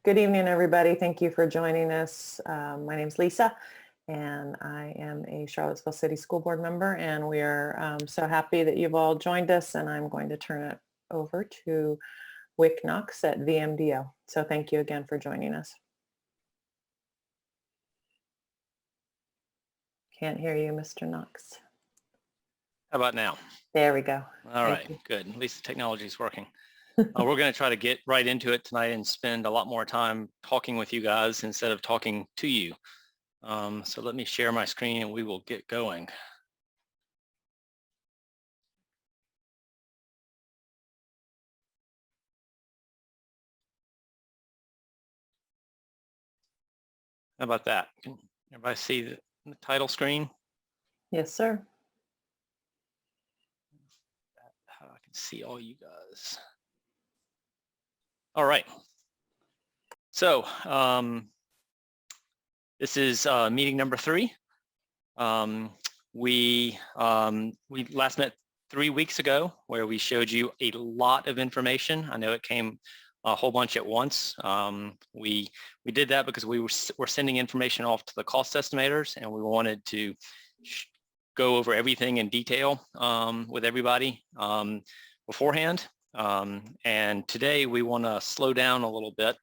Good evening, everybody. Thank you for joining us. My name is Lisa, and I am a Charlottesville City School Board member, and we are so happy that you've all joined us, and I'm going to turn it over to Wick Knox at VMDO. So thank you again for joining us. Can't hear you, Mr. Knox. How about now? There we go. All right, good. At least the technology is working. We're going to try to get right into it tonight and spend a lot more time talking with you guys instead of talking to you. So let me share my screen and we will get going. How about that? Can everybody see the title screen? Yes, sir. How I can see all you guys. All right. So this is meeting number 3. We last met 3 weeks ago where we showed you a lot of information. I know it came a whole bunch at once. We did that because we were sending information off to the cost estimators, and we wanted to go over everything in detail with everybody beforehand. And today we want to slow down a little bit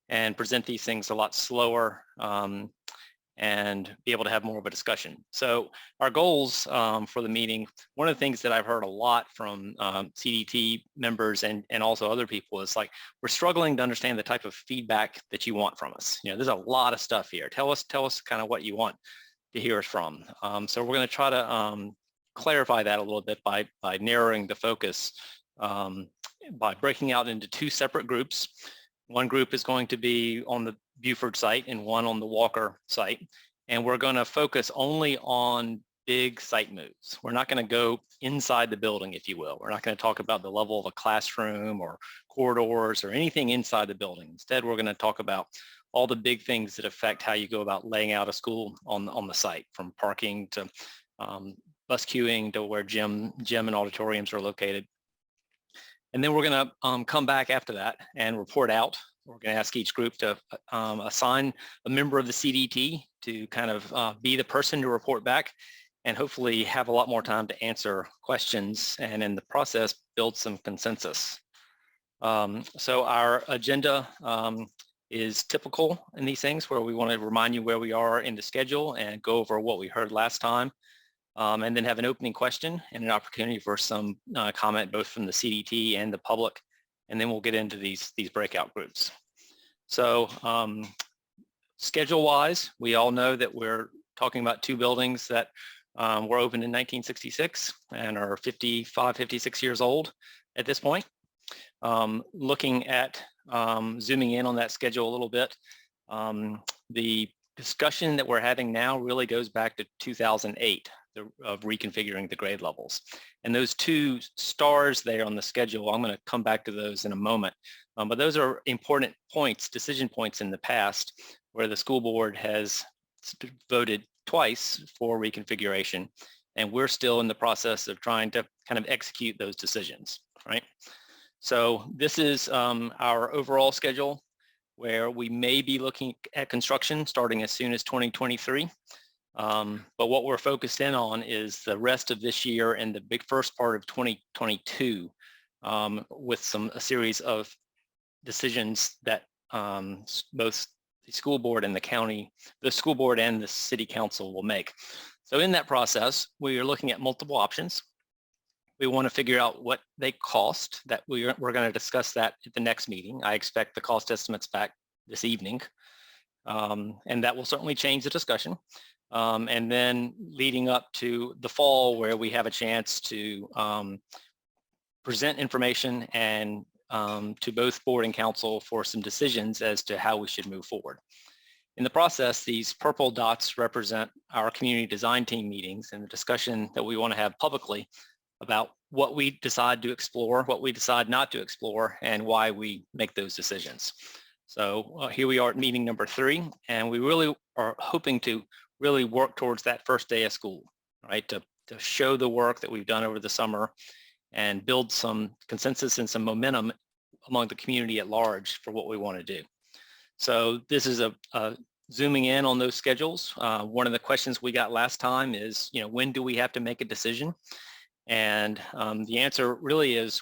and present these things a lot slower and be able to have more of a discussion. So our goals for the meeting, one of the things that I've heard a lot from CDT members and also other people is like, we're struggling to understand the type of feedback that you want from us. You know, there's a lot of stuff here. Tell us kind of what you want to hear us from. So we're going to try to clarify that a little bit by narrowing the focus, by breaking out into 2 separate groups. One group is going to be on the Buford site and one on the Walker site. And we're going to focus only on big site moves. We're not going to go inside the building, if you will. We're not going to talk about the level of a classroom or corridors or anything inside the building. Instead, we're going to talk about all the big things that affect how you go about laying out a school on the site, from parking to bus queuing to where gym and auditoriums are located. And then we're going to come back after that and report out. We're going to ask each group to assign a member of the CDT to kind of be the person to report back, and hopefully have a lot more time to answer questions and in the process build some consensus. So our agenda is typical in these things, where we want to remind you where we are in the schedule and go over what we heard last time. And then have an opening question and an opportunity for some comment both from the CDT and the public, and then we'll get into these breakout groups. So schedule-wise, we all know that we're talking about 2 buildings that were opened in 1966 and are 55, 56 years old at this point. Looking at zooming in on that schedule a little bit, the discussion that we're having now really goes back to 2008. Of reconfiguring the grade levels. And those 2 stars there on the schedule, I'm going to come back to those in a moment. But those are important points, decision points in the past, where the school board has voted twice for reconfiguration. And we're still in the process of trying to kind of execute those decisions, right? So this is our overall schedule, where we may be looking at construction starting as soon as 2023. But what we're focused in on is the rest of this year and the big first part of 2022 with a series of decisions that both the school board and the school board and the city council will make. So in that process, we are looking at multiple options. We want to figure out what they cost. That we're going to discuss that at the next meeting. I expect the cost estimates back this evening, and that will certainly change the discussion. And then leading up to the fall, where we have a chance to present information and to both board and council for some decisions as to how we should move forward. In the process, these purple dots represent our community design team meetings and the discussion that we want to have publicly about what we decide to explore, what we decide not to explore, and why we make those decisions. So here we are at meeting number 3, and we really are hoping to really work towards that first day of school, right? To show the work that we've done over the summer and build some consensus and some momentum among the community at large for what we want to do. So this is a zooming in on those schedules. One of the questions we got last time is, when do we have to make a decision? And the answer really is,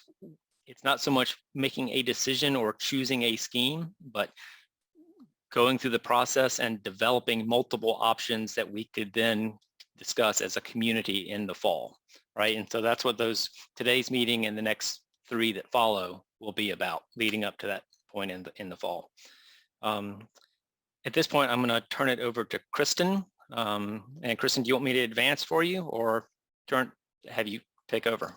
it's not so much making a decision or choosing a scheme, but going through the process and developing multiple options that we could then discuss as a community in the fall, right? And so that's what today's meeting and the next 3 that follow will be about, leading up to that point in the fall. At this point, I'm going to turn it over to Kristen. And Kristen, do you want me to advance for you, or have you take over?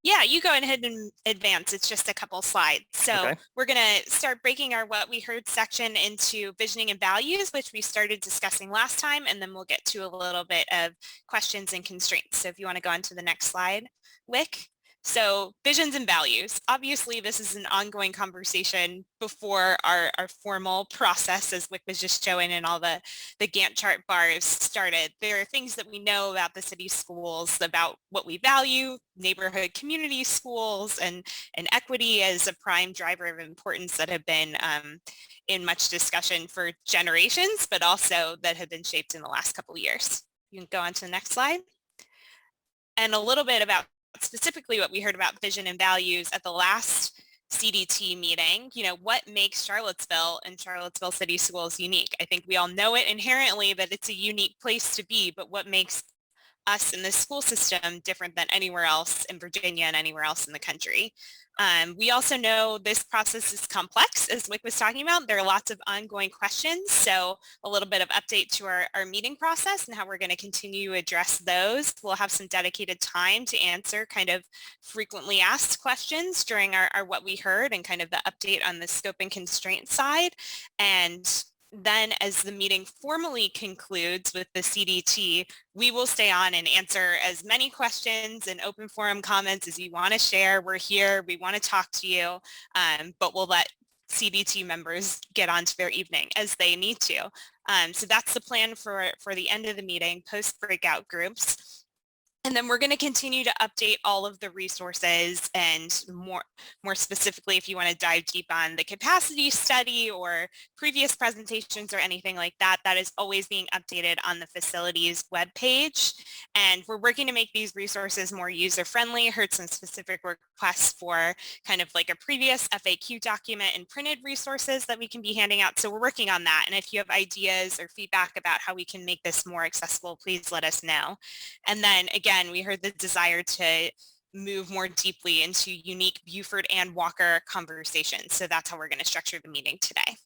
Yeah, you go ahead and advance. It's just a couple slides. So we're going to start breaking our what we heard section into visioning and values, which we started discussing last time, and then we'll get to a little bit of questions and constraints. So if you want to go on to the next slide, Wick. So visions and values. Obviously, this is an ongoing conversation before our formal process, as Wick was just showing, and all the Gantt chart bars started. There are things that we know about the city schools, about what we value, neighborhood community schools, and equity as a prime driver of importance that have been in much discussion for generations, but also that have been shaped in the last couple of years. You can go on to the next slide. And a little bit about specifically what we heard about vision and values at the last CDT meeting. What makes Charlottesville and Charlottesville City Schools unique? I think we all know it inherently that it's a unique place to be, but what makes us in the school system different than anywhere else in Virginia and anywhere else in the country? We also know this process is complex, as Wick was talking about. There are lots of ongoing questions, so a little bit of update to our meeting process and how we're going to continue to address those. We'll have some dedicated time to answer kind of frequently asked questions during our what we heard and kind of the update on the scope and constraint side. And then as the meeting formally concludes with the CDT, we will stay on and answer as many questions and open forum comments as you want to share. We're here, we want to talk to you, but we'll let CDT members get on to their evening as they need to. So that's the plan for the end of the meeting, post breakout groups. And then we're going to continue to update all of the resources, and more specifically, if you want to dive deep on the capacity study or previous presentations or anything like that, that is always being updated on the facilities webpage. And we're working to make these resources more user-friendly. Heard some specific requests for kind of like a previous FAQ document and printed resources that we can be handing out. So we're working on that. And if you have ideas or feedback about how we can make this more accessible, please let us know. And then again, we heard the desire to move more deeply into unique Buford and Walker conversations. So that's how we're going to structure the meeting today.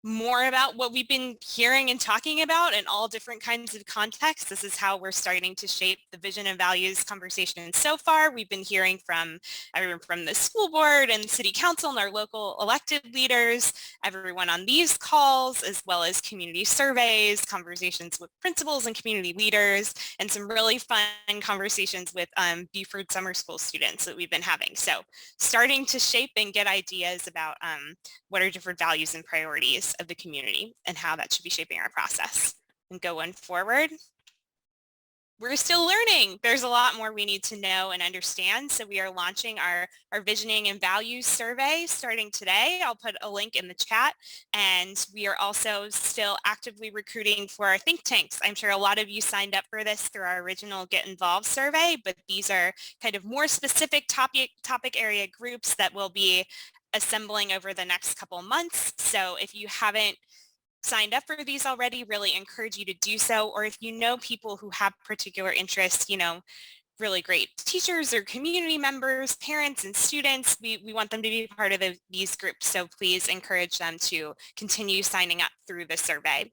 More about what we've been hearing and talking about in all different kinds of contexts. This is how we're starting to shape the vision and values conversation so far. We've been hearing from everyone from the school board and city council and our local elected leaders, everyone on these calls, as well as community surveys, conversations with principals and community leaders, and some really fun conversations with Buford summer school students that we've been having. So starting to shape and get ideas about what are different values and priorities of the community and how that should be shaping our process. And going forward, we're still learning. There's a lot more we need to know and understand. So we are launching our visioning and values survey starting today. I'll put a link in the chat. And we are also still actively recruiting for our think tanks. I'm sure a lot of you signed up for this through our original Get Involved survey, but these are kind of more specific topic area groups that will be assembling over the next couple months. So if you haven't signed up for these already, really encourage you to do so. Or if you know people who have particular interests, really great teachers or community members, parents and students, we want them to be part of these groups. So please encourage them to continue signing up through the survey.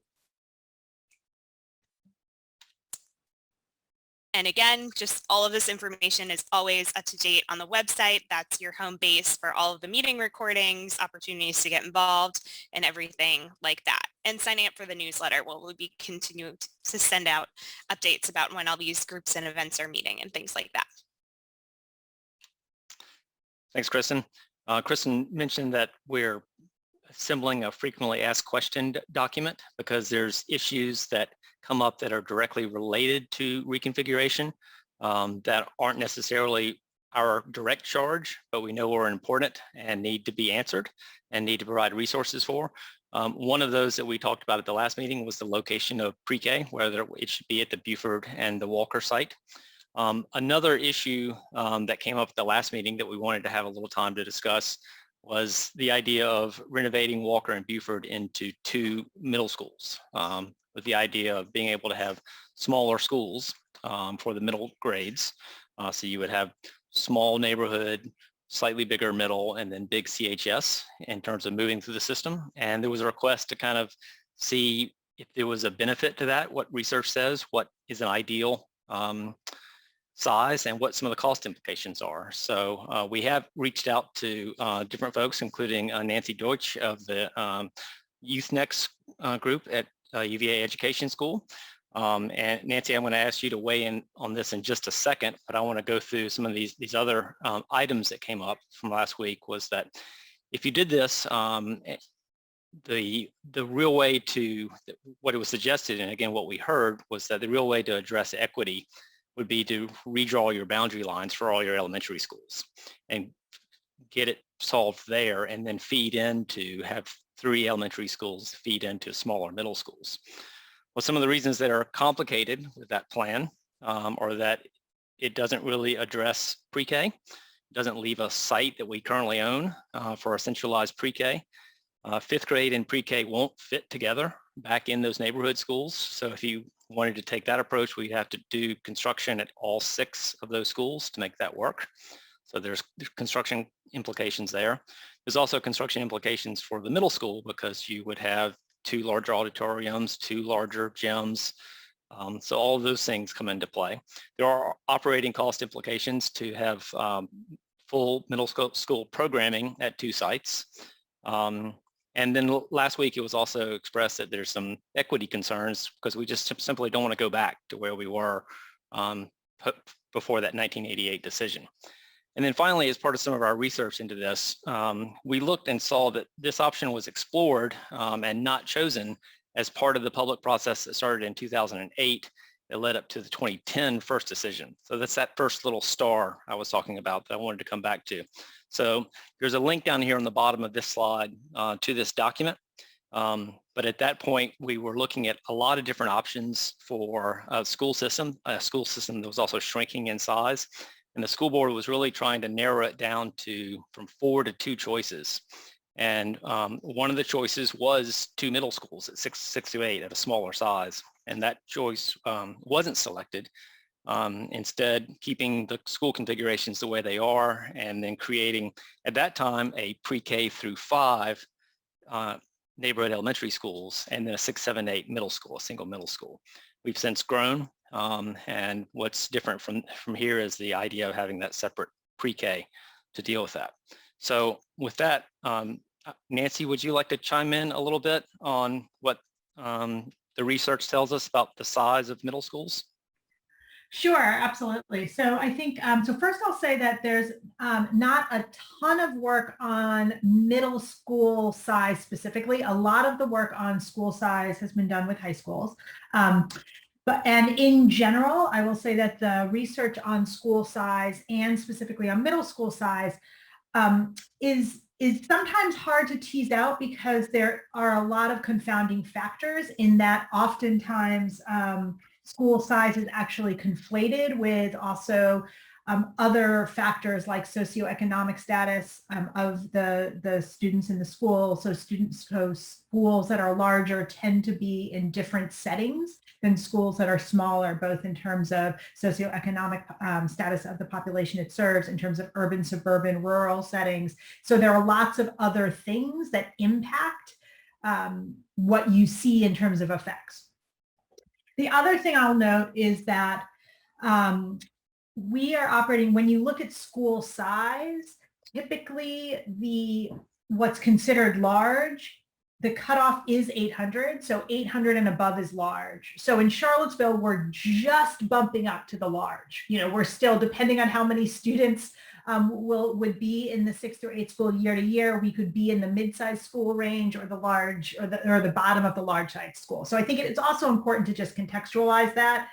And again, just all of this information is always up to date on the website. That's your home base for all of the meeting recordings, opportunities to get involved, and everything like that. And signing up for the newsletter, we'll be continuing to send out updates about when all these groups and events are meeting and things like that. Thanks, Kristen. Kristen mentioned that we're assembling a frequently asked question document because there's issues that come up that are directly related to reconfiguration that aren't necessarily our direct charge, but we know are important and need to be answered and need to provide resources for. One of those that we talked about at the last meeting was the location of pre-K, whether it should be at the Buford and the Walker site. Another issue that came up at the last meeting that we wanted to have a little time to discuss was the idea of renovating Walker and Buford into 2 middle schools, with the idea of being able to have smaller schools for the middle grades. So you would have small neighborhood, slightly bigger middle, and then big CHS in terms of moving through the system. And there was a request to kind of see if there was a benefit to that, what research says, what is an ideal size, and what some of the cost implications are. So we have reached out to different folks, including Nancy Deutsch of the Youth Next group at UVA Education School. And Nancy, I'm going to ask you to weigh in on this in just a second, but I want to go through some of these other items that came up from last week. Was that if you did this, the real way to, what it was suggested, and again what we heard, was that the real way to address equity would be to redraw your boundary lines for all your elementary schools and get it solved there, and then feed into, have 3 elementary schools feed into smaller middle schools. Well, some of the reasons that are complicated with that plan are that it doesn't really address pre-K. It doesn't leave a site that we currently own for a centralized pre-K. 5th grade and pre-K won't fit together back in those neighborhood schools. So if you wanted to take that approach, we'd have to do construction at all 6 of those schools to make that work. So there's construction implications there. There's also construction implications for the middle school, because you would have 2 larger auditoriums, 2 larger gyms. So all of those things come into play. There are operating cost implications to have full middle school programming at 2 sites. And then last week, it was also expressed that there's some equity concerns, because we just simply don't want to go back to where we were before that 1988 decision. And then finally, as part of some of our research into this, we looked and saw that this option was explored and not chosen as part of the public process that started in 2008 that led up to the 2010 first decision. So that's that first little star I was talking about that I wanted to come back to. So there's a link down here on the bottom of this slide to this document. But at that point, we were looking at a lot of different options for a school system that was also shrinking in size. And the school board was really trying to narrow it down to from 4 to 2 choices. And one of the choices was 2 middle schools at 6 to 8 at a smaller size. And that choice wasn't selected. Instead, keeping the school configurations the way they are, and then creating, at that time, a pre-K through 5 neighborhood elementary schools, and then a 6, 7, 8 middle school, a single middle school. We've since grown, and what's different from here is the idea of having that separate pre-K to deal with that. So with that, Nancy, would you like to chime in a little bit on what the research tells us about the size of middle schools? Sure, absolutely. So I think, so first I'll say that there's not a ton of work on middle school size specifically. A lot of the work on school size has been done with high schools. And in general, I will say that the research on school size and specifically on middle school size is sometimes hard to tease out, because there are a lot of confounding factors in that oftentimes school size is actually conflated with also other factors like socioeconomic status of the students in the school. So schools that are larger tend to be in different settings than schools that are smaller, both in terms of socioeconomic status of the population it serves, in terms of urban, suburban, rural settings. So there are lots of other things that impact what you see in terms of effects. The other thing I'll note is that we are operating, when you look at school size, typically what's considered large, the cutoff is 800. So 800 and above is large. So in Charlottesville, we're just bumping up to the large. You know, we're still, depending on how many students would be in the 6 through 8 school year to year, we could be in the mid-sized school range or the large or the bottom of the large size school. So I think it's also important to just contextualize that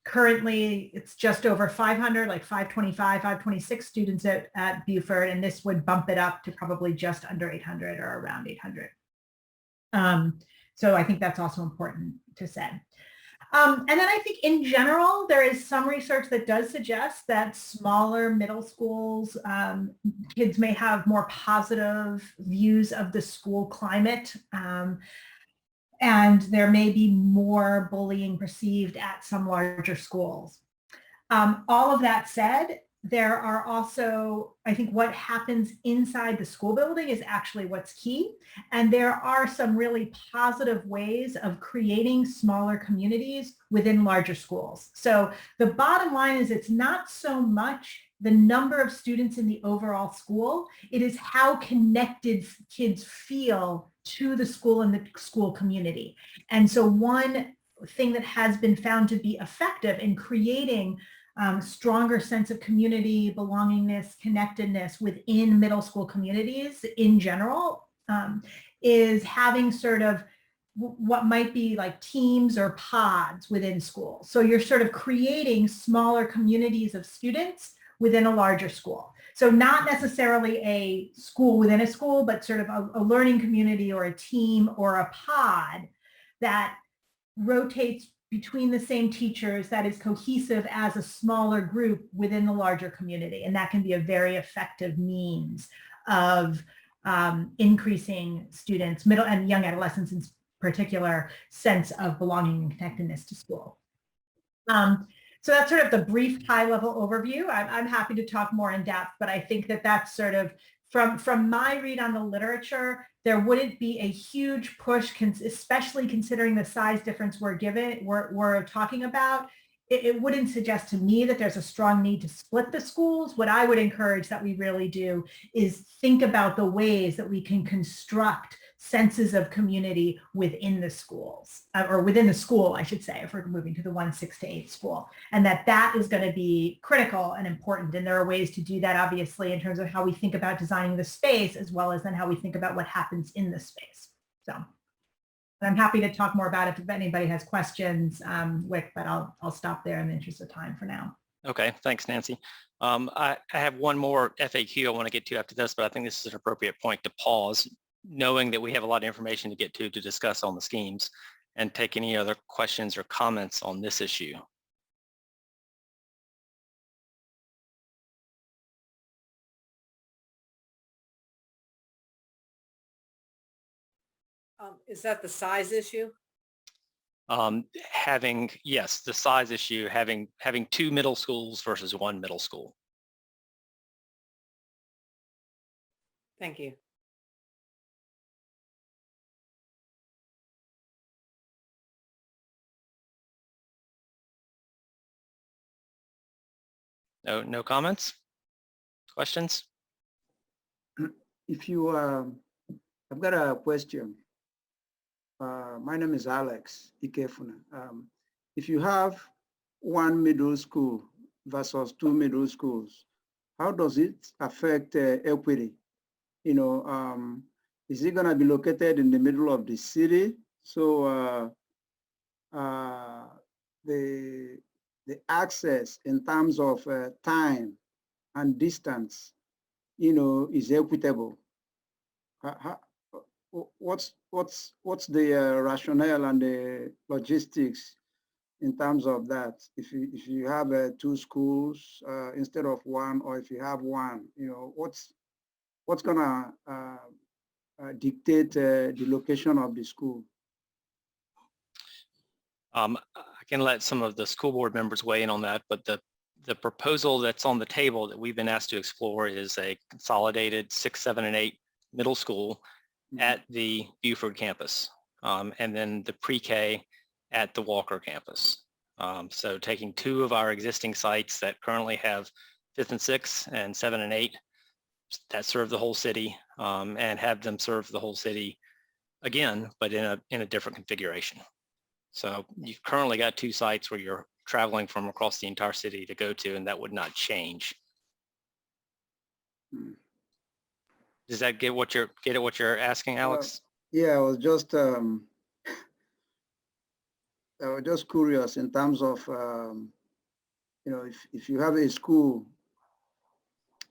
Currently, it's just over 500, like 525, 526 students at Buford, and this would bump it up to probably just under 800 or around 800. So I think that's also important to say. And then I think in general, there is some research that does suggest that smaller middle schools, kids may have more positive views of the school climate. And there may be more bullying perceived at some larger schools. All of that said, there are also, I think what happens inside the school building is actually what's key. And there are some really positive ways of creating smaller communities within larger schools. So the bottom line is it's not so much the number of students in the overall school, it is how connected kids feel to the school and the school community. And so one thing that has been found to be effective in creating stronger sense of community, belongingness, connectedness within middle school communities in general is having sort of what might be like teams or pods within schools. So you're sort of creating smaller communities of students within a larger school. So not necessarily a school within a school, but sort of a learning community or a team or a pod that rotates between the same teachers, that is cohesive as a smaller group within the larger community. And that can be a very effective means of increasing students, middle and young adolescents in particular, sense of belonging and connectedness to school. So that's sort of the brief high-level overview. I'm happy to talk more in depth, but I think that that's sort of, from my read on the literature, there wouldn't be a huge push, especially considering the size difference we're talking about. It wouldn't suggest to me that there's a strong need to split the schools. What I would encourage that we really do is think about the ways that we can construct senses of community within the schools, or within the school, I should say, if we're moving to the 1-6 to 8 school, and that is going to be critical and important. And there are ways to do that, obviously, in terms of how we think about designing the space, as well as then how we think about what happens in the space. So I'm happy to talk more about it if anybody has questions, Wick, but I'll stop there in the interest of time for now. Okay, thanks, Nancy. I have one more FAQ I want to get to after this, but I think this is an appropriate point to pause, knowing that we have a lot of information to get to discuss on the schemes, and take any other questions or comments on this issue. Is that the size issue? Yes, the size issue, having 2 middle schools versus 1 middle school. Thank you. No comments? Questions? If you, I've got a question. My name is Alex Ikefuna. If you have 1 middle school versus 2 middle schools, how does it affect equity? You know, is it going to be located in the middle of the city? So the access in terms of time and distance, you know, is equitable. What's the rationale and the logistics in terms of that? If you have 2 schools instead of 1, or if you have 1, you know, what's gonna dictate the location of the school? I can let some of the school board members weigh in on that, but the proposal that's on the table that we've been asked to explore is a consolidated 6, 7, and 8 middle school at the Buford campus, and then the pre-K at the Walker campus. So taking 2 of our existing sites that currently have 5th and 6th and 7 and 8 that serve the whole city, and have them serve the whole city again, but in a different configuration. So you've currently got 2 sites where you're traveling from across the entire city to go to, and that would not change. Does that get what you're asking, Alex? Yeah, I was just curious in terms of if you have a school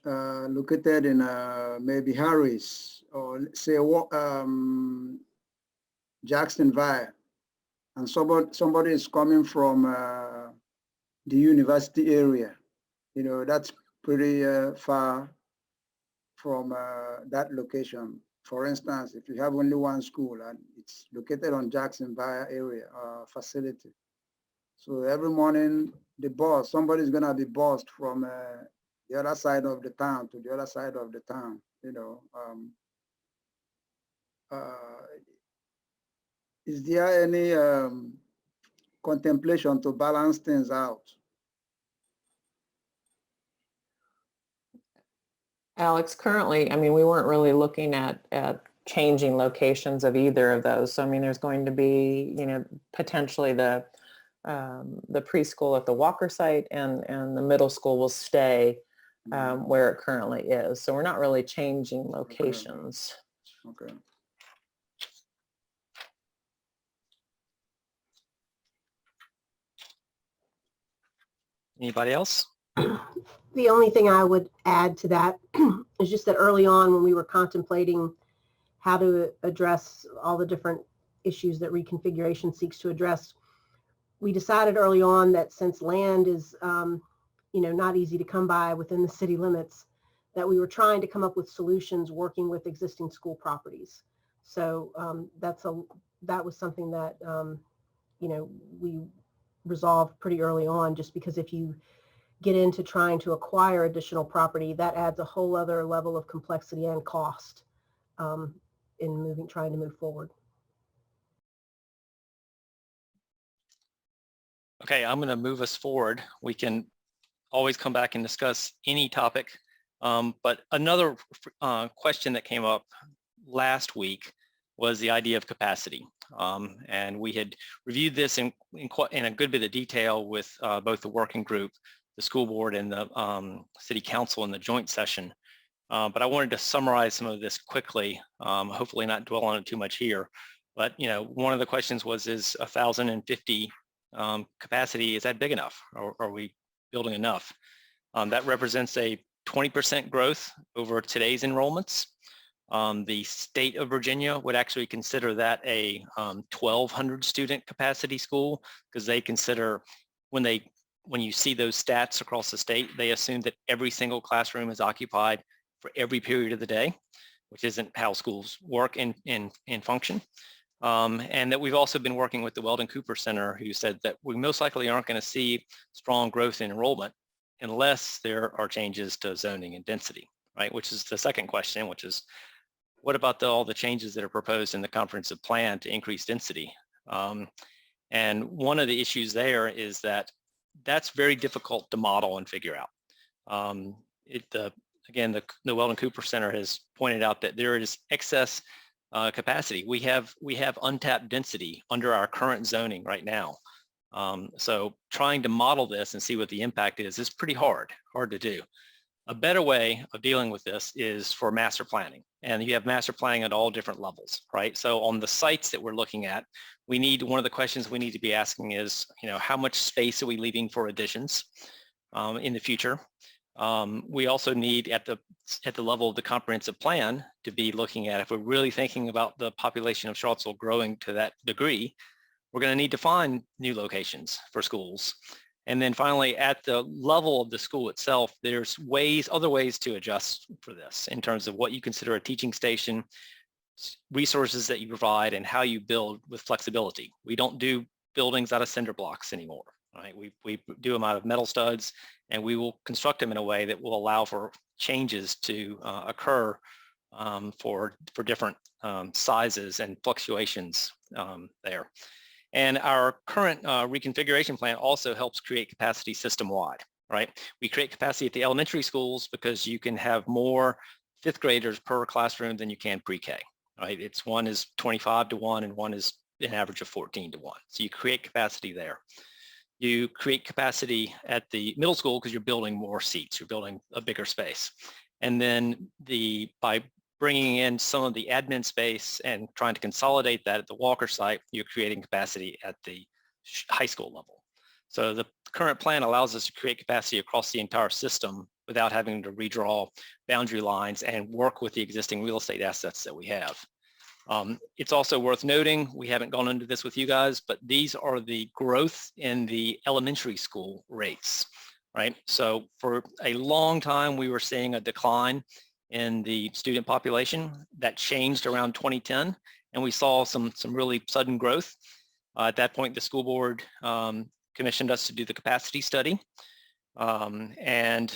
located in maybe Harris or say Jacksonville, and somebody is coming from the university area, that's pretty far from that location. For instance, if you have only one school and it's located on Jacksonville area facility, so every morning somebody's gonna be bused from the other side of the town to the other side of the town, is there any contemplation to balance things out? Alex, currently, I mean, we weren't really looking at changing locations of either of those. So, I mean, there's going to be, potentially the preschool at the Walker site and the middle school will stay where it currently is. So we're not really changing locations. Okay. Anybody else? The only thing I would add to that is just that early on when we were contemplating how to address all the different issues that reconfiguration seeks to address, we decided early on that since land is, not easy to come by within the city limits, that we were trying to come up with solutions working with existing school properties. So that was something that, we resolved pretty early on, just because if you get into trying to acquire additional property, that adds a whole other level of complexity and cost in trying to move forward. Okay, I'm going to move us forward. We can always come back and discuss any topic, but another question that came up last week was the idea of capacity. And we had reviewed this in a good bit of detail with both the working group, the school board, and the city council in the joint session. But I wanted to summarize some of this quickly, hopefully not dwell on it too much here. But, one of the questions was, is 1,050 capacity, is that big enough? Or are we building enough? That represents a 20% growth over today's enrollments. The state of Virginia would actually consider that a 1,200 student capacity school, because they consider when you see those stats across the state, they assume that every single classroom is occupied for every period of the day, which isn't how schools work and function. And that we've also been working with the Weldon Cooper Center, who said that we most likely aren't going to see strong growth in enrollment unless there are changes to zoning and density, right? Which is the second question, which is, what about all the changes that are proposed in the comprehensive plan to increase density? And one of the issues there is that that's very difficult to model and figure out. Again, the Weldon Cooper Center has pointed out that there is excess capacity. We have untapped density under our current zoning right now. So trying to model this and see what the impact is pretty hard to do. A better way of dealing with this is for master planning. And you have master planning at all different levels, right? So on the sites that we're looking at, one of the questions we need to be asking is, how much space are we leaving for additions in the future? We also need at the level of the comprehensive plan to be looking at, if we're really thinking about the population of Charlottesville growing to that degree, we're going to need to find new locations for schools. And then finally, at the level of the school itself, there's other ways to adjust for this in terms of what you consider a teaching station, resources that you provide, and how you build with flexibility. We don't do buildings out of cinder blocks anymore, right? We do them out of metal studs, and we will construct them in a way that will allow for changes to occur for different sizes and fluctuations there. And our current reconfiguration plan also helps create capacity system-wide, right? We create capacity at the elementary schools because you can have more fifth graders per classroom than you can pre-K, right? One is 25 to 1 and one is an average of 14 to 1. So you create capacity there. You create capacity at the middle school because you're building more seats, you're building a bigger space. And then by bringing in some of the admin space and trying to consolidate that at the Walker site, you're creating capacity at the high school level. So the current plan allows us to create capacity across the entire system without having to redraw boundary lines and work with the existing real estate assets that we have. It's also worth noting, we haven't gone into this with you guys, but these are the growth in the elementary school rates, right? So for a long time, we were seeing a decline in the student population that changed around 2010, and we saw some really sudden growth. At that point, the school board commissioned us to do the capacity study. And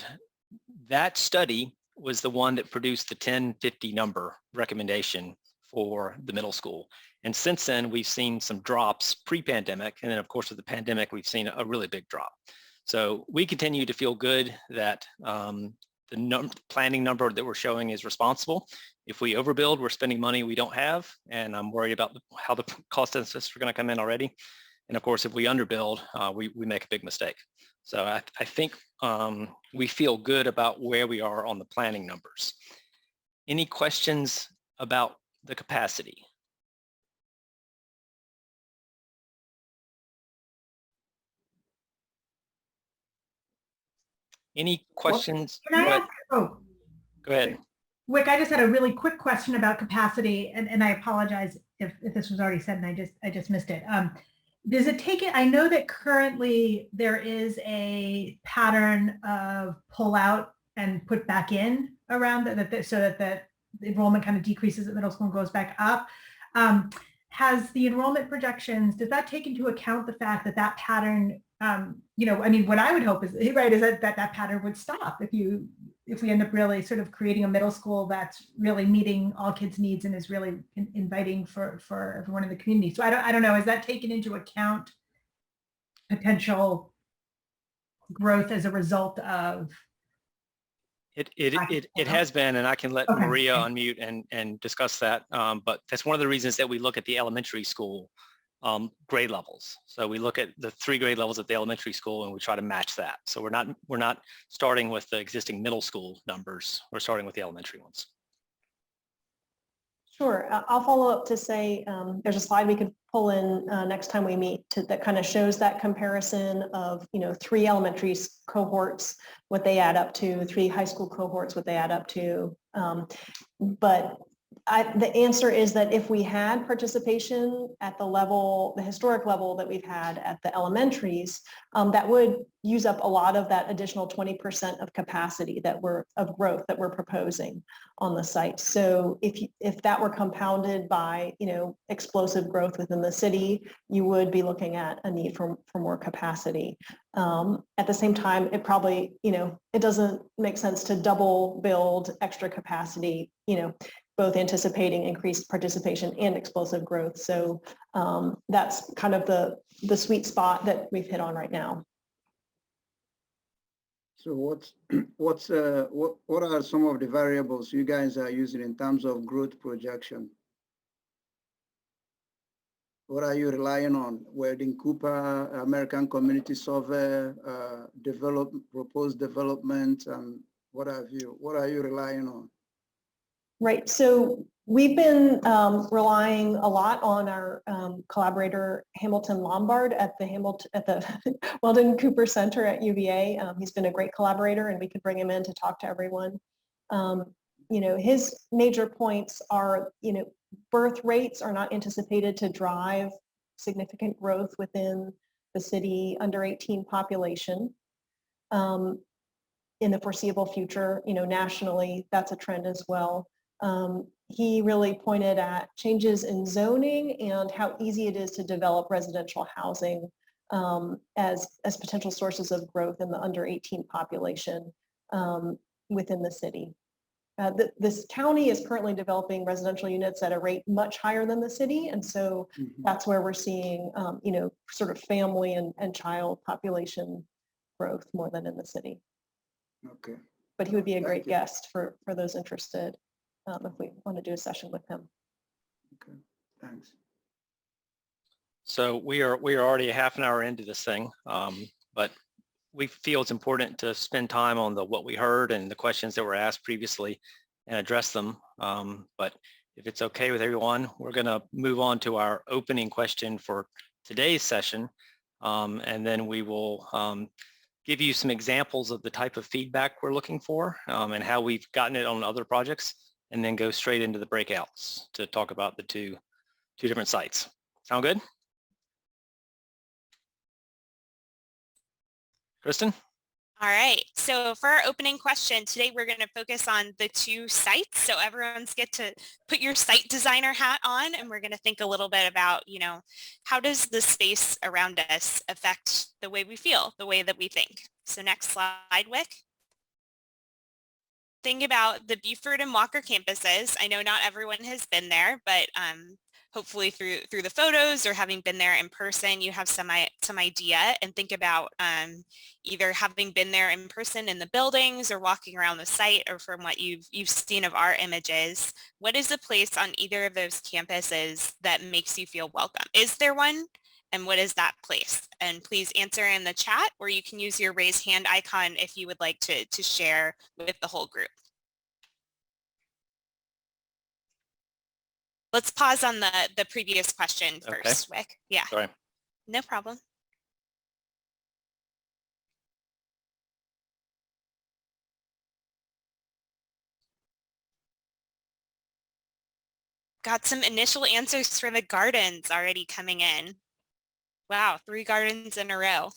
that study was the one that produced the 1050 number recommendation for the middle school. And since then, we've seen some drops pre-pandemic. And then of course, with the pandemic, we've seen a really big drop. So we continue to feel good that the planning number that we're showing is responsible. If we overbuild, we're spending money we don't have. And I'm worried about how the cost estimates are going to come in already. And of course, if we underbuild, we make a big mistake. So I think we feel good about where we are on the planning numbers. Any questions about the capacity? Any questions? Can I ask? Oh, go ahead. Wick, I just had a really quick question about capacity, and I apologize if this was already said and I just missed it. Does it take it? I know that currently there is a pattern of pull out and put back in around so that the enrollment kind of decreases at middle school and goes back up. Has the enrollment projections, does that take into account the fact that that pattern, you know, I mean, what I would hope is, right, is that pattern would stop if we end up really sort of creating a middle school that's really meeting all kids' needs and is really inviting for everyone in the community. So I don't know, is that taken into account potential growth as a result of? It has been, and I can let Maria unmute and discuss that. But that's one of the reasons that we look at the elementary school grade levels. So we look at the 3 grade levels at the elementary school and we try to match that. So we're not starting with the existing middle school numbers. We're starting with the elementary ones. Sure. I'll follow up to say there's a slide we could pull in next time we meet that kind of shows that comparison of, you know, 3 elementary cohorts, what they add up to, 3 high school cohorts, what they add up to. But the answer is that if we had participation at the historic level that we've had at the elementaries, that would use up a lot of that additional 20% of capacity of growth that we're proposing on the site. So if that were compounded by, you know, explosive growth within the city, you would be looking at a need for more capacity. At the same time, it probably, you know, it doesn't make sense to double build extra capacity, you know, both anticipating increased participation and explosive growth. So that's kind of the sweet spot that we've hit on right now. So what are some of the variables you guys are using in terms of growth projection? What are you relying on? Wedding Cooper, American Community Survey, proposed development, and what have you? What are you relying on? Right. So we've been relying a lot on our collaborator Hamilton Lombard at the Weldon Cooper Center at UVA. He's been a great collaborator, and we could bring him in to talk to everyone. You know, his major points are, you know, birth rates are not anticipated to drive significant growth within the city under 18 population. In the foreseeable future, you know, nationally, that's a trend as well. He really pointed at changes in zoning and how easy it is to develop residential housing as potential sources of growth in the under 18 population within the city. This county is currently developing residential units at a rate much higher than the city, and so that's where we're seeing, you know, sort of family and child population growth more than in the city. Okay. But he would be a great guest for those interested if we want to do a session with him. Okay, thanks. So we are already a half an hour into this thing, but we feel it's important to spend time on what we heard and the questions that were asked previously and address them. But if it's okay with everyone, we're going to move on to our opening question for today's session. and then we will give you some examples of the type of feedback we're looking for and how we've gotten it on other projects, and then go straight into the breakouts to talk about the two different sites. Sound good? Kristen? All right, so for our opening question today, we're going to focus on the two sites. So everyone's get to put your site designer hat on, and we're going to think a little bit about, how does the space around us affect the way we feel, the way that we think. So next slide, Wick. Think about the Buford and Walker campuses. I know not everyone has been there, but hopefully through the photos or having been there in person, you have some idea, and think about either having been there in person in the buildings or walking around the site, or from what you've seen of our images. What is a place on either of those campuses that makes you feel welcome? Is there one? And what is that place? And please answer in the chat, or you can use your raise hand icon if you would like to share with the whole group. Let's pause on the previous question first, Okay. Wick. Yeah. Sorry. No problem. Got some initial answers for the gardens already coming in. Wow, 3 gardens in a row.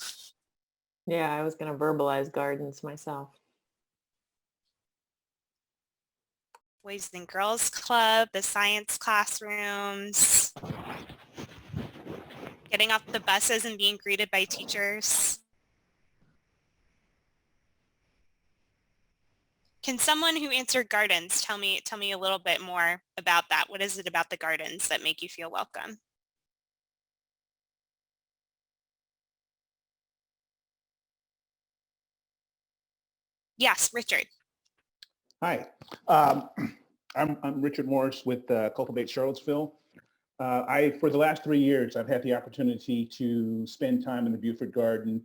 Yeah, I was going to verbalize gardens myself. Boys and Girls Club, the science classrooms, getting off the buses and being greeted by teachers. Can someone who answered gardens tell me a little bit more about that? What is it about the gardens that make you feel welcome? Yes, Richard. Hi, I'm Richard Morris with Cultivate Charlottesville. For the last 3 years, I've had the opportunity to spend time in the Buford Garden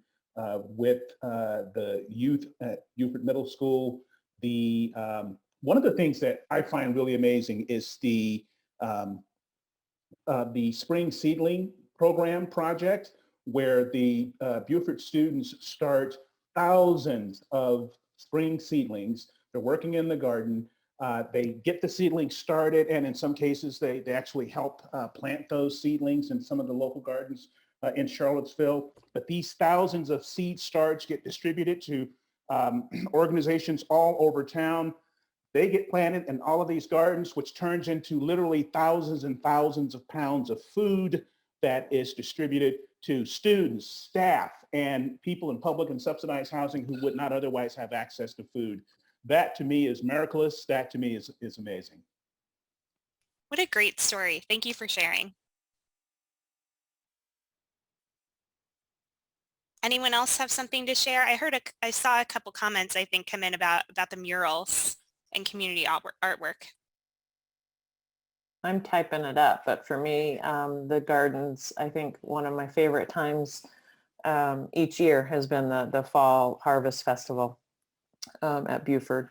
with the youth at Buford Middle School. One of the things that I find really amazing is the Spring Seedling Program project, where the Buford students start thousands of spring seedlings. They're working in the garden. They get the seedlings started, and in some cases, they actually help plant those seedlings in some of the local gardens in Charlottesville. But these thousands of seed starts get distributed to organizations all over town. They get planted in all of these gardens, which turns into literally thousands and thousands of pounds of food that is distributed to students, staff, and people in public and subsidized housing who would not otherwise have access to food. That to me is miraculous. That to me is amazing. What a great story. Thank you for sharing. Anyone else have something to share? I saw a couple comments, I think, come in about the murals and community artwork. I'm typing it up, but for me, the gardens, I think one of my favorite times each year has been the Fall Harvest Festival at Buford.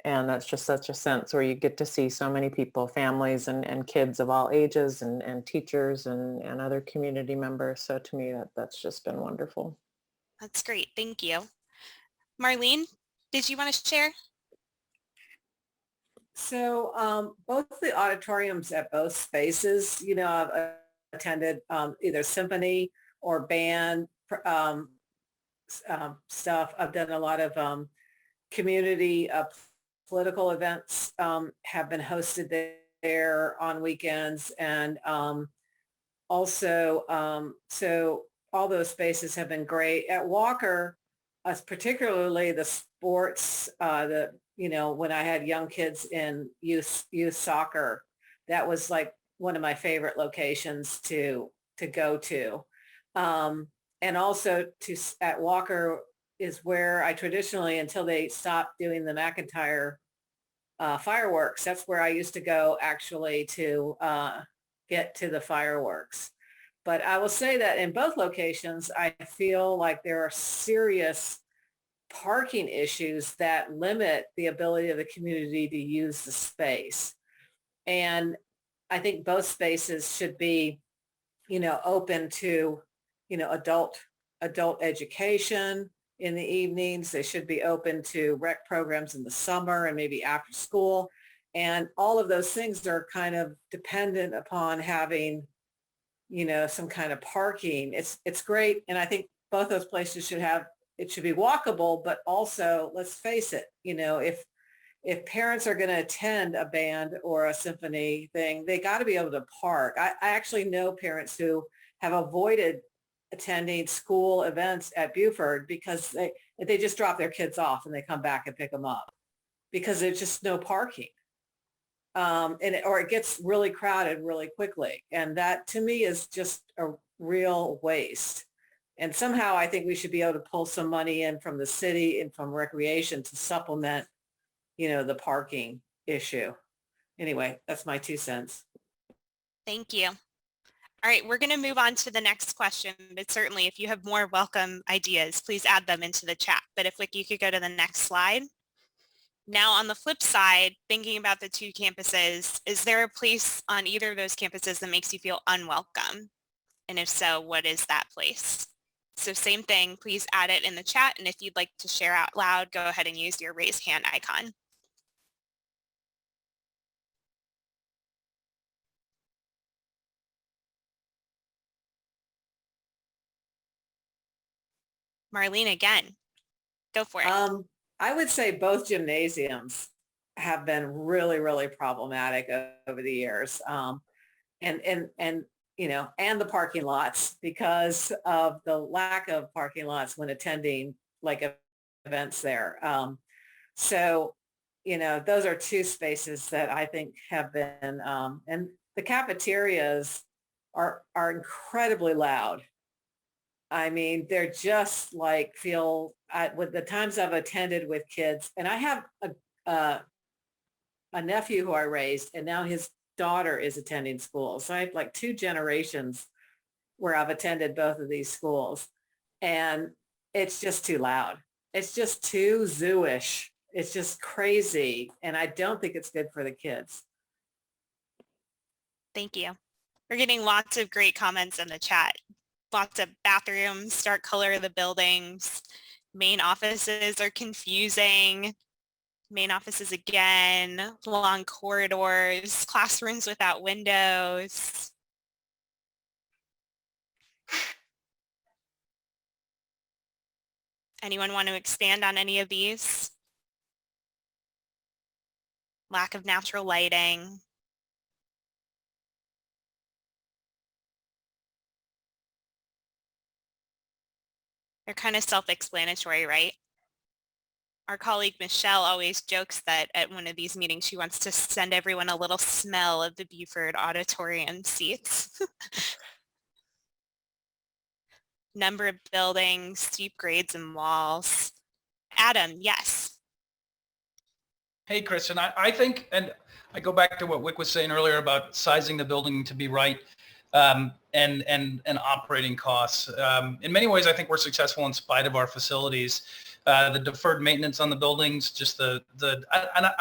And that's just such a sense where you get to see so many people, families and kids of all ages, and teachers and other community members. So to me, that's just been wonderful. That's great. Thank you. Marlene, did you want to share? So both the auditoriums at both spaces, I've attended either symphony or band stuff. I've done a lot of community political events have been hosted there on weekends. And also, so all those spaces have been great. At Walker, particularly the sports, when I had young kids in youth soccer, that was like one of my favorite locations to go to. And also at Walker is where I traditionally, until they stopped doing the McIntyre fireworks, that's where I used to go actually to get to the fireworks. But I will say that in both locations, I feel like there are serious parking issues that limit the ability of the community to use the space. And I think both spaces should be, open to, adult adult education in the evenings. They should be open to rec programs in the summer and maybe after school. And all of those things are kind of dependent upon having, you know, some kind of parking. It's great. And I think both those places should have, it should be walkable, but also, let's face it, you know, if parents are going to attend a band or a symphony thing, they got to be able to park. I actually know parents who have avoided attending school events at Buford because they just drop their kids off and they come back and pick them up because there's just no parking. Or it gets really crowded really quickly. And that to me is just a real waste. And somehow I think we should be able to pull some money in from the city and from recreation to supplement, you know, the parking issue. Anyway, that's my 2 cents. Thank you. All right, we're going to move on to the next question, but certainly if you have more welcome ideas, please add them into the chat. But if you could go to the next slide. Now on the flip side, thinking about the 2 campuses, is there a place on either of those campuses that makes you feel unwelcome? And if so, what is that place? So same thing, please add it in the chat. And if you'd like to share out loud, go ahead and use your raise hand icon. Marlene, again, go for it. I would say both gymnasiums have been really, really problematic over the years. And you know, and the parking lots because of the lack of parking lots when attending like events there. So, you know, those are 2 spaces that I think have been, and the cafeterias are incredibly loud. I mean, they're just like with the times I've attended with kids, and I have a nephew who I raised, and now his daughter is attending school. So I have like 2 generations where I've attended both of these schools, and it's just too loud. It's just too zoo-ish. It's just crazy. And I don't think it's good for the kids. Thank you. We're getting lots of great comments in the chat. Lots of bathrooms, stark color of the buildings. Main offices are confusing. Main offices again, long corridors, classrooms without windows. Anyone want to expand on any of these? Lack of natural lighting. They're kind of self-explanatory, right? Our colleague Michelle always jokes that at one of these meetings, she wants to send everyone a little smell of the Buford auditorium seats. Number of buildings, steep grades and walls. Adam, yes. Hey, Kristen, I think, and I go back to what Wick was saying earlier about sizing the building to be right, and operating costs. In many ways, I think we're successful in spite of our facilities. The deferred maintenance on the buildings, just I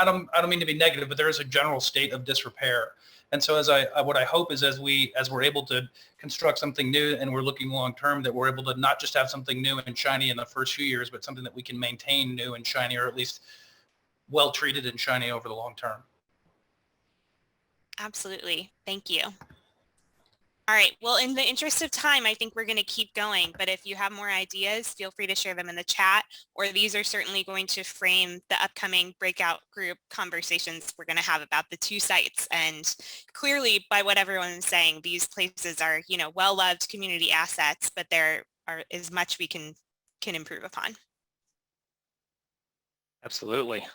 don't mean to be negative, but there is a general state of disrepair. And so what I hope is as we're able to construct something new and we're looking long term, that we're able to not just have something new and shiny in the first few years, but something that we can maintain new and shiny, or at least well treated and shiny over the long term. Absolutely. Thank you. All right. Well, in the interest of time, I think we're going to keep going. But if you have more ideas, feel free to share them in the chat, or these are certainly going to frame the upcoming breakout group conversations we're going to have about the 2 sites. And clearly, by what everyone is saying, these places are, you know, well-loved community assets, but there is much we can improve upon. Absolutely.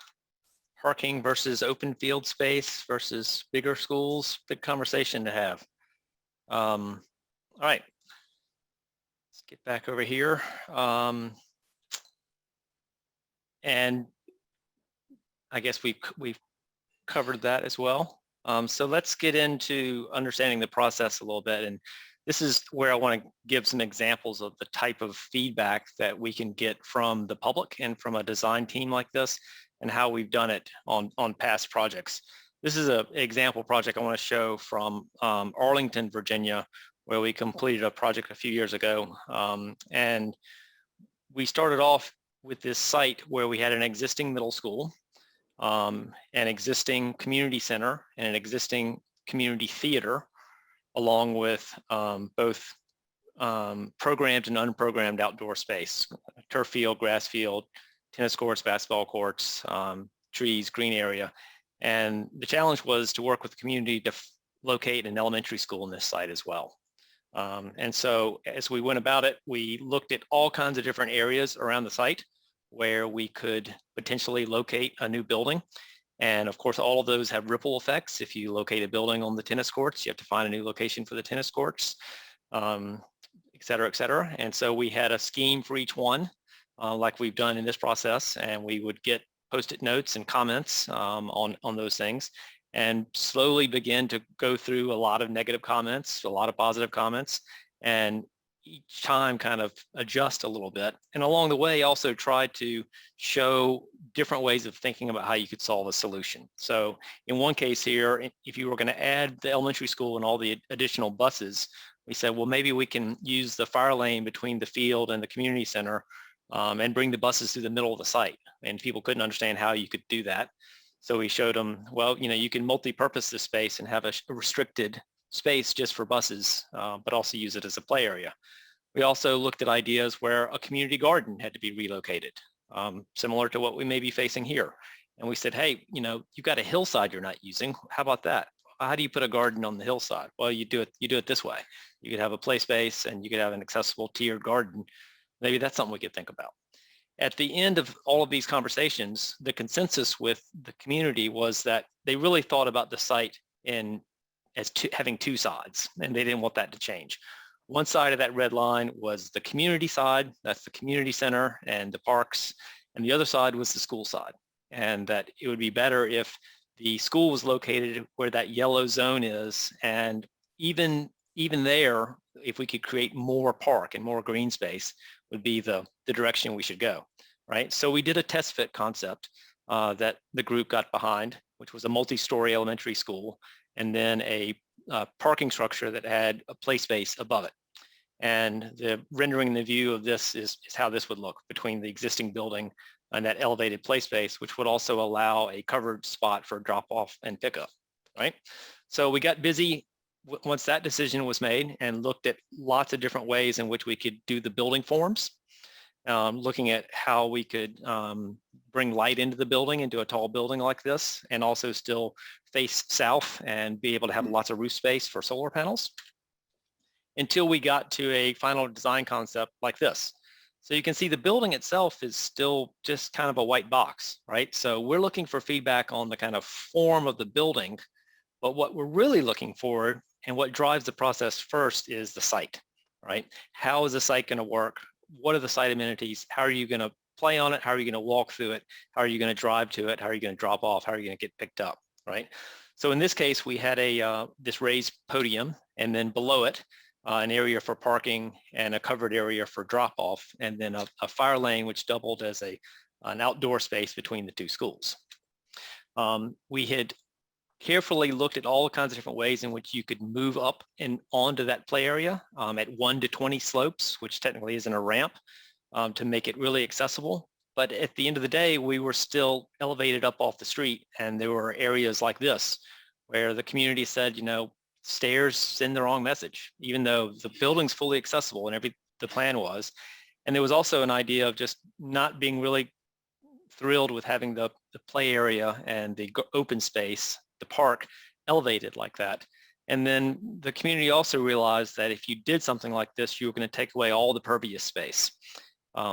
Parking versus open field space versus bigger schools, big conversation to have. All right, let's get back over here. And I guess we've covered that as well. So let's get into understanding the process a little bit. And this is where I want to give some examples of the type of feedback that we can get from the public and from a design team like this, and how we've done it on past projects. This is an example project I want to show from Arlington, Virginia, where we completed a project a few years ago. And we started off with this site where we had an existing middle school, an existing community center, and an existing community theater, along with both programmed and unprogrammed outdoor space, turf field, grass field, tennis courts, basketball courts, trees, green area. And the challenge was to work with the community to locate an elementary school in this site as well. And so as we went about it, we looked at all kinds of different areas around the site where we could potentially locate a new building. And of course, all of those have ripple effects. If you locate a building on the tennis courts, you have to find a new location for the tennis courts, et cetera, et cetera. And so we had a scheme for each one, like we've done in this process, and we would get Post-it notes and comments on those things, and slowly begin to go through a lot of negative comments, a lot of positive comments, and each time kind of adjust a little bit. And along the way, also try to show different ways of thinking about how you could solve a solution. So in one case here, if you were going to add the elementary school and all the additional buses, we said, well, maybe we can use the fire lane between the field and the community center and bring the buses through the middle of the site. And people couldn't understand how you could do that. So we showed them, well, you can multi-purpose this space and have a restricted space just for buses, but also use it as a play area. We also looked at ideas where a community garden had to be relocated, similar to what we may be facing here. And we said, hey, you've got a hillside you're not using. How about that? How do you put a garden on the hillside? Well, you do it this way. You could have a play space and you could have an accessible tiered garden. Maybe that's something we could think about. At the end of all of these conversations, the consensus with the community was that they really thought about the site as having two sides, and they didn't want that to change. One side of that red line was the community side, that's the community center and the parks, and the other side was the school side, and that it would be better if the school was located where that yellow zone is, and even there, if we could create more park and more green space, would be the direction we should go, right? So we did a test fit concept that the group got behind, which was a multi-story elementary school, and then a parking structure that had a play space above it. And the rendering the view of this is how this would look between the existing building and that elevated play space, which would also allow a covered spot for drop off and pickup, right? So we got busy once that decision was made and looked at lots of different ways in which we could do the building forms, looking at how we could bring light into the building, into a tall building like this, and also still face south and be able to have lots of roof space for solar panels, until we got to a final design concept like this. So you can see the building itself is still just kind of a white box, right? So we're looking for feedback on the kind of form of the building, but what we're really looking for and what drives the process first is the site, right? How is the site going to work? What are the site amenities? How are you going to play on it? How are you going to walk through it? How are you going to drive to it? How are you going to drop off? How are you going to get picked up, right? So in this case, we had this raised podium, and then below it, an area for parking and a covered area for drop off, and then a fire lane which doubled as an outdoor space between the two schools. We had carefully looked at all kinds of different ways in which you could move up and onto that play area at 1 to 20 slopes, which technically isn't a ramp, to make it really accessible. But at the end of the day, we were still elevated up off the street, and there were areas like this where the community said, stairs send the wrong message, even though the building's fully accessible and the plan was. And there was also an idea of just not being really thrilled with having the play area and the open space, the park, elevated like that. And then the community also realized that if you did something like this, you were going to take away all the pervious space.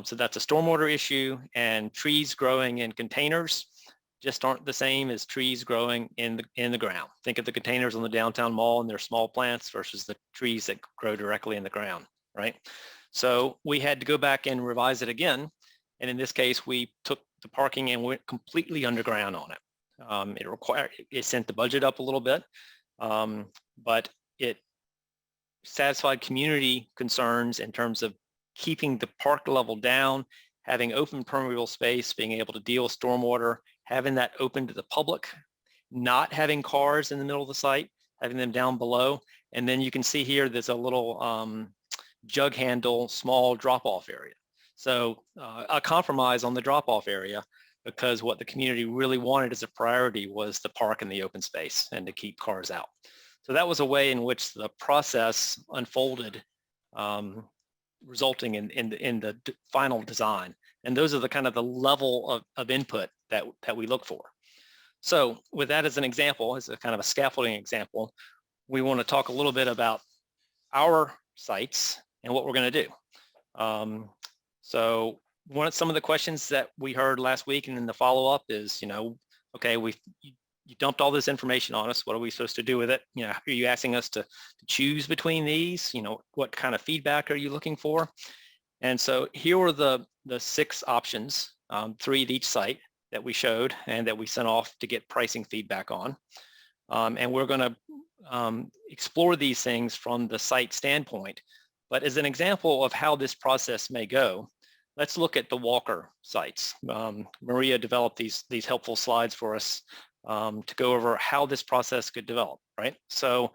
So that's a stormwater issue, and trees growing in containers just aren't the same as trees growing in the ground. Think of the containers on the downtown mall and their small plants versus the trees that grow directly in the ground, right? So we had to go back and revise it again. And in this case, we took the parking and went completely underground on it. It sent the budget up a little bit, but it satisfied community concerns in terms of keeping the park level down, having open permeable space, being able to deal with stormwater, having that open to the public, not having cars in the middle of the site, having them down below, And then you can see here, there's a little jug handle, small drop-off area. So a compromise on the drop-off area, because what the community really wanted as a priority was the park and the open space and to keep cars out. So that was a way in which the process unfolded, resulting in the final design. And those are the kind of the level of input that we look for. So with that as an example, as a kind of a scaffolding example, we want to talk a little bit about our sites and what we're going to do. So some of the questions that we heard last week and in the follow-up is, okay, you dumped all this information on us. What are we supposed to do with it? Are you asking us to choose between these? What kind of feedback are you looking for? And so here were the 6 options, 3 at each site that we showed and that we sent off to get pricing feedback on. And we're going to explore these things from the site standpoint. But as an example of how this process may go, let's look at the Walker sites. Maria developed these helpful slides for us to go over how this process could develop, right? So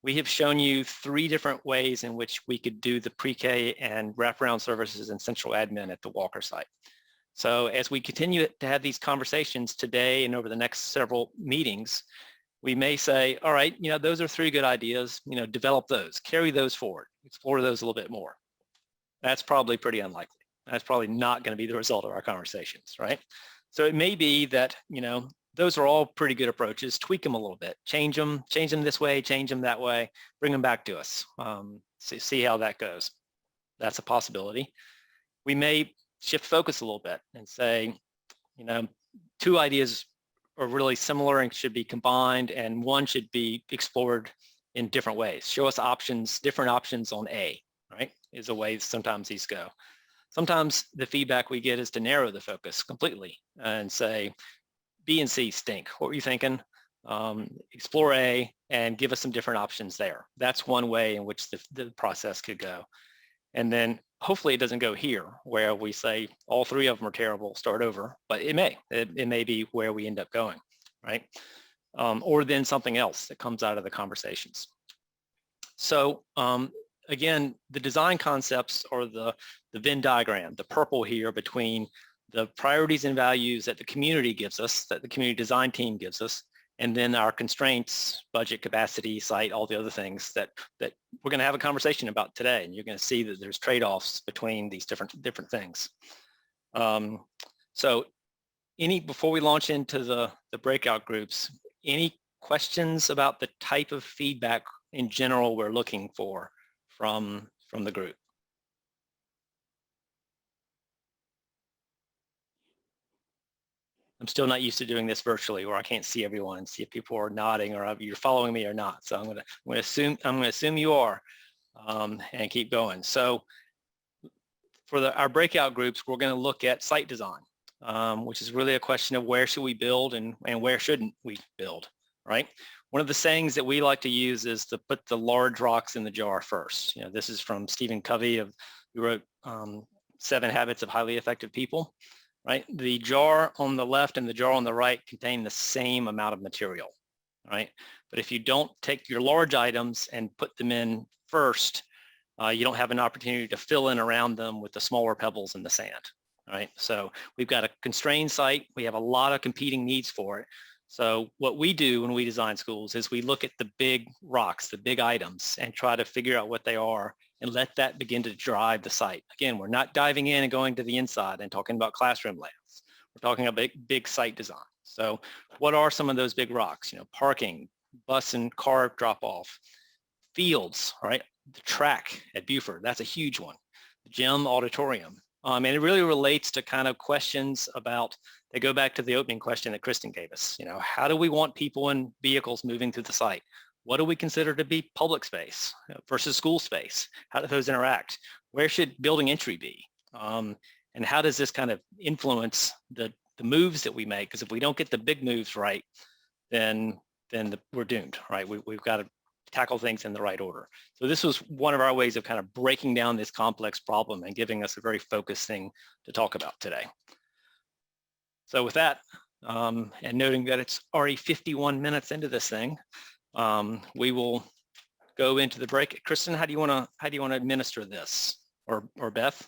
we have shown you 3 different ways in which we could do the pre-K and wraparound services and central admin at the Walker site. So as we continue to have these conversations today and over the next several meetings, we may say, all right, those are 3 good ideas, develop those, carry those forward, explore those a little bit more. That's probably pretty unlikely. That's probably not going to be the result of our conversations, right? So it may be that, those are all pretty good approaches. Tweak them a little bit, change them this way, change them that way, bring them back to us, see how that goes. That's a possibility. We may shift focus a little bit and say, 2 ideas are really similar and should be combined, and one should be explored in different ways. Show us options, different options on A, right, is a way sometimes these go. Sometimes the feedback we get is to narrow the focus completely and say, B and C stink. What were you thinking? Explore A and give us some different options there. That's one way in which the process could go. And then hopefully it doesn't go here where we say all 3 of them are terrible, start over, but it may be where we end up going, right? Or then something else that comes out of the conversations. So again, the design concepts are the Venn diagram, the purple here between the priorities and values that the community gives us, that the community design team gives us, and then our constraints, budget, capacity, site, all the other things that we're going to have a conversation about today. And you're going to see that there's trade-offs between these different things. So before we launch into the breakout groups, any questions about the type of feedback in general we're looking for from the group? I'm still not used to doing this virtually, where I can't see everyone and see if people are nodding or you're following me or not. So I'm going to assume you are, and keep going. So for our breakout groups, we're going to look at site design, which is really a question of where should we build and where shouldn't we build, right? One of the sayings that we like to use is to put the large rocks in the jar first. This is from Stephen Covey, who wrote 7 Habits of Highly Effective People. Right, the jar on the left and the jar on the right contain the same amount of material, right? But if you don't take your large items and put them in first, you don't have an opportunity to fill in around them with the smaller pebbles in the sand, right? So we've got a constrained site. We have a lot of competing needs for it. So what we do when we design schools is we look at the big rocks, the big items, and try to figure out what they are and let that begin to drive the site. Again, we're not diving in and going to the inside and talking about classroom layouts. We're talking about big site design. So what are some of those big rocks? Parking, bus and car drop-off, fields, right? The track at Buford, that's a huge one. The gym, auditorium. And it really relates to kind of questions about, they go back to the opening question that Kristen gave us. How do we want people and vehicles moving through the site? What do we consider to be public space versus school space? How do those interact? Where should building entry be? And how does this kind of influence the moves that we make? Because if we don't get the big moves right, then we're doomed, right? We've got to tackle things in the right order. So this was one of our ways of kind of breaking down this complex problem and giving us a very focused thing to talk about today. So with that, and noting that it's already 51 minutes into this thing, we will go into the break. Kristen, how do you want to administer this, or Beth?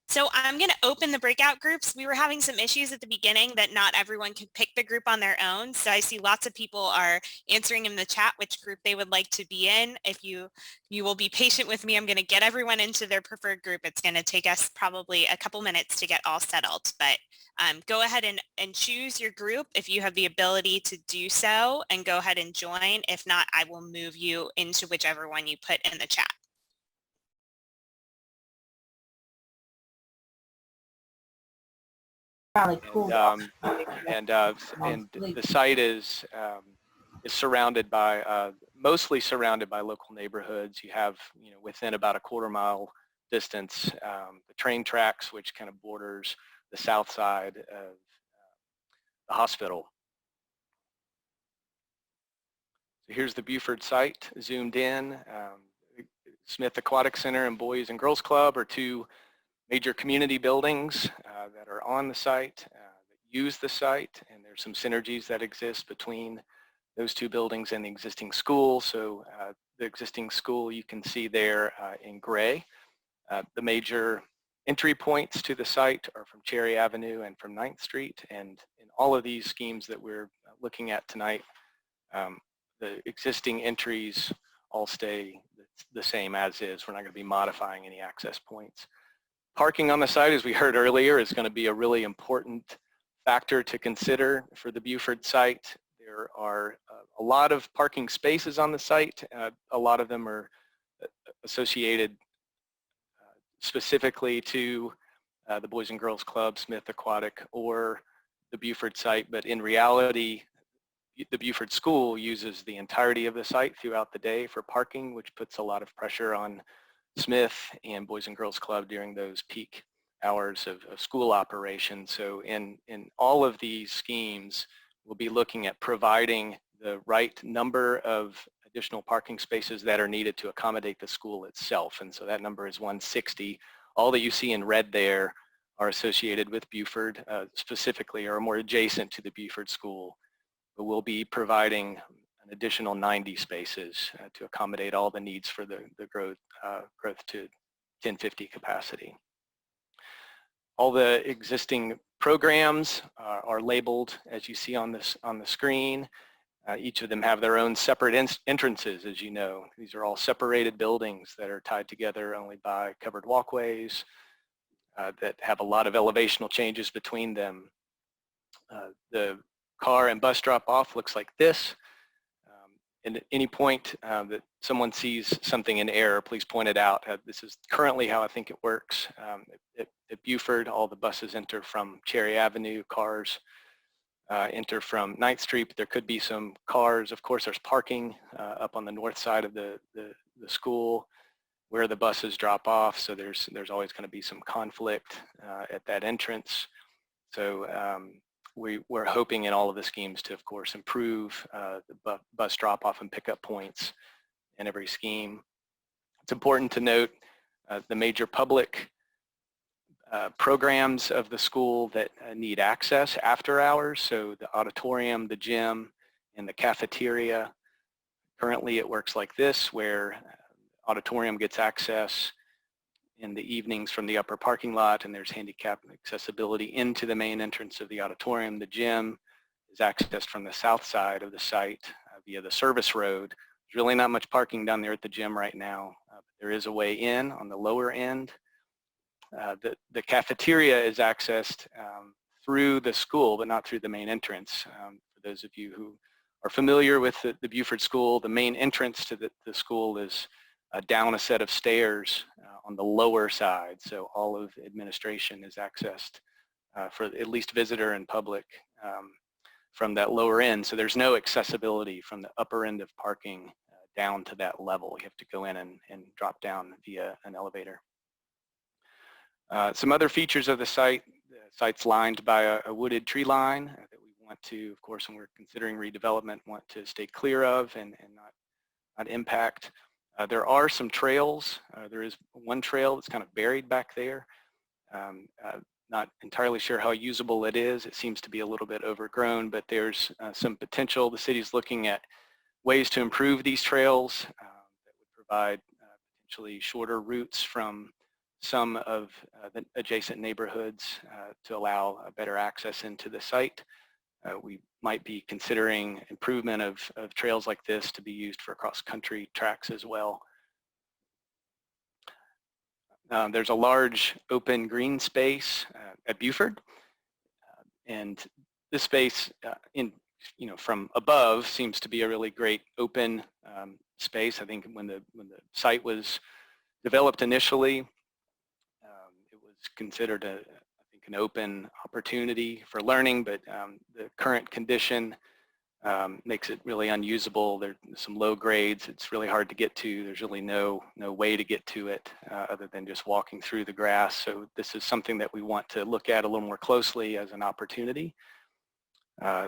So I'm going to open the breakout groups. We were having some issues at the beginning that not everyone could pick the group on their own. So I see lots of people are answering in the chat which group they would like to be in. If you will be patient with me, I'm going to get everyone into their preferred group. It's going to take us probably a couple minutes to get all settled, but go ahead and choose your group if you have the ability to do so, and go ahead and join. If not, I will move you into whichever one you put in the chat. Cool. And the site is surrounded by mostly surrounded by local neighborhoods. You have, within about a quarter-mile distance, the train tracks, which kind of borders the south side of the hospital. So here's the Buford site zoomed in. Smith Aquatic Center and Boys and Girls Club are two major community buildings that are on the site, that use the site, and there's some synergies that exist between those two buildings and the existing school. So the existing school you can see there in gray. The major entry points to the site are from Cherry Avenue and from 9th Street, and in all of these schemes that we're looking at tonight, the existing entries all stay the same as is. We're not going to be modifying any access points. Parking on the site, as we heard earlier, is going to be a really important factor to consider for the Buford site. There are a lot of parking spaces on the site. A lot of them are associated specifically to the Boys and Girls Club, Smith Aquatic, or the Buford site, but in reality, the Buford School uses the entirety of the site throughout the day for parking, which puts a lot of pressure on Smith and Boys and Girls Club during those peak hours of school operation. So in all of these schemes, we'll be looking at providing the right number of additional parking spaces that are needed to accommodate the school itself. And so that number is 160. All that you see in red there are associated with Buford specifically, or more adjacent to the Buford School. But we'll be providing an additional 90 spaces to accommodate all the needs for the growth to 1050 capacity. All the existing programs are labeled as you see on the screen. Each of them have their own separate entrances, as you know. These are all separated buildings that are tied together only by covered walkways that have a lot of elevational changes between them. The car and bus drop-off looks like this. And at any point that someone sees something in error, please point it out. This is currently how I think it works. At Buford, all the buses enter from Cherry Avenue, cars enter from 9th Street, but there could be some cars. Of course, there's parking up on the north side of the school where the buses drop off, so there's always going to be some conflict at that entrance. So we're hoping in all of the schemes to, of course, improve the bus drop-off and pickup points in every scheme. It's important to note the major public programs of the school that need access after hours, so the auditorium, the gym, and the cafeteria. Currently it works like this, where auditorium gets access in the evenings from the upper parking lot, and there's handicap accessibility into the main entrance of the auditorium. The gym is accessed from the south side of the site via the service road. There's really not much parking down there at the gym right now. But there is a way in on the lower end. The cafeteria is accessed through the school, but not through the main entrance. For those of you who are familiar with the Buford School, the main entrance to the school is down a set of stairs on the lower side. So all of administration is accessed for at least visitor and public from that lower end. So there's no accessibility from the upper end of parking down to that level. You have to go in and drop down via an elevator. Some other features of the site's lined by a wooded tree line that we want to, of course, when we're considering redevelopment, want to stay clear of and not impact. There are some trails. There is one trail that's kind of buried back there. Not entirely sure how usable it is. It seems to be a little bit overgrown, but there's some potential. The city's looking at ways to improve these trails that would provide potentially shorter routes from some of the adjacent neighborhoods to allow better access into the site. We might be considering improvement of trails like this to be used for cross-country tracks as well. There's a large open green space at Buford, and this space from above seems to be a really great open space. I think when the site was developed initially, it was considered an open opportunity for learning, but the current condition makes it really unusable. There's some low grades. It's really hard to get to. There's really no way to get to it other than just walking through the grass. So this is something that we want to look at a little more closely as an opportunity.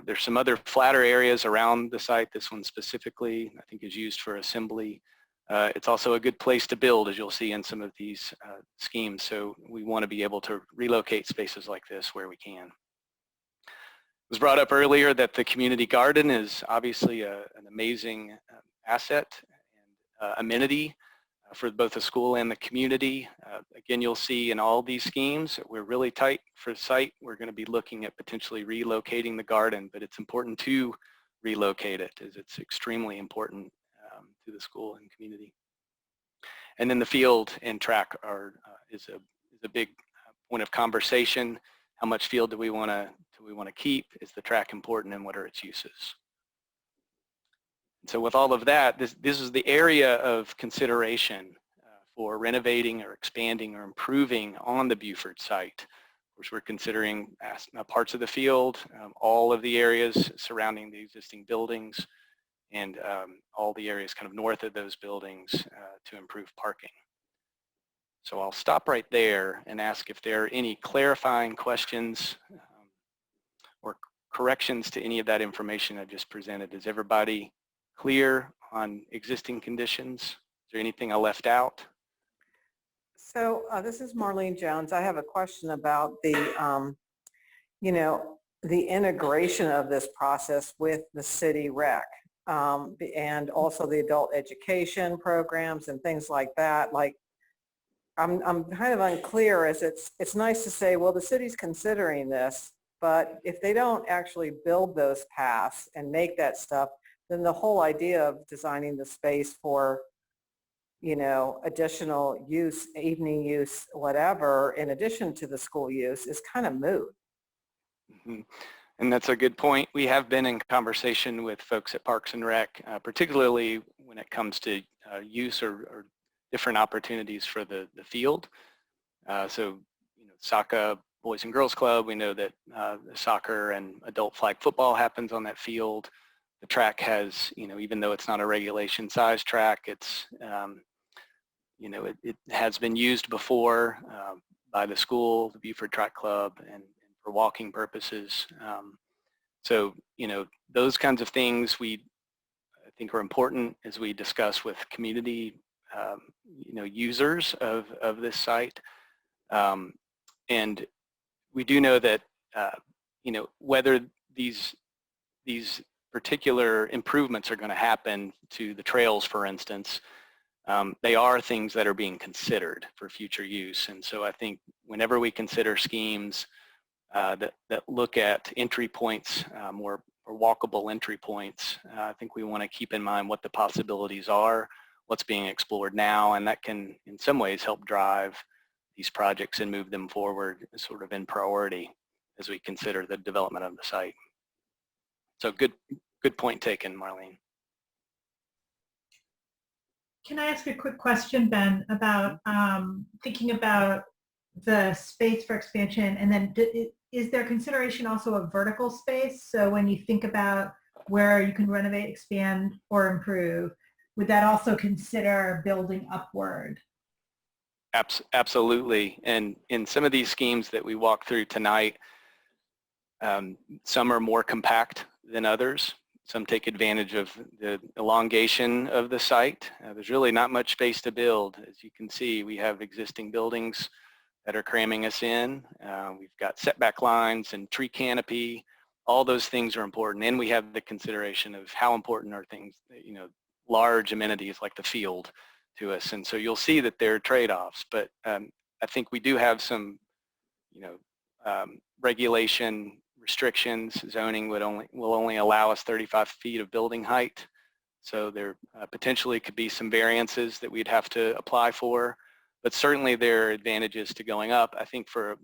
There's some other flatter areas around the site. This one specifically, I think, is used for assembly. It's also a good place to build, as you'll see in some of these schemes. So we want to be able to relocate spaces like this where we can. It was brought up earlier that the community garden is obviously an amazing asset and amenity for both the school and the community. Again, you'll see in all these schemes, we're really tight for site. We're going to be looking at potentially relocating the garden, but it's important to relocate it, as it's extremely important to the school and community. And then the field and track is a big point of conversation. How much field do we want to keep? Is the track important, and what are its uses? And so with all of that, this is the area of consideration for renovating or expanding or improving on the Buford site. Of course, we're considering parts of the field, all of the areas surrounding the existing buildings, and all the areas kind of north of those buildings to improve parking. So I'll stop right there and ask if there are any clarifying questions or corrections to any of that information I just presented. Is everybody clear on existing conditions? Is there anything I left out? So this is Marlene Jones. I have a question about the, the integration of this process with the city rec. And also the adult education programs and things like that. Like, I'm kind of unclear, as it's nice to say, well, the city's considering this, but if they don't actually build those paths and make that stuff, then the whole idea of designing the space for, additional use, evening use, whatever, in addition to the school use, is kind of moot. Mm-hmm. And that's a good point. We have been in conversation with folks at Parks and Rec, particularly when it comes to use or different opportunities for the field. So, soccer, Boys and Girls Club, we know that the soccer and adult flag football happens on that field. The track has, even though it's not a regulation size track, it's, it has been used before by the school, the Buford Track Club, and for walking purposes. So, those kinds of things I think are important as we discuss with community, users of this site. And we do know that, whether these particular improvements are going to happen to the trails, for instance, they are things that are being considered for future use. And so I think whenever we consider schemes that look at entry points or walkable entry points, I think we want to keep in mind what the possibilities are, what's being explored now, and that can in some ways help drive these projects and move them forward sort of in priority as we consider the development of the site. So good point taken, Marlene. Can I ask a quick question, Ben, about thinking about the space for expansion, and then is there consideration also of vertical space? So when you think about where you can renovate, expand, or improve, would that also consider building upward? Absolutely. And in some of these schemes that we walk through tonight, some are more compact than others. Some take advantage of the elongation of the site. There's really not much space to build. As you can see, we have existing buildings that are cramming us in. We've got setback lines and tree canopy. All those things are important. And we have the consideration of how important are things, large amenities like the field to us. And so you'll see that there are trade-offs, but I think we do have some, regulation restrictions. Zoning will only allow us 35 feet of building height. So there potentially could be some variances that we'd have to apply for, but certainly there are advantages to going up. I think for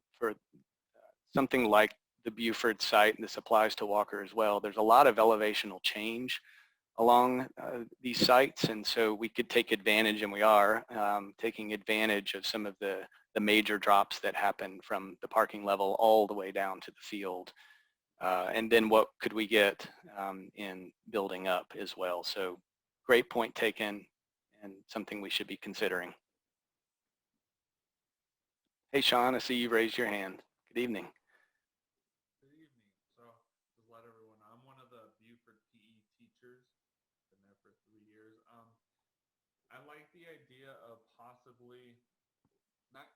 something like the Buford site, and this applies to Walker as well, there's a lot of elevational change along these sites, and so we could take advantage, and we are taking advantage of some of the major drops that happen from the parking level all the way down to the field. And then what could we get in building up as well? So great point taken, and something we should be considering. Hey, Sean, I see you raised your hand. Good evening. Good evening. So just let everyone know, I'm one of the Buford PE teachers. Been there for 3 years. I like the idea of possibly, not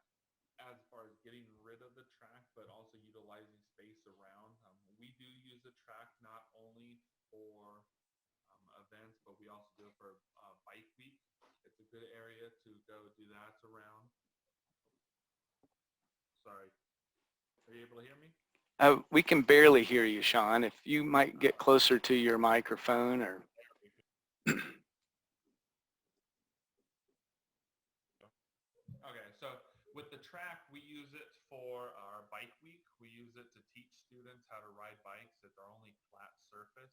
as far as getting rid of the track, but also utilizing space around. We do use the track not only for events, but we also do it for bike week. It's a good area to go do that around. Sorry. Are you able to hear me? We can barely hear you, Sean. If you might get closer to your microphone or... Okay, so with the track, we use it for our bike week. We use it to teach students how to ride bikes at their only flat surface.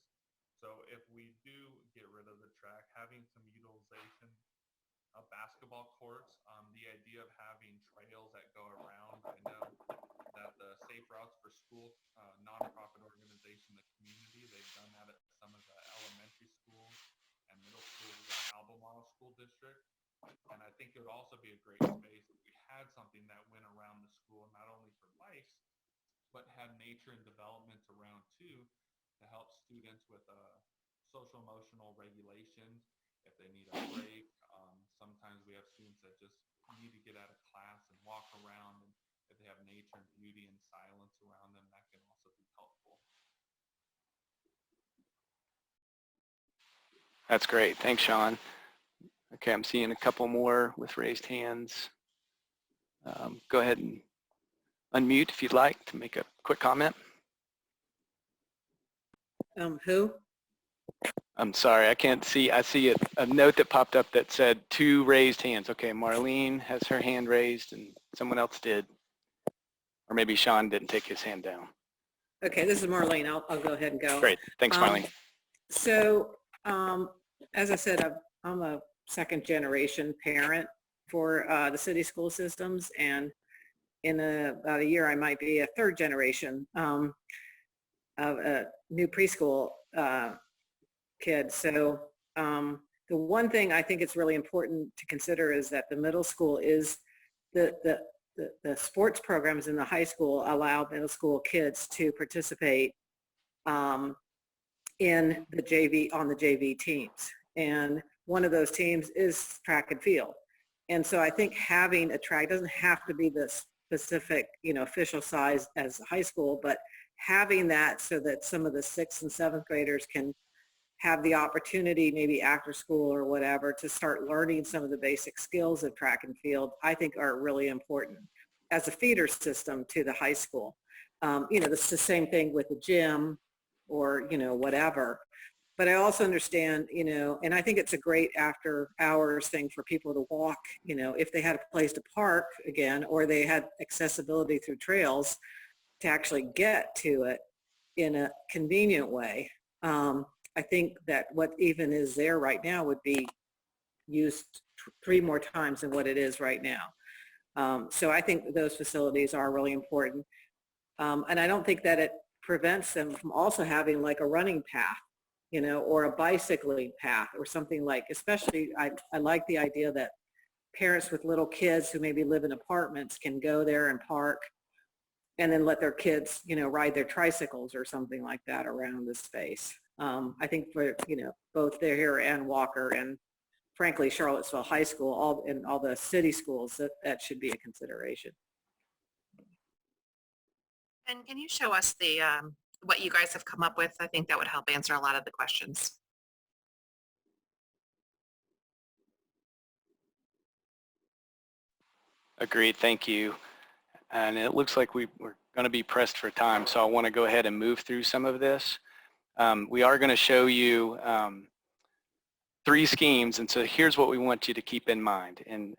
So if we do get rid of the track, having some utilization of basketball courts, the idea of having trails that go around. I know that the Safe Routes for School nonprofit organization, the community, they've done that at some of the elementary schools and middle schools of the Albemarle School District. And I think it would also be a great space if we had something that went around the school, not only for bikes, but had nature and development around too, to help students with social emotional regulations. If they need a break, sometimes we have students that just need to get out of class and walk around, and if they have nature and beauty and silence around them, that can also be helpful. That's great. Thanks, Sean. Okay, I'm seeing a couple more with raised hands. Go ahead and unmute if you'd like to make a quick comment. Who? I'm sorry, I can't see. I see a note that popped up that said 2 raised hands. Okay, Marlene has her hand raised and someone else did. Or maybe Sean didn't take his hand down. Okay, this is Marlene. I'll go ahead and go. Great, thanks, Marlene. So as I said, I'm a second generation parent for the city school systems, and in about a year I might be a third generation of a new preschool kid. So the one thing I think it's really important to consider is that the middle school is the sports programs in the high school allow middle school kids to participate in the JV, on the JV teams. And one of those teams is track and field. And so I think having a track doesn't have to be the specific, official size as high school, but having that so that some of the 6th and 7th graders can have the opportunity, maybe after school or whatever, to start learning some of the basic skills of track and field, I think are really important as a feeder system to the high school. It's the same thing with the gym or, whatever. But I also understand, and I think it's a great after hours thing for people to walk, if they had a place to park again, or they had accessibility through trails to actually get to it in a convenient way. I think that what even is there right now would be used 3 more times than what it is right now. So I think those facilities are really important. And I don't think that it prevents them from also having like a running path, or a bicycling path or something like, especially I like the idea that parents with little kids who maybe live in apartments can go there and park and then let their kids, ride their tricycles or something like that around the space. I think for, both there and Walker and frankly, Charlottesville High School, all the city schools, that should be a consideration. And can you show us the what you guys have come up with? I think that would help answer a lot of the questions. Agreed. Thank you. And it looks like we're going to be pressed for time, so I want to go ahead and move through some of this. We are going to show you 3 schemes, and so here's what we want you to keep in mind and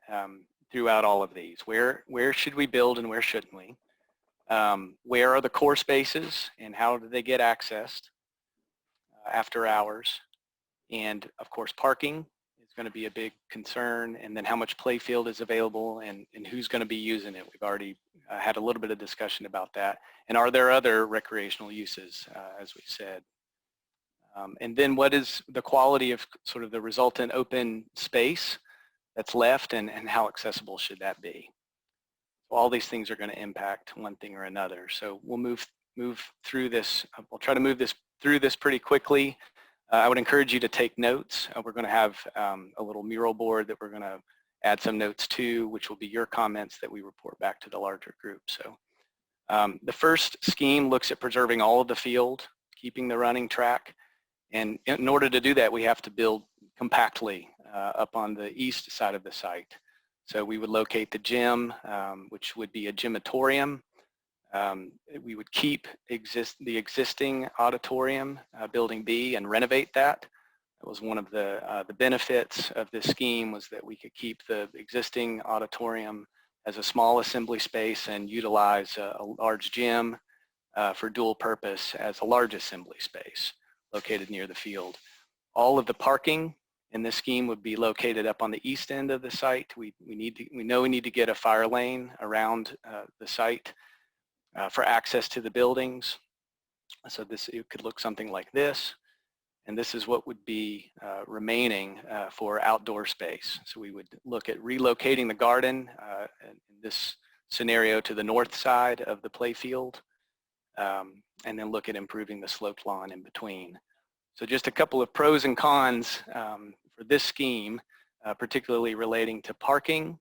throughout all of these. Where should we build and where shouldn't we? Where are the core spaces and how do they get accessed after hours? And of course, parking is going to be a big concern, and then how much play field is available and who's going to be using it. We've already had a little bit of discussion about that. And are there other recreational uses, as we said? And then what is the quality of sort of the resultant open space that's left, and how accessible should that be? So all these things are going to impact one thing or another. So we'll move through this. We'll try to move through this pretty quickly. I would encourage you to take notes. We're going to have a little mural board that we're going to add some notes to, which will be your comments that we report back to the larger group. So the first scheme looks at preserving all of the field, keeping the running track. And in order to do that, we have to build compactly up on the east side of the site. So we would locate the gym, which would be a gymatorium. We would keep the existing auditorium, building B, and renovate that. That was one of the benefits of this scheme, was that we could keep the existing auditorium as a small assembly space and utilize a large gym for dual purpose as a large assembly space located near the field. All of the parking in this scheme would be located up on the east end of the site. We know we need to get a fire lane around the site for access to the buildings. So it could look something like this. And this is what would be remaining for outdoor space. So we would look at relocating the garden in this scenario to the north side of the play field, and then look at improving the sloped lawn in between. So just a couple of pros and cons for this scheme, particularly relating to parking.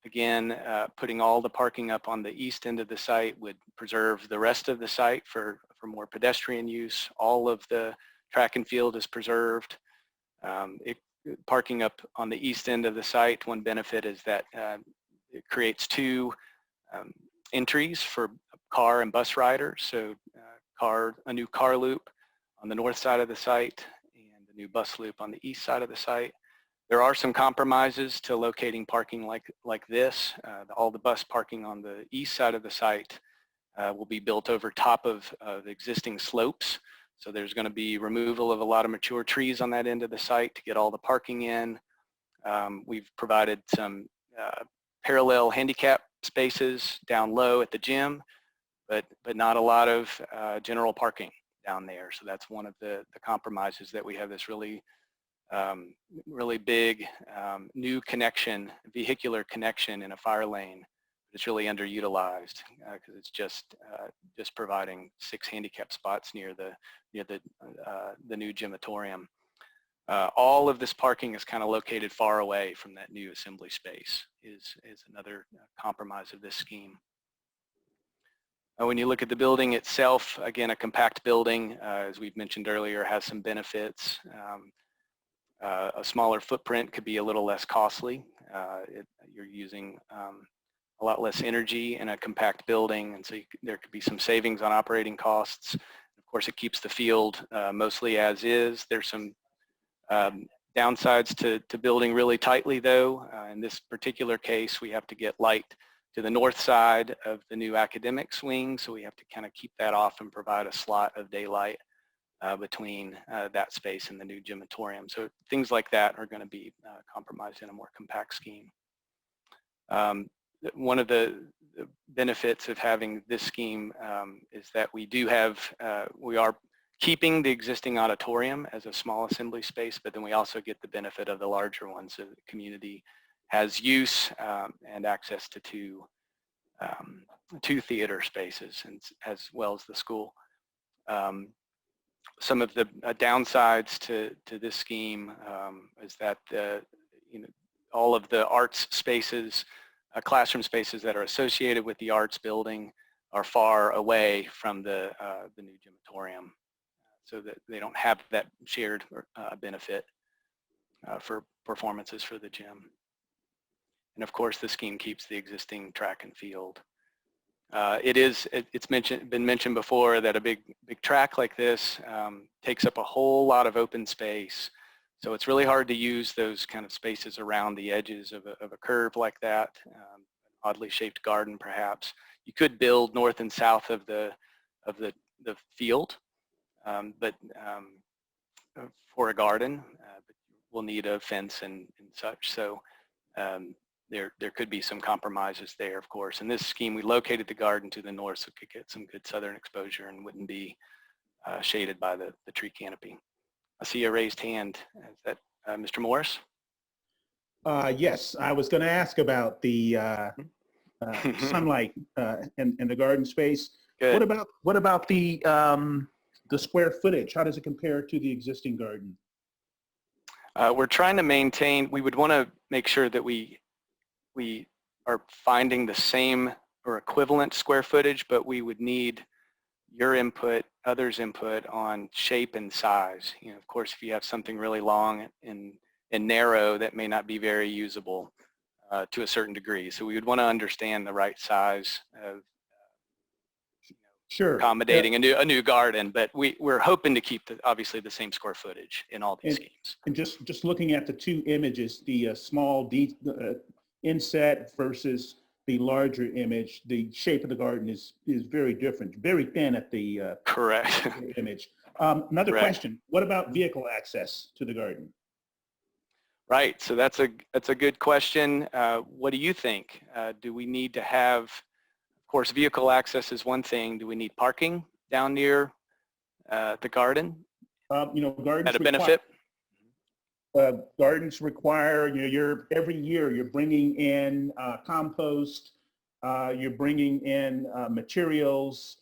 Again, putting all the parking up on the east end of the site would preserve the rest of the site for more pedestrian use. All of the track and field is preserved. Parking up on the east end of the site, one benefit is that it creates 2 entries for car and bus riders. So a new car loop on the north side of the site and a new bus loop on the east side of the site. There are some compromises to locating parking like this. All the bus parking on the east side of the site will be built over top of existing slopes. So there's going to be removal of a lot of mature trees on that end of the site to get all the parking in. We've provided some parallel handicap spaces down low at the gym, but not a lot of general parking down there. So that's one of the compromises, that we have this really big new connection, vehicular connection in a fire lane. It's really underutilized because it's just providing 6 handicap spots near the new gymatorium. All of this parking is kind of located far away from that new assembly space, is another compromise of this scheme. When you look at the building itself, again, a compact building, as we've mentioned earlier, has some benefits. A smaller footprint could be a little less costly. You're using a lot less energy in a compact building, and so there could be some savings on operating costs. Of course, it keeps the field mostly as is. There's some downsides to building really tightly, though. In this particular case, we have to get light to the north side of the new academic wing, so we have to kind of keep that off and provide a slot of daylight between that space and the new gymatorium. So things like that are going to be compromised in a more compact scheme. One of the benefits of having this scheme is that we are keeping the existing auditorium as a small assembly space, but then we also get the benefit of the larger one, so the community has use and access to two theater spaces, and as well as the school. Some of the downsides to this scheme is that all of the arts spaces, classroom spaces that are associated with the arts building are far away from the new gymatorium, so that they don't have that shared benefit for performances for the gym. And of course, the scheme keeps the existing track and field. It's been mentioned before that a big track like this takes up a whole lot of open space. So it's really hard to use those kind of spaces around the edges of a curve like that, oddly shaped garden perhaps. You could build north and south of the field, but for a garden, but we'll need a fence and such. So there could be some compromises there, of course. In this scheme, we located the garden to the north so it could get some good southern exposure and wouldn't be shaded by the tree canopy. I see a raised hand. Is that Mr. Morris? Yes, I was going to ask about the sunlight in the garden space. Good. What about the square footage? How does it compare to the existing garden? We're trying to maintain. We would want to make sure that we are finding the same or equivalent square footage, but we would need your input, others' input on shape and size. You know, of course, if you have something really long and narrow, that may not be very usable to a certain degree. So we would want to understand the right size of sure. accommodating a new garden, but we're hoping to keep obviously the same square footage in all these schemes. And just looking at the two images, the small inset versus the larger image, the shape of the garden is very different, very thin at the correct image. Another correct. question: what about vehicle access to the garden? Right. So that's a good question. What do you think? Do we need to have, of course, vehicle access is one thing. Do we need parking down near the garden? Gardens at a benefit. Gardens require, every year you're bringing in compost, you're bringing in materials,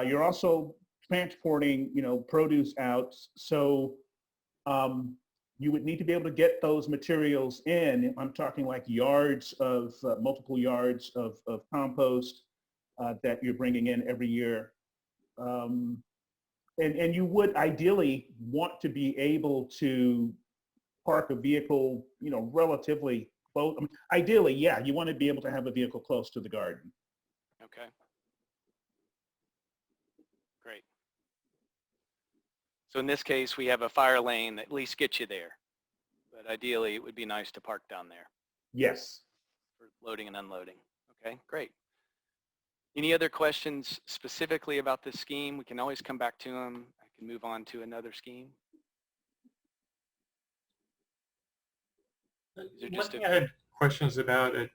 you're also transporting, produce out. So you would need to be able to get those materials in. I'm talking like yards of, multiple yards of compost that you're bringing in every year. And you would ideally want to be able to park a vehicle, relatively close. Ideally, yeah, you want to be able to have a vehicle close to the garden. Okay. Great. So in this case, we have a fire lane that at least gets you there. But ideally, it would be nice to park down there. Yes. For loading and unloading. Okay, great. Any other questions specifically about this scheme? We can always come back to them. I can move on to another scheme. One thing I had questions about it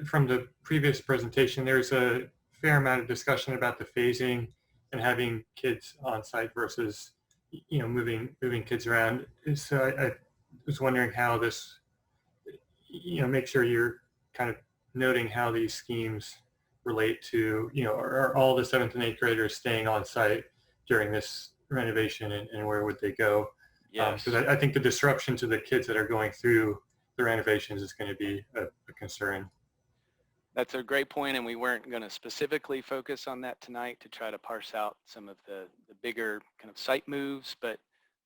from the previous presentation, there's a fair amount of discussion about the phasing and having kids on site versus, moving kids around. So I was wondering how this, make sure you're kind of noting how these schemes relate to, are all the 7th and 8th graders staying on site during this renovation and where would they go? Yes. Because I think the disruption to the kids that are going through the renovations is going to be a concern. That's a great point, and we weren't going to specifically focus on that tonight to try to parse out some of the bigger kind of site moves, but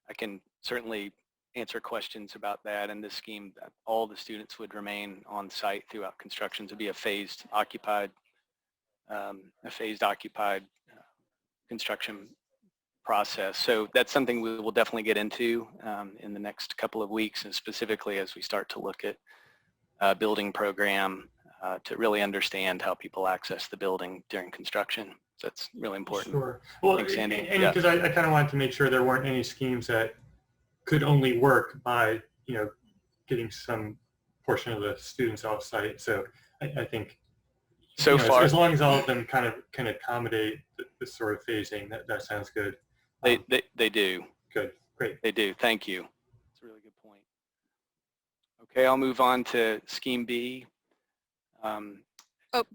I can certainly answer questions about that. In this scheme, all the students would remain on site throughout construction to be a phased occupied construction process. So that's something we will definitely get into in the next couple of weeks, and specifically as we start to look at building program to really understand how people access the building during construction. So that's really important. Sure. Well, thanks, Andy. And because I kind of wanted to make sure there weren't any schemes that could only work by, getting some portion of the students off site. So I think so far, as long as all of them kind of can accommodate this sort of phasing, that sounds good. They do. Good, great. They do. Thank you. That's a really good point. Okay, I'll move on to Scheme B.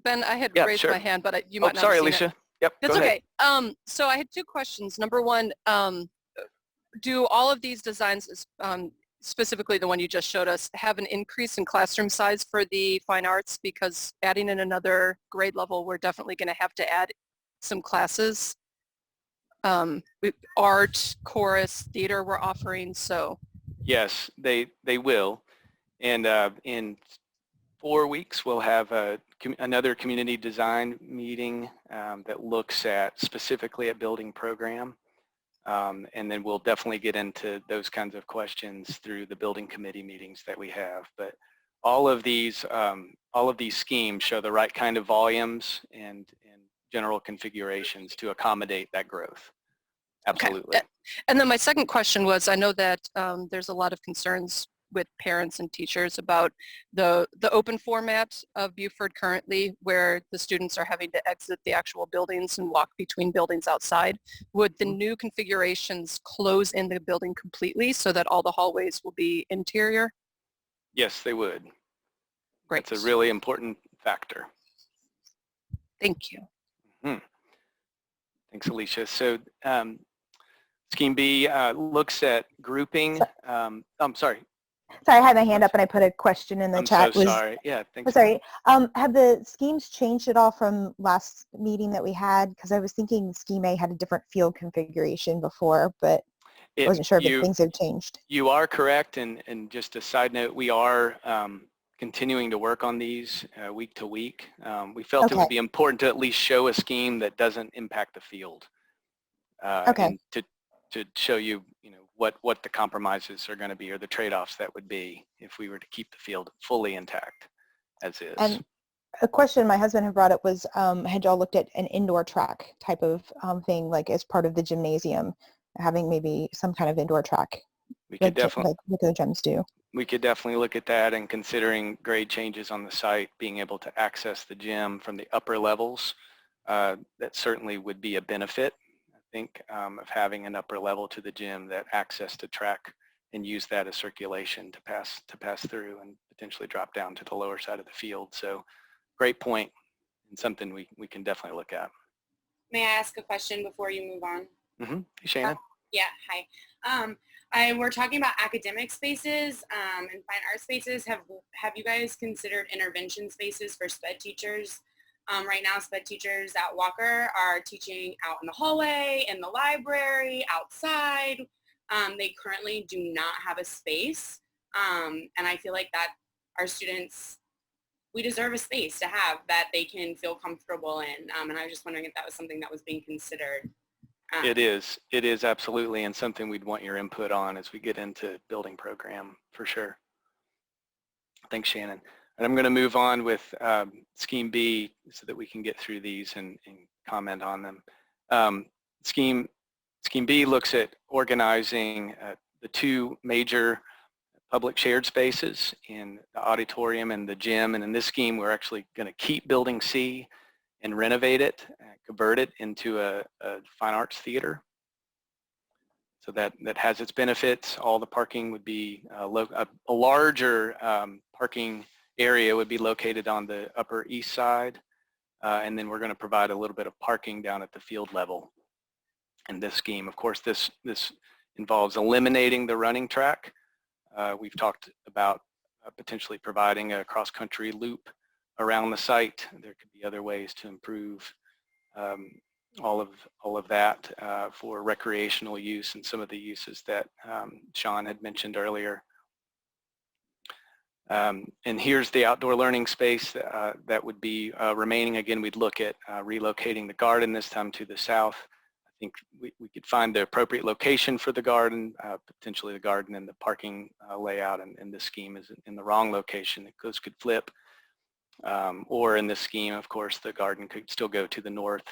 Ben, I had raised sure. my hand, but you might not sorry, have seen Alicia. it. Yep, That's go ahead. okay. So I had two questions. Number one, do all of these designs, specifically the one you just showed us, have an increase in classroom size for the fine arts? Because adding in another grade level, we're definitely going to have to add some classes. Art, chorus, theater we're offering, so. Yes, they will. And in 4 weeks, we'll have another community design meeting that looks at specifically at building program. And then we'll definitely get into those kinds of questions through the building committee meetings that we have. But all of these schemes show the right kind of volumes and general configurations to accommodate that growth. Absolutely. Okay. And then my second question was, I know that there's a lot of concerns with parents and teachers about the open format of Buford currently, where the students are having to exit the actual buildings and walk between buildings outside. Would the new configurations close in the building completely so that all the hallways will be interior? Yes, they would. Great. That's a really important factor. Thank you. Thanks, Alicia. So Scheme B looks at grouping. I'm sorry. Sorry, I had my hand up and I put a question in the chat. I'm so sorry. Yeah, thanks. Sorry. Have the schemes changed at all from last meeting that we had? Because I was thinking Scheme A had a different field configuration before, but I wasn't sure if things have changed. You are correct. And just a side note, we are continuing to work on these week to week. We felt it would be important to at least show a scheme that doesn't impact the field. And to show you, what the compromises are going to be or the trade-offs that would be if we were to keep the field fully intact as is. And a question my husband had brought up was, had y'all looked at an indoor track type of thing, like as part of the gymnasium, having maybe some kind of indoor track? We could definitely, like the gyms do. We could definitely look at that, and considering grade changes on the site, being able to access the gym from the upper levels, that certainly would be a benefit. I think of having an upper level to the gym, that access to track and use that as circulation to pass through and potentially drop down to the lower side of the field. So great point, and something we can definitely look at. May I ask a question before you move on? Hey, Shannon. Yeah, hi. We're talking about academic spaces and fine art spaces. Have you guys considered intervention spaces for SPED teachers? Right now, SPED teachers at Walker are teaching out in the hallway, in the library, outside. They currently do not have a space. And I feel like that our students, we deserve a space to have that they can feel comfortable in. And I was just wondering if that was something that was being considered. It is absolutely, and something we'd want your input on as we get into building program for sure. Thanks, Shannon. And I'm going to move on with Scheme B so that we can get through these and comment on them. Scheme B looks at organizing the two major public shared spaces in the auditorium and the gym. And in this scheme, we're actually going to keep Building C and renovate it, convert it into a fine arts theater. So that has its benefits. All the parking would be, a larger parking area would be located on the upper east side. And then we're going to provide a little bit of parking down at the field level in this scheme. Of course, this involves eliminating the running track. We've talked about potentially providing a cross-country loop around the site. There could be other ways to improve all of that for recreational use and some of the uses that Sean had mentioned earlier. And here's the outdoor learning space that would be remaining. Again, we'd look at relocating the garden, this time to the south. I think we could find the appropriate location for the garden, potentially the garden and the parking layout, and this scheme is in the wrong location. Those could flip. Or in this scheme, of course, the garden could still go to the north.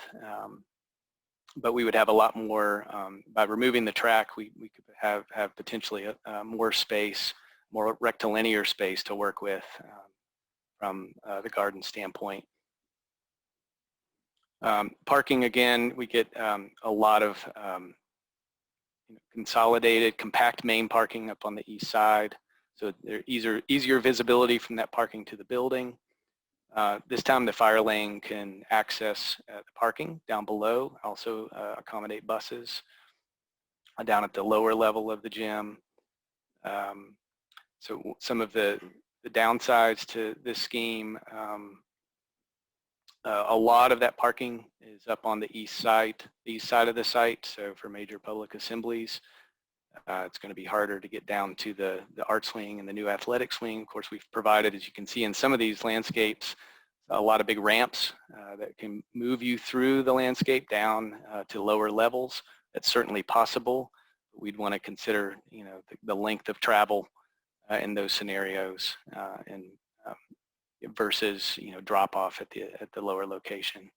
But we would have a lot more, by removing the track, we could have potentially more space, more rectilinear space to work with from the garden standpoint. Parking, again, we get a lot of consolidated, compact main parking up on the east side. So there's easier visibility from that parking to the building. This time the fire lane can access the parking down below, also accommodate buses down at the lower level of the gym. So some of the downsides to this scheme, a lot of that parking is up on the east side of the site, so for major public assemblies. It's going to be harder to get down to the arts wing and the new athletics wing. Of course, we've provided, as you can see in some of these landscapes, a lot of big ramps that can move you through the landscape down to lower levels. That's certainly possible. We'd want to consider, you know, the length of travel in those scenarios and versus, you know, drop off at the lower location.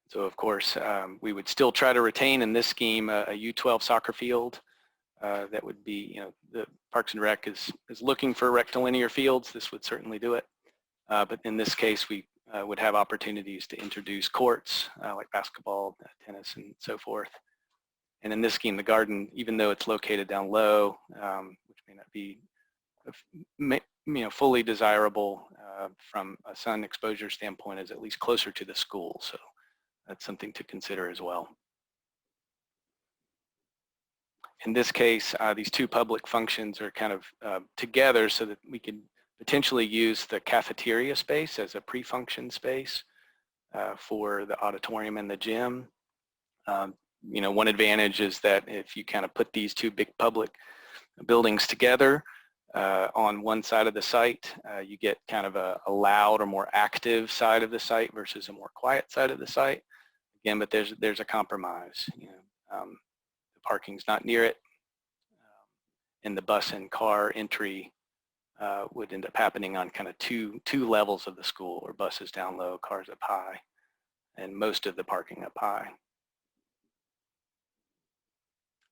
So of course, we would still try to retain in this scheme a U12 soccer field. That would be, you know, the Parks and Rec is looking for rectilinear fields. This would certainly do it. But in this case, we would have opportunities to introduce courts like basketball, tennis, and so forth. And in this scheme, the garden, even though it's located down low, which may not be, you know, fully desirable from a sun exposure standpoint, is at least closer to the school. So that's something to consider as well. In this case, these two public functions are kind of together so that we can potentially use the cafeteria space as a pre-function space for the auditorium and the gym. You know, one advantage is that if you kind of put these two big public buildings together on one side of the site, you get kind of a loud or more active side of the site versus a more quiet side of the site. Again, but there's a compromise. You know, the parking's not near it, and the bus and car entry would end up happening on kind of two levels of the school, or buses down low, cars up high, and most of the parking up high.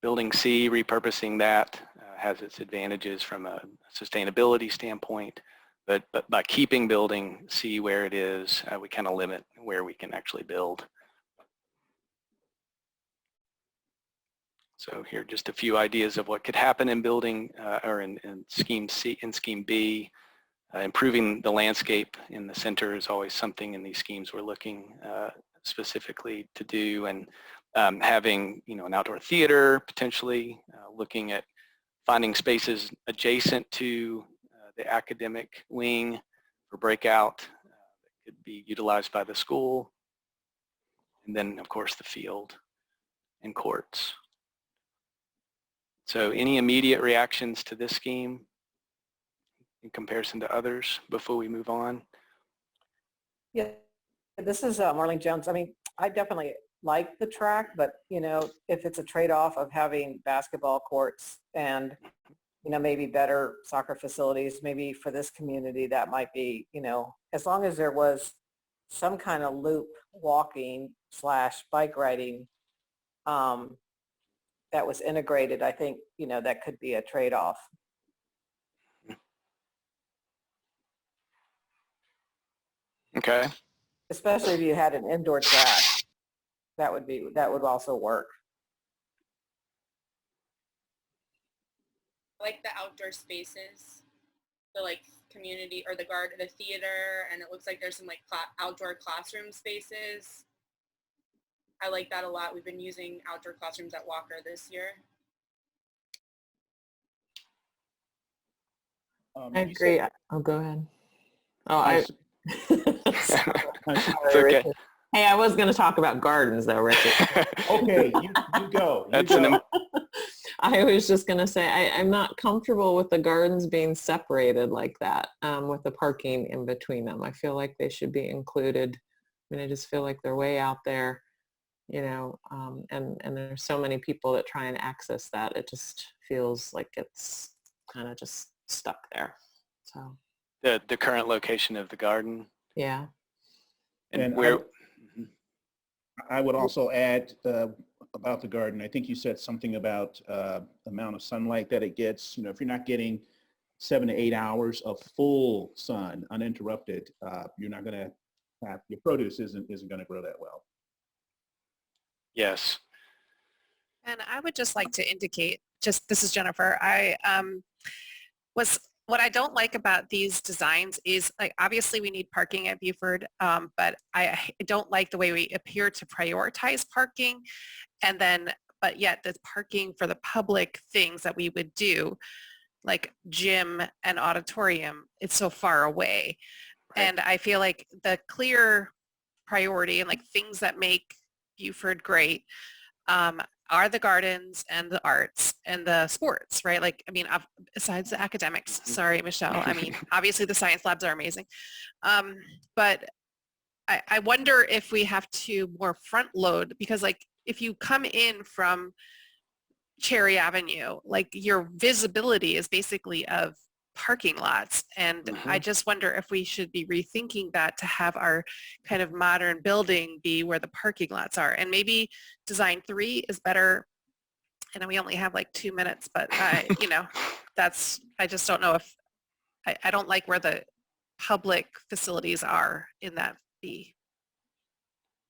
Building C, repurposing that has its advantages from a sustainability standpoint, but by keeping building C where it is, we kind of limit where we can actually build. So here, just a few ideas of what could happen in building or in scheme C and scheme B. Improving the landscape in the center is always something in these schemes we're looking specifically to do, and having, you know, an outdoor theater potentially, looking at finding spaces adjacent to the academic wing for breakout that could be utilized by the school, and then of course the field and courts. So any immediate reactions to this scheme in comparison to others before we move on? Yeah, this is Marlene Jones. I mean, I definitely like the track, but, you know, if it's a trade-off of having basketball courts and, you know, maybe better soccer facilities, maybe for this community, that might be, you know, as long as there was some kind of loop walking / bike riding that was integrated, I think, you know, that could be a trade-off. Okay. Especially if you had an indoor track, that would also work. I like the outdoor spaces, the like community or the garden, the theater, and it looks like there's some like outdoor classroom spaces. I like that a lot. We've been using outdoor classrooms at Walker this year. I agree. I'll go ahead. Oh, I'm sorry, okay. Hey, I was going to talk about gardens though, Richard. Okay, you go. I was just going to say, I'm not comfortable with the gardens being separated like that, with the parking in between them. I feel like they should be included. I mean, I just feel like they're way out there, you know, and there's so many people that try and access that. It just feels like it's kind of just stuck there. So the current location of the garden. Yeah. And where I would also add about the garden, I think you said something about the amount of sunlight that it gets. You know, if you're not getting 7 to 8 hours of full sun uninterrupted, you're not going to have, your produce isn't going to grow that well. Yes. And I would just like to indicate, this is Jennifer, what I don't like about these designs is, like, obviously we need parking at Buford, but I don't like the way we appear to prioritize parking, and then, but yet the parking for the public things that we would do, like gym and auditorium, it's so far away. Right. And I feel like the clear priority and like things that make Buford great are the gardens and the arts and the sports, right? Like, I mean, besides the academics, sorry, Michelle. I mean, obviously the science labs are amazing. But I wonder if we have to more front load, because like if you come in from Cherry Avenue, like your visibility is basically of parking lots. And I just wonder if we should be rethinking that to have our kind of modern building be where the parking lots are. And maybe design 3 is better. And we only have like 2 minutes, but you know, I just don't know if, I don't like where the public facilities are in that B.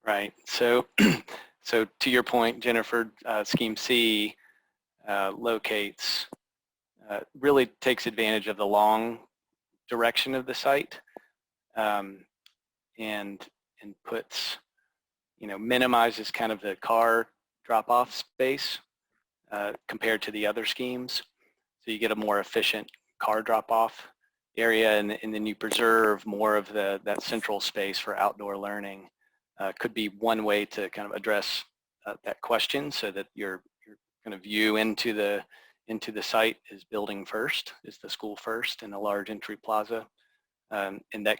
Right. So, so to your point, Jennifer, Scheme C locates, really takes advantage of the long direction of the site, and puts, you know, minimizes kind of the car drop-off space compared to the other schemes. So you get a more efficient car drop-off area, and then you preserve more of that central space for outdoor learning. Could be one way to kind of address that question, so that your kind of view into the site is building first, is the school first, in a large entry plaza, and that,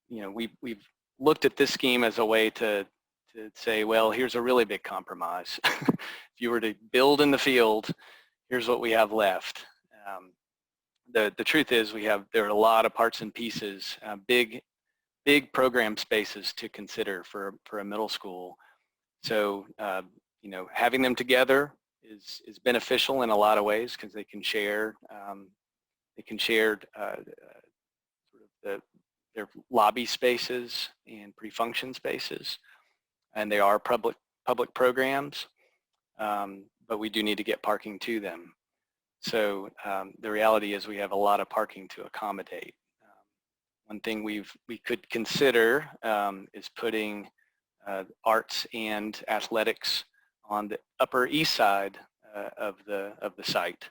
you know, we've looked at this scheme as a way to say, well, here's a really big compromise. If you were to build in the field, here's what we have left. The truth is there are a lot of parts and pieces, big program spaces to consider for a middle school. So, you know, having them together is beneficial in a lot of ways, because they can share sort of their lobby spaces and pre-function spaces, and they are public programs, but we do need to get parking to them. So the reality is we have a lot of parking to accommodate. One thing we could consider is putting arts and athletics on the Upper East Side of the site.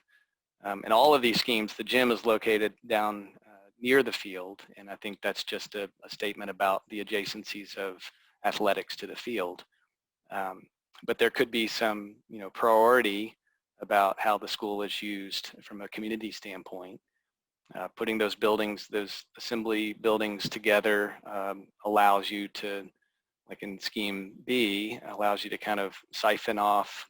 And all of these schemes, the gym is located down near the field, and I think that's just a statement about the adjacencies of athletics to the field. But there could be some, you know, priority about how the school is used from a community standpoint. Putting those buildings, those assembly buildings together allows you to, like in Scheme B, allows you to kind of siphon off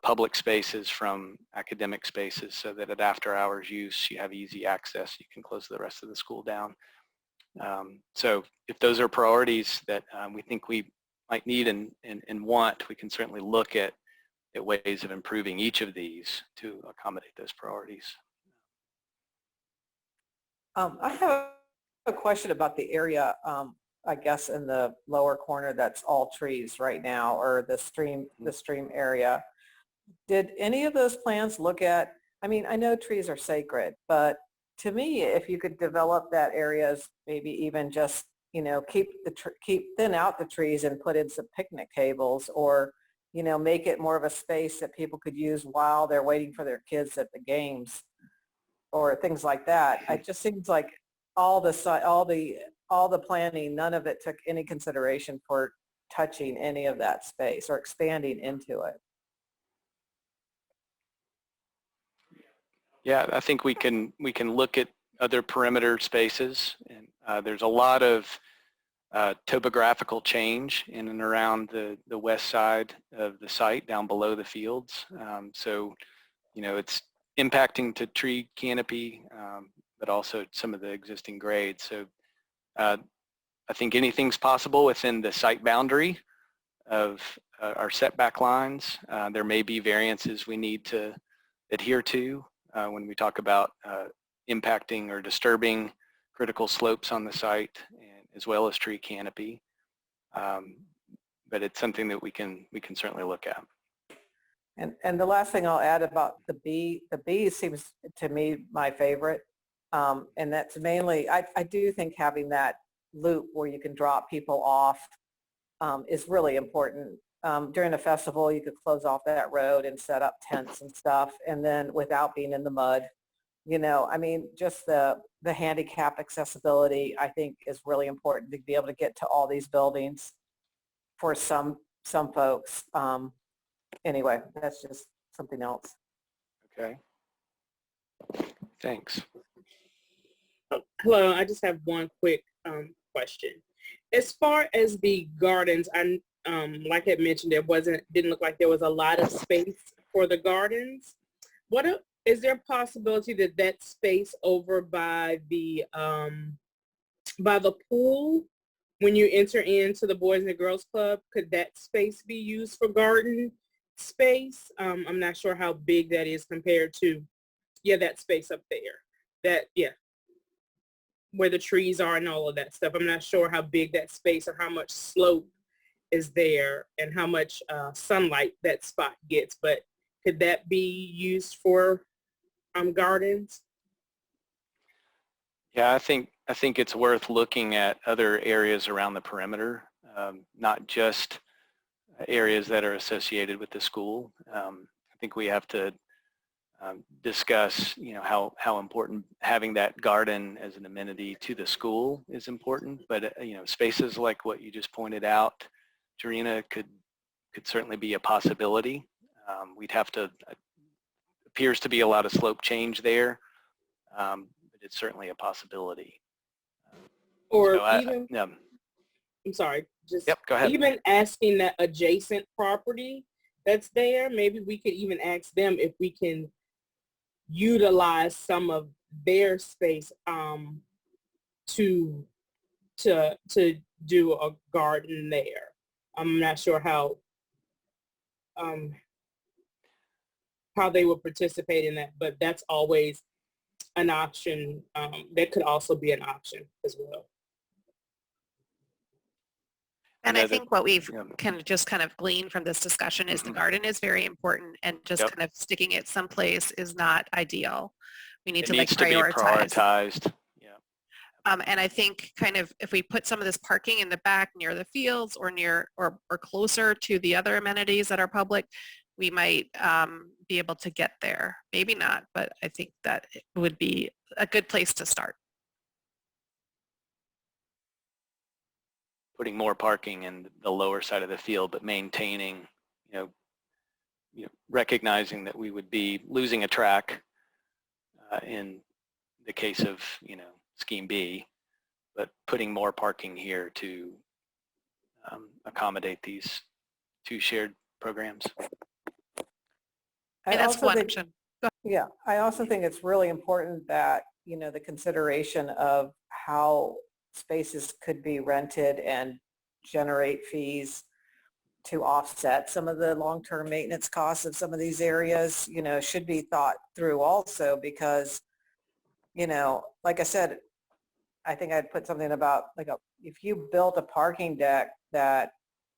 public spaces from academic spaces, so that at after hours use you have easy access. You can close the rest of the school down. So if those are priorities that we think we might need and want, we can certainly look at ways of improving each of these to accommodate those priorities. I have a question about the area, I guess in the lower corner that's all trees right now, or the stream area. Did any of those plans look at, I mean, I know trees are sacred, but to me, if you could develop that area as maybe even just, you know, thin out the trees and put in some picnic tables, or, you know, make it more of a space that people could use while they're waiting for their kids at the games, or things like that. It just seems like all the planning, none of it took any consideration for touching any of that space or expanding into it. Yeah, I think we can look at other perimeter spaces, and there's a lot of topographical change in and around the west side of the site, down below the fields. So, you know, it's impacting to tree canopy, but also some of the existing grades. So I think anything's possible within the site boundary of our setback lines. There may be variances we need to adhere to when we talk about impacting or disturbing critical slopes on the site, and as well as tree canopy. But it's something that we can certainly look at. And the last thing I'll add about the B seems to me my favorite, and that's mainly, I do think having that loop where you can drop people off is really important. During a festival, you could close off that road and set up tents and stuff, and then without being in the mud. You know, I mean, just the handicap accessibility, I think, is really important, to be able to get to all these buildings for some folks. anyway, that's just something else. Okay. Thanks. Hello, I just have one quick question. As far as the gardens, I like I mentioned, didn't look like there was a lot of space for the gardens. Is there a possibility that that space over by the pool, when you enter into the Boys and Girls Club, could that space be used for garden space? I'm not sure how big that is compared to, that space up there. Where the trees are and all of that stuff. I'm not sure how big that space or how much slope is there and how much sunlight that spot gets, but could that be used for gardens? Yeah, I think it's worth looking at other areas around the perimeter, not just areas that are associated with the school. I think we have to discuss, how important having that garden as an amenity to the school is important. But spaces like what you just pointed out, Jarena, could certainly be a possibility. We'd have to. Appears to be a lot of slope change there, but it's certainly a possibility. Or so I'm sorry, go ahead. Even asking that adjacent property that's there, maybe we could even ask them if we can utilize some of their space to do a garden there. I'm not sure how they would participate in that, but that's always an option. That could also be an option as well. And I think what we've kind of gleaned from this discussion is the garden is very important, and just kind of sticking it someplace is not ideal. We need to needs prioritize. To be prioritized. And I think kind of if we put some of this parking in the back near the fields or near or closer to the other amenities that are public, we might be able to get there. Maybe not, but I think that it would be a good place to start. Putting more parking in the lower side of the field, but maintaining, recognizing that we would be losing a track in the case of, Scheme B, but putting more parking here to accommodate these two shared programs. I also think it's really important that, the consideration of how spaces could be rented and generate fees to offset some of the long-term maintenance costs of some of these areas, should be thought through also, because, like I said, I think I'd put something about if you built a parking deck that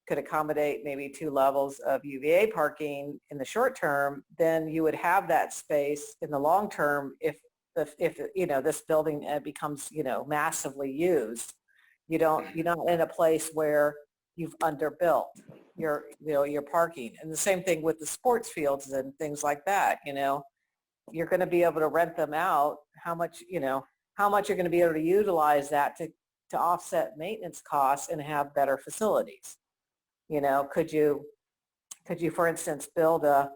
could accommodate maybe 2 levels of UVA parking in the short term, then you would have that space in the long term if this building becomes massively used. You're not in a place where you've underbuilt your parking. And the same thing with the sports fields and things like that. You're going to be able to rent them out. How much you're going to be able to utilize that to offset maintenance costs and have better facilities. Could you, for instance, build a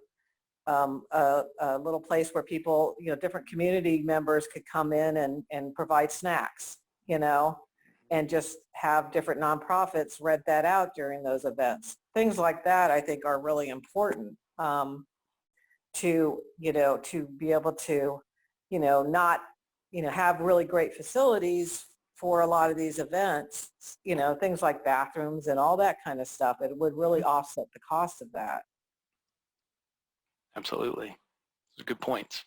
little place where people, different community members could come in and provide snacks, and just have different nonprofits rent that out during those events. Things like that, I think, are really important to be able to, not, have really great facilities for a lot of these events, things like bathrooms and all that kind of stuff. It would really offset the cost of that. Absolutely. Those are good points.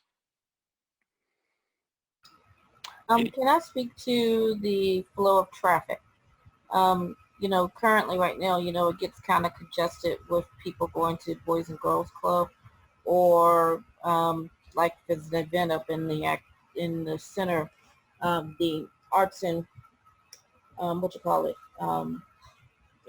Can I speak to the flow of traffic? Currently right now, it gets kind of congested with people going to Boys and Girls Club, or like there's an event up in the center, the arts and in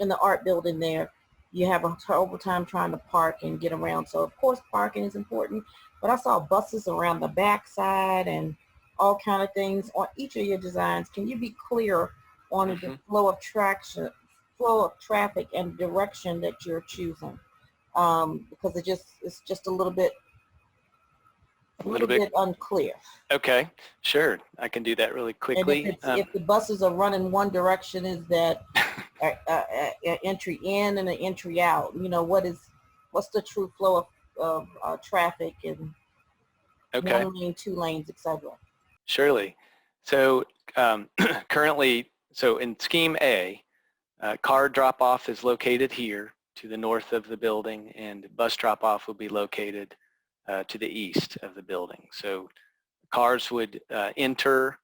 the art building there. You have a terrible time trying to park and get around. So of course parking is important, but I saw buses around the backside and all kind of things on each of your designs. Can you be clear on the flow of traffic and direction that you're choosing? because it's just a little bit unclear. Okay, sure. I can do that really quickly. And if the buses are running one direction, is that an entry in and an entry out? You know, what's the true flow of traffic and one lane, 2 lanes, etc. Surely. So currently, so in Scheme A, car drop-off is located here to the north of the building, and bus drop-off will be located to the east of the building. So cars would enter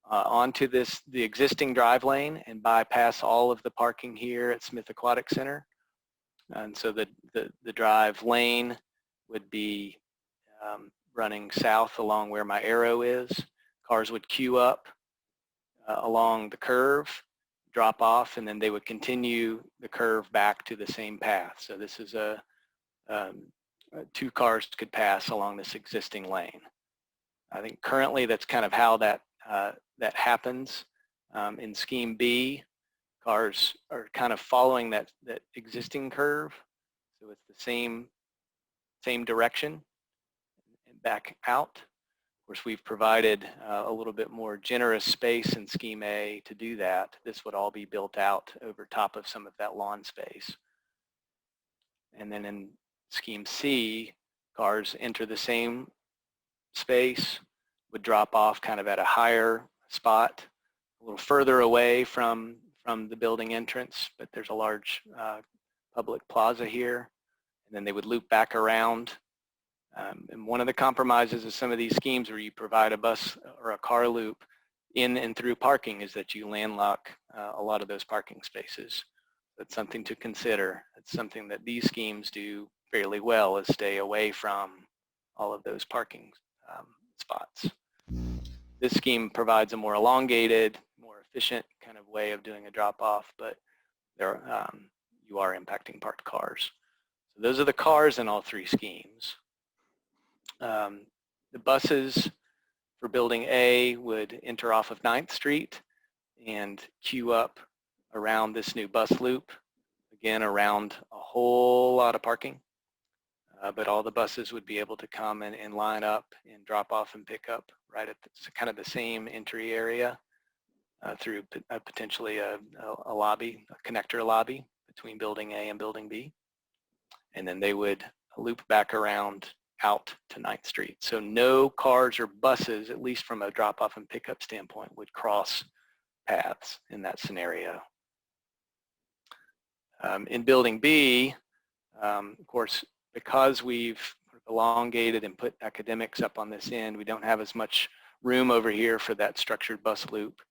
onto the existing drive lane and bypass all of the parking here at Smith Aquatic Center. And so the drive lane would be running south along where my arrow is. Cars would queue up along the curve, drop off, and then they would continue the curve back to the same path. So this is 2 cars could pass along this existing lane. I think currently that's kind of how that happens. In Scheme B, cars are kind of following that existing curve, so it's the same direction and back out. Of course, we've provided a little bit more generous space in Scheme A to do that. This would all be built out over top of some of that lawn space. And then in Scheme C, cars enter the same space, would drop off kind of at a higher spot, a little further away from the building entrance, but there's a large public plaza here, and then they would loop back around. And one of the compromises of some of these schemes where you provide a bus or a car loop in and through parking is that you landlock a lot of those parking spaces. That's something to consider. It's something that these schemes do fairly well, is stay away from all of those parking spots. This scheme provides a more elongated, more efficient kind of way of doing a drop-off, but there you are impacting parked cars. So those are the cars in all 3 schemes. The buses for Building A would enter off of 9th Street and queue up around this new bus loop, again around a whole lot of parking. But all the buses would be able to come and line up and drop off and pick up right at kind of the same entry area through potentially a lobby, a connector lobby between Building A and Building B. And then they would loop back around out to 9th Street. So no cars or buses, at least from a drop-off and pickup standpoint, would cross paths in that scenario. In Building B, of course, because we've elongated and put academics up on this end, we don't have as much room over here for that structured bus loop.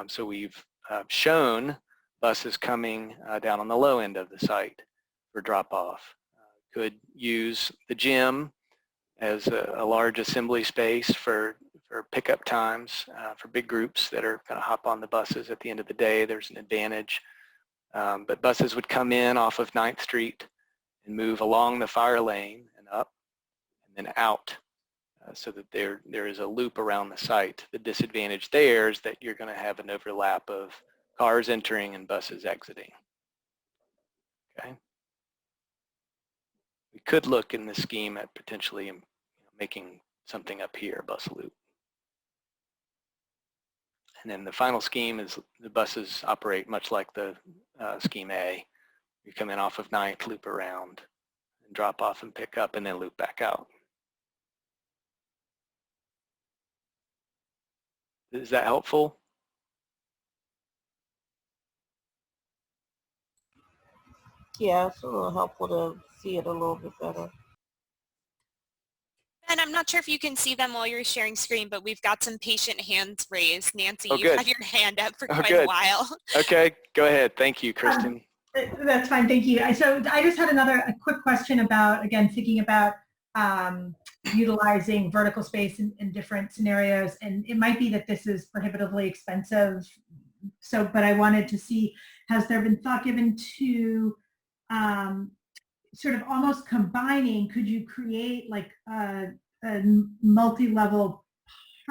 So we've shown buses coming down on the low end of the site for drop-off. Could use the gym as a large assembly space for pickup times for big groups that are going to hop on the buses at the end of the day. There's an advantage. But buses would come in off of 9th Street and move along the fire lane and up and then out so that there is a loop around the site. The disadvantage there is that you're going to have an overlap of cars entering and buses exiting. Okay. We could look in this scheme at potentially making something up here, bus loop. And then the final scheme is the buses operate much like the Scheme A. You come in off of 9th, loop around, and drop off and pick up, and then loop back out. Is that helpful? Yeah, it's a little helpful to see it a little bit better. And I'm not sure if you can see them while you're sharing screen, but we've got some patient hands raised. Nancy, you've had your hand up for quite a while. Okay, go ahead. Thank you, Kristen. That's fine, thank you. So I just had a quick question about, again, thinking about utilizing vertical space in different scenarios, and it might be that this is prohibitively expensive. So, but I wanted to see, has there been thought given to sort of almost combining, could you create like a multi-level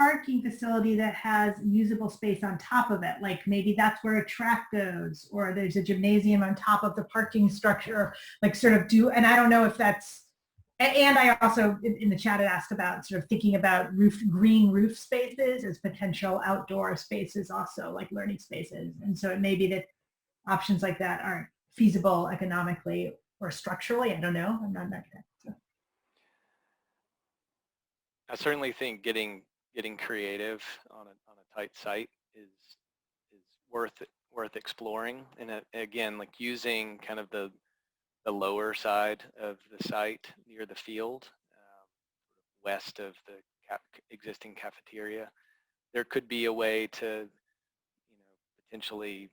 parking facility that has usable space on top of it, like maybe that's where a track goes, or there's a gymnasium on top of the parking structure, like sort of do, and I don't know if that's, and I also in the chat had asked about sort of thinking about green roof spaces as potential outdoor spaces also, like learning spaces. And so it may be that options like that aren't feasible economically or structurally. I don't know. I'm not an architect. So. I certainly think getting creative on a tight site is worth exploring. And again, like using kind of the lower side of the site near the field, west of the existing cafeteria. There could be a way to, potentially,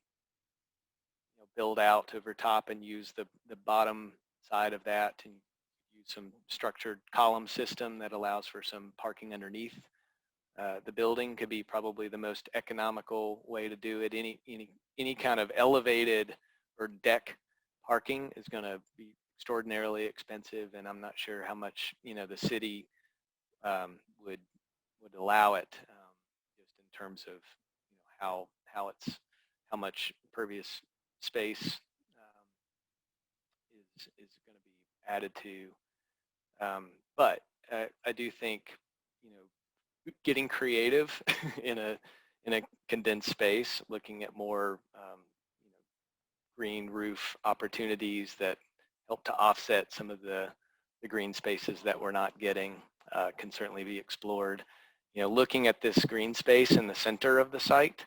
build out over top and use the bottom side of that and use some structured column system that allows for some parking underneath. The building could be probably the most economical way to do it. Any kind of elevated or deck parking is going to be extraordinarily expensive, and I'm not sure how much the city would allow it, just in terms of how much pervious space is going to be added to. But I do think getting creative in a condensed space, looking at more green roof opportunities that help to offset some of the green spaces that we're not getting can certainly be explored. Looking at this green space in the center of the site,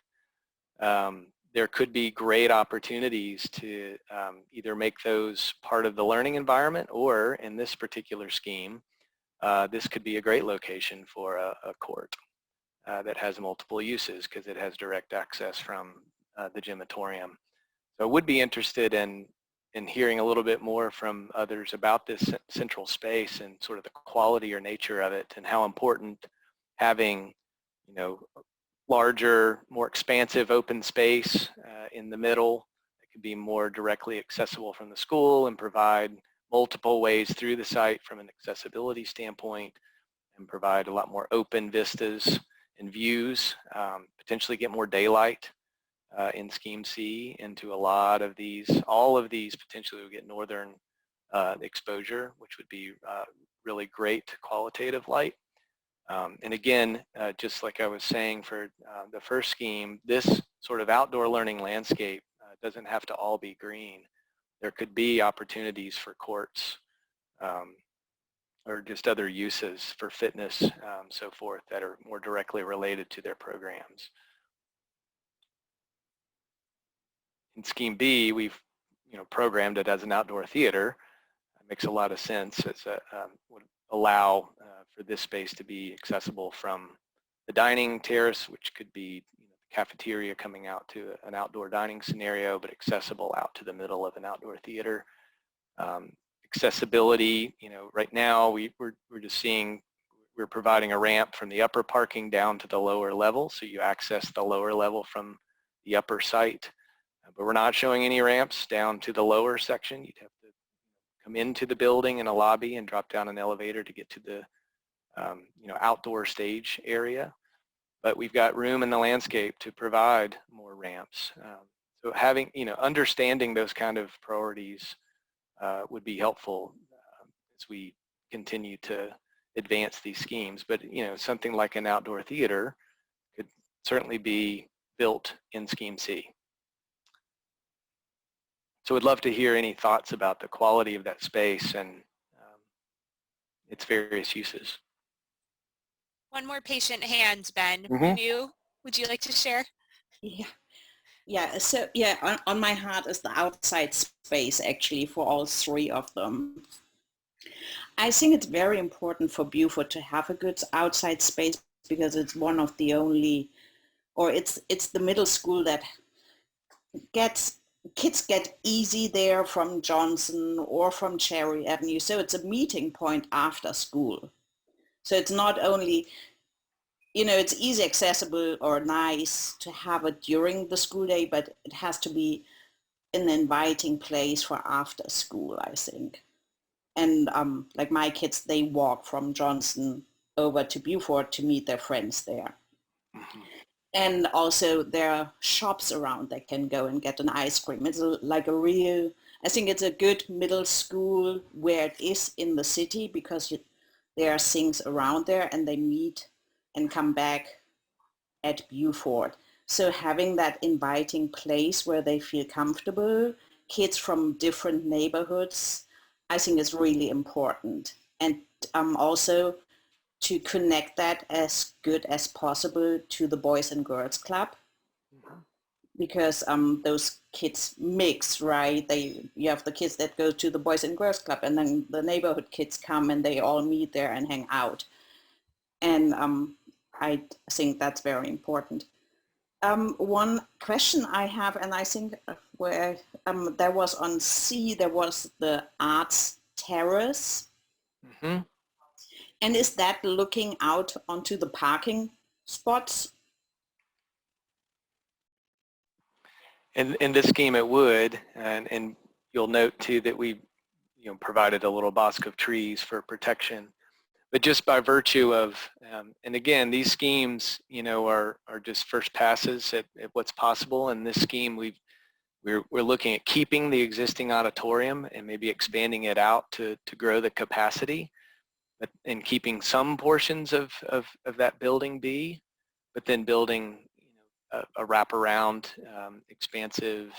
there could be great opportunities to either make those part of the learning environment, or in this particular scheme, this could be a great location for a court that has multiple uses because it has direct access from the gymatorium. So I would be interested in hearing a little bit more from others about this central space and sort of the quality or nature of it, and how important having, larger, more expansive open space in the middle that could be more directly accessible from the school and provide multiple ways through the site from an accessibility standpoint, and provide a lot more open vistas and views, potentially get more daylight in Scheme C into a lot of these. All of these potentially will get northern exposure, which would be really great qualitative light. And again, just like I was saying for the first scheme, this sort of outdoor learning landscape doesn't have to all be green. There could be opportunities for courts or just other uses for fitness, so forth, that are more directly related to their programs. In Scheme B, we've programmed it as an outdoor theater. It makes a lot of sense. It's would allow for this space to be accessible from the dining terrace, which could be the cafeteria coming out to an outdoor dining scenario, but accessible out to the middle of an outdoor theater. Accessibility, right now we're just seeing, we're providing a ramp from the upper parking down to the lower level, so you access the lower level from the upper site. But we're not showing any ramps down to the lower section. You'd have to come into the building in a lobby and drop down an elevator to get to the outdoor stage area. But we've got room in the landscape to provide more ramps. So having, understanding those kind of priorities would be helpful as we continue to advance these schemes. But something like an outdoor theater could certainly be built in Scheme C. So we'd love to hear any thoughts about the quality of that space and its various uses. One more patient hand, Ben. Would you like to share? Yeah. So yeah, on my heart is the outside space actually for all three of them. I think it's very important for Buford to have a good outside space because it's one of the only, or it's the middle school that kids get easy there from Johnson or from Cherry Avenue. So it's a meeting point after school. So it's not only, it's easy accessible or nice to have it during the school day, but it has to be an inviting place for after school, I think. And like my kids, they walk from Johnson over to Buford to meet their friends there. And also there are shops around that can go and get an ice cream. It's like a real, I think it's a good middle school where it is in the city, because there are things around there and they meet and come back at Buford. So having that inviting place where they feel comfortable, kids from different neighborhoods, I think is really important. And also to connect that as good as possible to the Boys and Girls Club, because those kids mix, right? You have the kids that go to the Boys and Girls Club, and then the neighborhood kids come and they all meet there and hang out. And I think that's very important. One question I have, and I think where there was on C, there was the Arts Terrace. And is that looking out onto the parking spots? In this scheme it would, and you'll note too that we provided a little bosque of trees for protection. But just by virtue of, and again, these schemes, are just first passes at what's possible. In this scheme, we're looking at keeping the existing auditorium and maybe expanding it out to grow the capacity, and keeping some portions of that building be, but then building a wraparound, expansive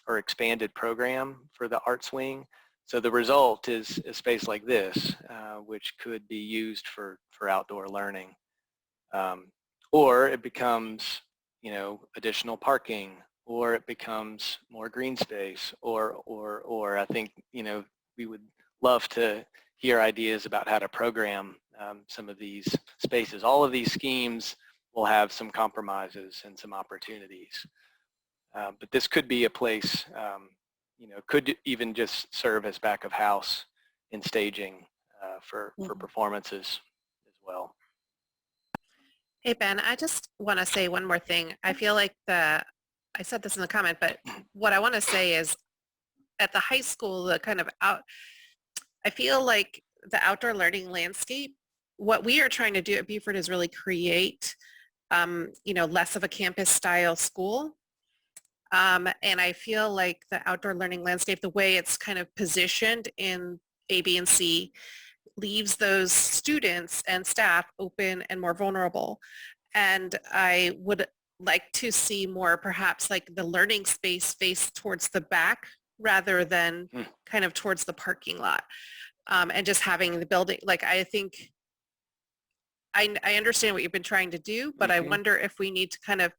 or expanded program for the arts wing. So the result is a space like this, which could be used for outdoor learning. Or it becomes, additional parking, or it becomes more green space, or I think, we would love to hear ideas about how to program some of these spaces. All of these schemes will have some compromises and some opportunities. But this could be a place, could even just serve as back of house in staging for performances as well. Hey, Ben, I just want to say one more thing. I feel like I said this in the comment, but what I want to say is at the high school, the kind of I feel like the outdoor learning landscape, what we are trying to do at Buford is really create, less of a campus style school. And I feel like the outdoor learning landscape, the way it's kind of positioned in A, B, and C, leaves those students and staff open and more vulnerable. And I would like to see more perhaps like the learning space face towards the back rather than kind of towards the parking lot. And just having the building, like I think, I understand what you've been trying to do, but I wonder if we need to kind of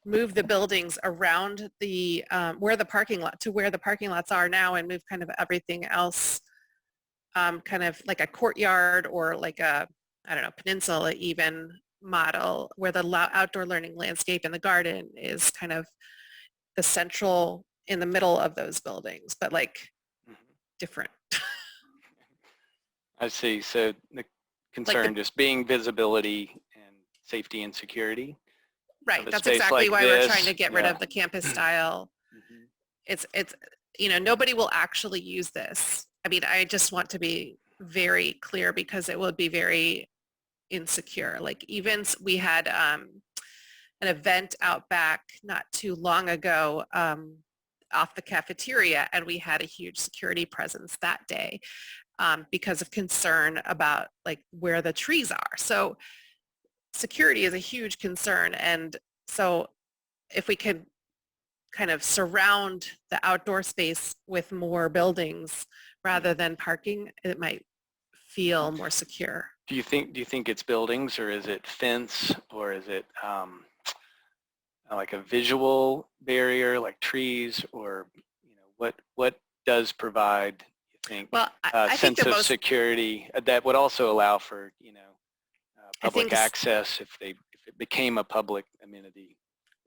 move the buildings around the where the parking lots are now, and move kind of everything else kind of like a courtyard or like a, I don't know, peninsula even model where the outdoor learning landscape and the garden is kind of the central in the middle of those buildings, but like different. I see. So the concern like just being visibility and safety and security. Right. That's exactly like why we're trying to get rid of the campus style. It's, nobody will actually use this. I mean, I just want to be very clear because it will be very insecure. Like even we had an event out back not too long ago off the cafeteria, and we had a huge security presence that day because of concern about like where the trees are. So security is a huge concern. And so if we could kind of surround the outdoor space with more buildings rather than parking, it might feel more secure. Do you think it's buildings, or is it fence, or is it like a visual barrier like trees, or what does provide, you think, a sense of security that would also allow for public access if it became a public amenity?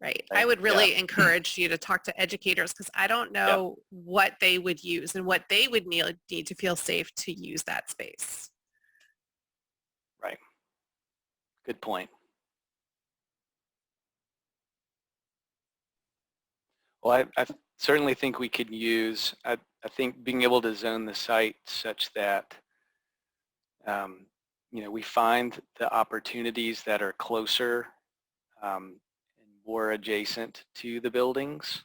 Right. I would really encourage you to talk to educators, because I don't know what they would use and what they would need to feel safe to use that space. Right. Good point. Well, I certainly think we could use, I think being able to zone the site such that we find the opportunities that are closer and more adjacent to the buildings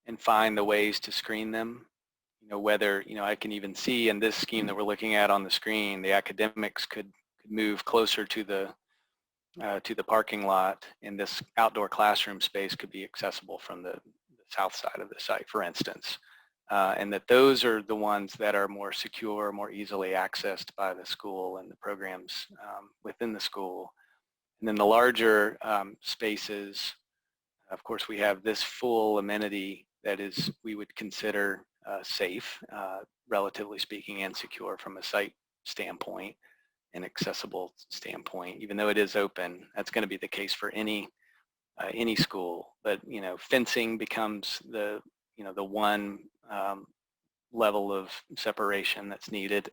and find the ways to screen them. Whether, I can even see in this scheme that we're looking at on the screen, the academics could move closer to the parking lot, and this outdoor classroom space could be accessible from the south side of the site, for instance. And that those are the ones that are more secure, more easily accessed by the school and the programs within the school. And then the larger spaces, of course, we have this full amenity that is, we would consider safe, relatively speaking, and secure from a site standpoint and accessible standpoint. Even though it is open, that's going to be the case for any school. But fencing becomes the one level of separation that's needed.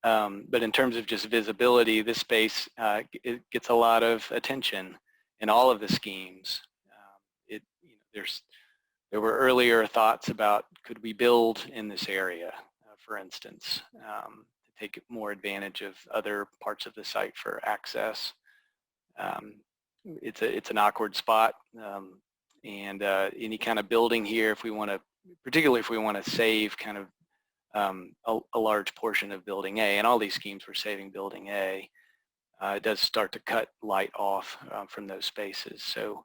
But in terms of just visibility, this space it gets a lot of attention in all of the schemes. There were earlier thoughts about, could we build in this area, for instance, to take more advantage of other parts of the site for access. It's an awkward spot, and any kind of building here, if we want to, particularly if we want to save kind of a large portion of building A, and all these schemes were saving building A, it does start to cut light off from those spaces. So,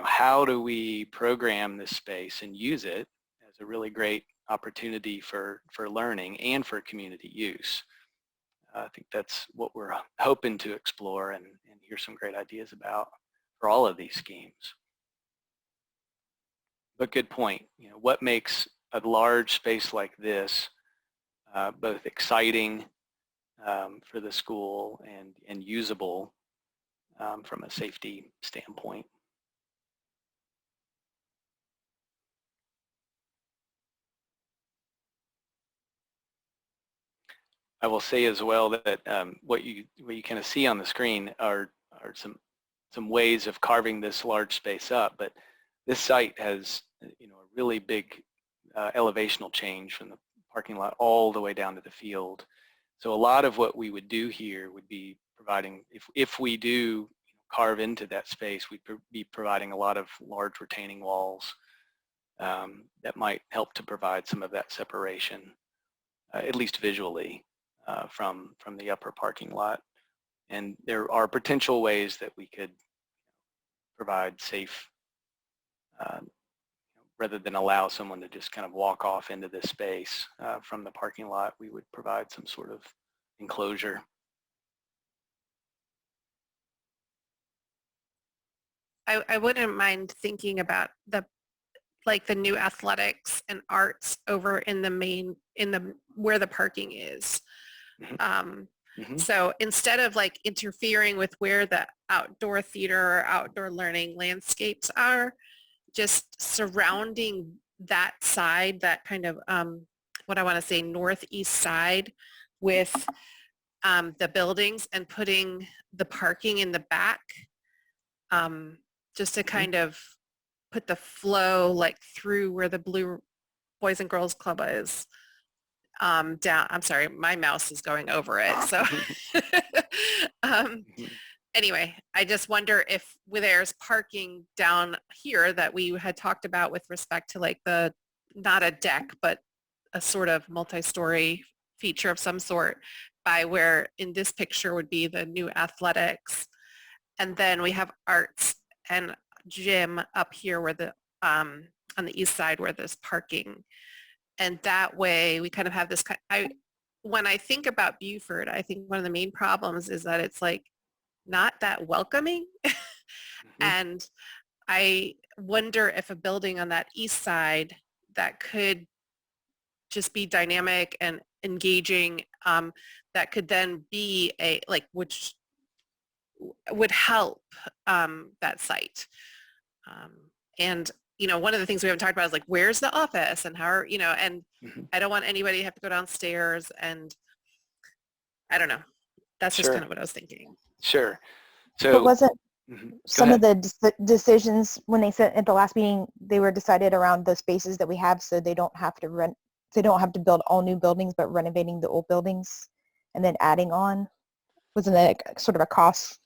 how do we program this space and use it as a really great opportunity for learning and for community use? I think that's what we're hoping to explore and hear some great ideas about for all of these schemes. But good point. What makes a large space like this both exciting for the school and usable from a safety standpoint? I will say as well that what you kind of see on the screen are some ways of carving this large space up, but this site has a really big elevational change from the parking lot all the way down to the field. So a lot of what we would do here would be providing, if we do carve into that space, we'd be providing a lot of large retaining walls that might help to provide some of that separation, at least visually. From the upper parking lot. And there are potential ways that we could provide safe, rather than allow someone to just kind of walk off into this space from the parking lot, we would provide some sort of enclosure. I wouldn't mind thinking about the new athletics and arts over in the where the parking is. So instead of interfering with where the outdoor theater or outdoor learning landscapes are, just surrounding that side, that kind of what I want to say northeast side with the buildings, and putting the parking in the back, just to kind of put the flow through where the Blue Boys and Girls Club is. Down, I'm sorry, my mouse is going over it. So anyway, I just wonder if there's parking down here that we had talked about with respect to the, not a deck, but a sort of multi-story feature of some sort, by where in this picture would be the new athletics. And then we have arts and gym up here where the, on the east side where there's parking. And that way we kind of have this, when I think about Buford, I think one of the main problems is that it's not that welcoming. And I wonder if a building on that east side that could just be dynamic and engaging, that could then be which would help that site. And one of the things we haven't talked about is where's the office and how, and I don't want anybody to have to go downstairs, and I don't know. That's just kind of what I was thinking. Sure. So but wasn't some of the decisions when they said at the last meeting, they were decided around the spaces that we have, so they don't have to build all new buildings, but renovating the old buildings and then adding on? wasn't it sort of a cost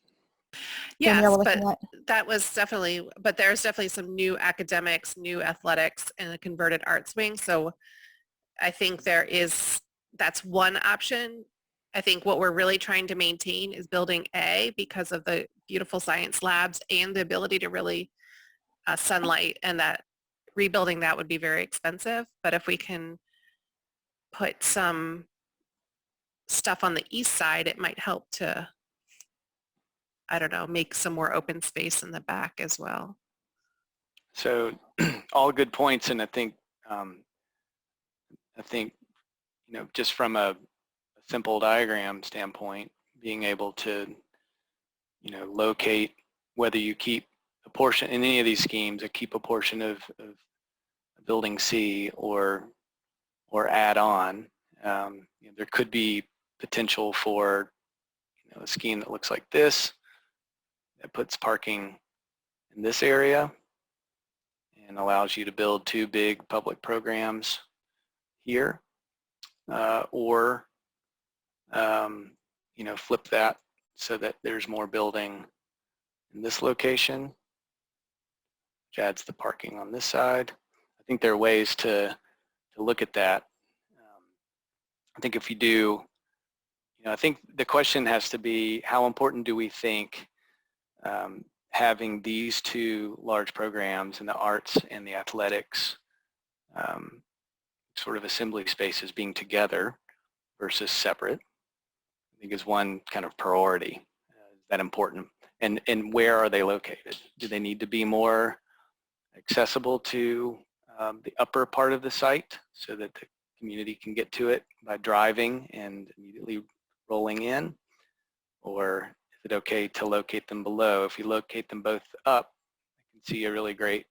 thing Yes, you're but looking at? that was definitely, but there's definitely some new academics, new athletics, and a converted arts wing. So I think that's one option. I think what we're really trying to maintain is building A because of the beautiful science labs and the ability to really sunlight, and that rebuilding that would be very expensive. But if we can put some stuff on the east side, it might help to, I don't know, make some more open space in the back as well. So all good points, and I think just from a simple diagram standpoint, being able to locate whether you keep a portion in any of these schemes, or keep a portion of building C or add on. There could be potential for a scheme that looks like this, that puts parking in this area and allows you to build 2 big public programs here, or flip that so that there's more building in this location, which adds the parking on this side. I think there are ways to look at that. I think if you do, I think the question has to be, how important do we think having these 2 large programs in the arts and the athletics, sort of assembly spaces being together versus separate, I think is one kind of priority. Is that important? And where are they located? Do they need to be more accessible to the upper part of the site so that the community can get to it by driving and immediately rolling in? Or is it okay to locate them below? If you locate them both up, I can see a really great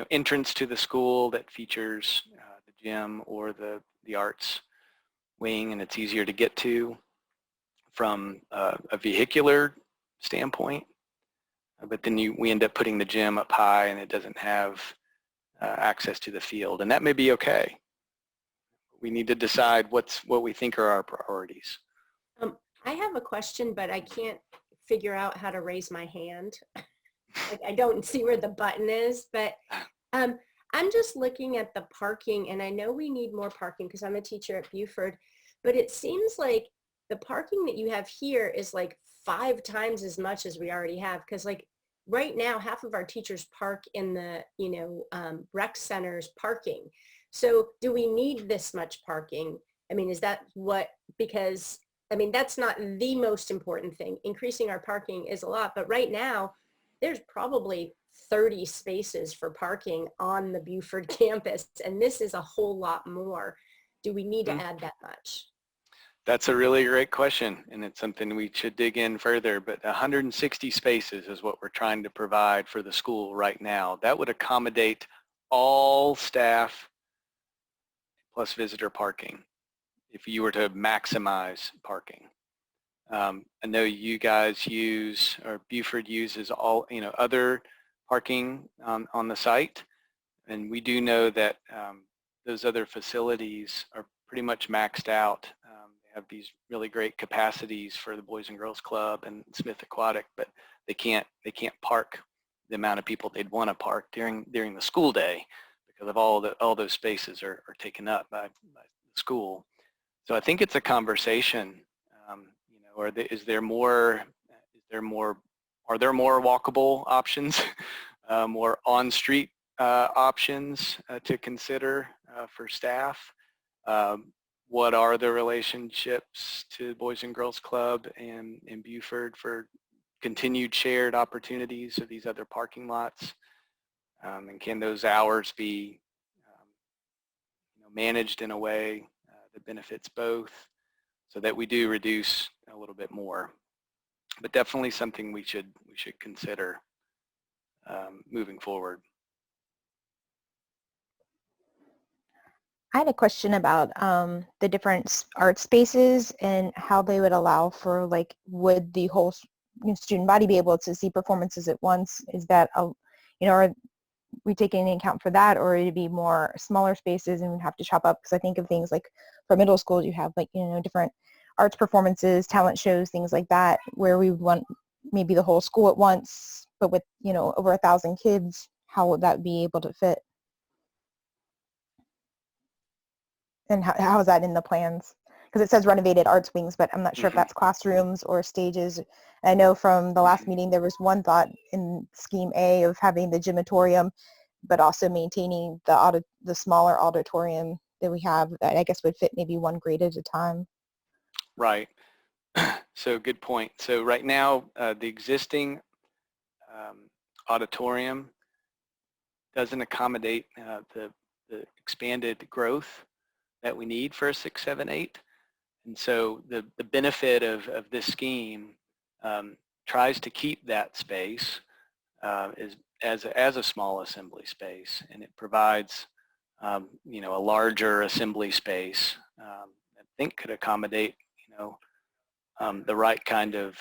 entrance to the school that features the gym or the arts wing, and it's easier to get to from a vehicular standpoint. But then we end up putting the gym up high and it doesn't have access to the field, and that may be okay. We need to decide what we think are our priorities. I have a question, but I can't figure out how to raise my hand. I don't see where the button is, but I'm just looking at the parking, and I know we need more parking because I'm a teacher at Buford, but it seems like the parking that you have here is like 5 times as much as we already have, because like right now half of our teachers park in the rec centers parking. So do we need this much parking? I mean, is that because I mean, that's not the most important thing. Increasing our parking is a lot, but right now there's probably 30 spaces for parking on the Buford campus, and this is a whole lot more. Do we need to add that much? That's a really great question, and it's something we should dig in further, but 160 spaces is what we're trying to provide for the school right now. That would accommodate all staff plus visitor parking if you were to maximize parking. I know you guys use, or Buford uses all, other parking on the site, and we do know that those other facilities are pretty much maxed out. They have these really great capacities for the Boys and Girls Club and Smith Aquatic, but they can't park the amount of people they'd want to park during the school day because of all those spaces are taken up by the school. So I think it's a conversation. Are there more walkable options, more on-street options to consider for staff? What are the relationships to Boys and Girls Club and Buford for continued shared opportunities of these other parking lots? And can those hours be managed in a way that benefits both, so that we do reduce a little bit more? But definitely something we should consider moving forward. I had a question about the different art spaces and how they would allow for, like, would the whole student body be able to see performances at once? Is that, we take any account for that, or it'd be more smaller spaces and we'd have to chop up? Because I think of things like for middle schools, you have like, different arts performances, talent shows, things like that, where we want maybe the whole school at once, but with, over 1,000 kids, how would that be able to fit? And how is that in the plans? Because it says renovated arts wings, but I'm not sure if that's classrooms or stages. I know from the last meeting, there was one thought in scheme A of having the gymatorium, but also maintaining the smaller auditorium that we have that I guess would fit maybe one grade at a time. Right. So good point. So right now, the existing auditorium doesn't accommodate the expanded growth that we need for a 6, 7, 8. And so the benefit of this scheme tries to keep that space as a small assembly space, and it provides a larger assembly space I think could accommodate the right kind of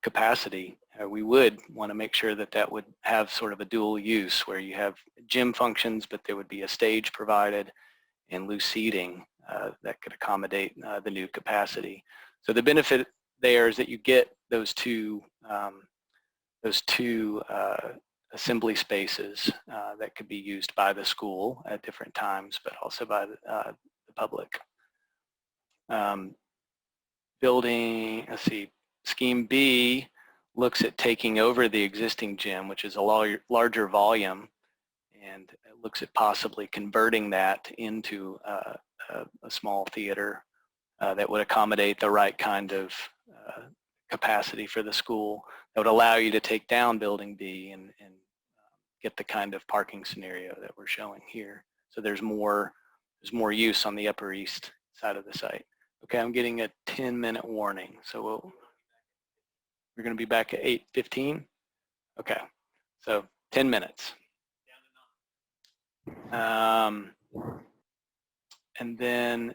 capacity. We would want to make sure that that would have sort of a dual use where you have gym functions, but there would be a stage provided and loose seating that could accommodate the new capacity. So the benefit there is that you get those two assembly spaces that could be used by the school at different times, but also by the public. Building, let's see, scheme B looks at taking over the existing gym, which is a larger volume, and it looks at possibly converting that into a small theater that would accommodate the right kind of capacity for the school that would allow you to take down building B and get the kind of parking scenario that we're showing here. So there's more use on the Upper East side of the site. Okay, I'm getting a 10-minute warning, so we're going to be back at 8:15. Okay, so 10 minutes. And then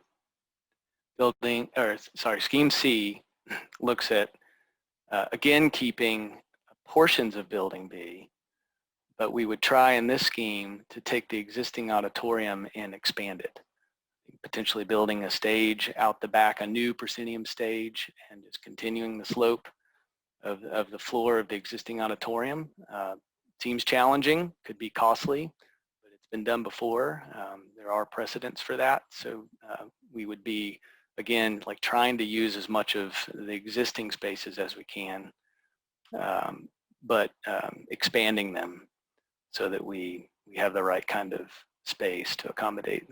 scheme C looks at, again, keeping portions of building B, but we would try in this scheme to take the existing auditorium and expand it, potentially building a stage out the back, a new proscenium stage, and just continuing the slope of the floor of the existing auditorium. Seems challenging, could be costly, but it's been done before. There are precedents for that, so we would be, again, like trying to use as much of the existing spaces as we can, but expanding them so that we have the right kind of space to accommodate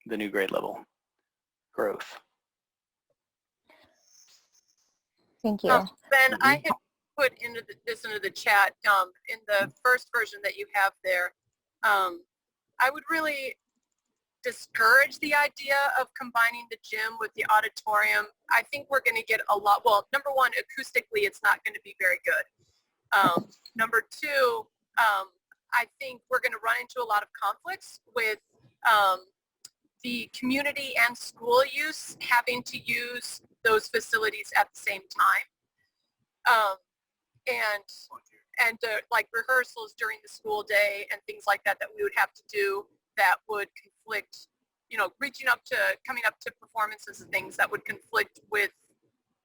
the new grade level growth. Thank you. Ben, I had put this into the chat in the first version that you have there. I would really discourage the idea of combining the gym with the auditorium. I think we're going to get a lot, well, number one, acoustically, it's not going to be very good. Number two, I think we're going to run into a lot of conflicts with the community and school use having to use those facilities at the same time. And like rehearsals during the school day and things like that we would have to do that would conflict, coming up to performances and things that would conflict with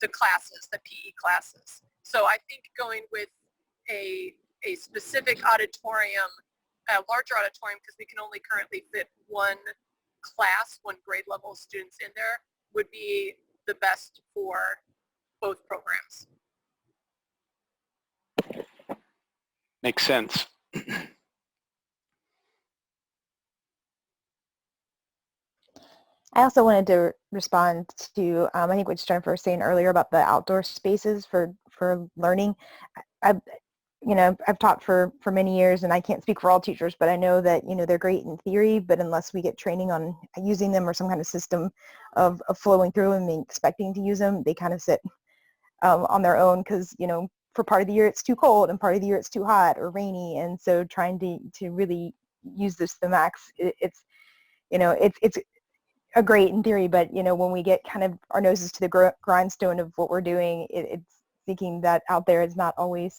the classes, the PE classes. So I think going with a specific auditorium, a larger auditorium, because we can only currently fit one class, one grade level of students in there, would be the best for both programs. Makes sense. I also wanted to respond to, I think what Jennifer was saying earlier about the outdoor spaces for learning. I've taught for many years, and I can't speak for all teachers, but I know that, they're great in theory, but unless we get training on using them or some kind of system of flowing through them and expecting to use them, they kind of sit on their own because, for part of the year it's too cold and part of the year it's too hot or rainy. And so trying to really use this to the max, it's a great in theory, but, when we get kind of our noses to the grindstone of what we're doing, it's thinking that out there is not always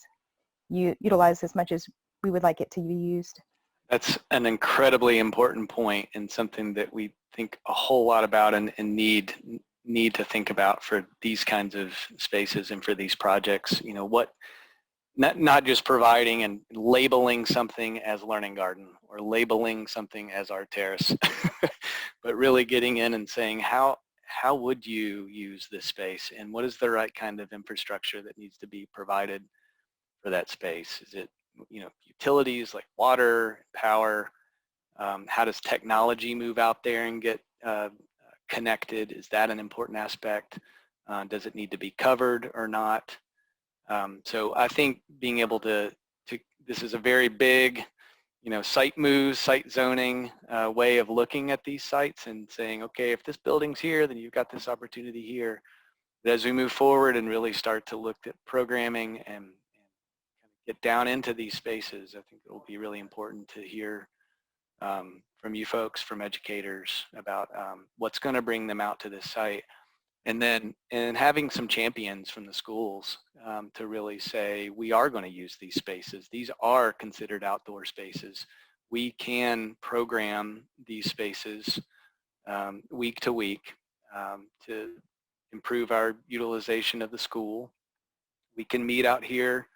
utilized as much as we would like it to be used. That's an incredibly important point and something that we think a whole lot about and need to think about for these kinds of spaces and for these projects. You know, what, not just providing and labeling something as learning garden or labeling something as art terrace, but really getting in and saying how would you use this space and what is the right kind of infrastructure that needs to be provided for that space? Is it, you know, utilities like water, power? How does technology move out there and get connected? Is that an important aspect? Does it need to be covered or not? So I think being able to this is a very big, you know, site moves, site zoning way of looking at these sites and saying, okay, if this building's here, then you've got this opportunity here. But as we move forward and really start to look at programming and get down into these spaces, I think it will be really important to hear from you folks, from educators about what's going to bring them out to this site. And then having some champions from the schools to really say, we are going to use these spaces. These are considered outdoor spaces. We can program these spaces week to week to improve our utilization of the school. We can meet out here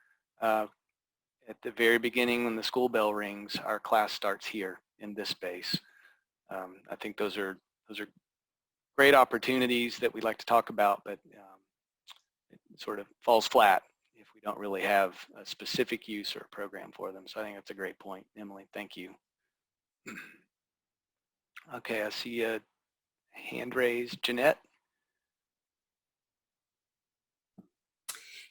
at the very beginning when the school bell rings. Our class starts here in this space. I think those are great opportunities that we'd like to talk about, but it sort of falls flat if we don't really have a specific use or a program for them. So I think that's a great point, Emily. Thank you. Okay, I see a hand raised. Jeanette?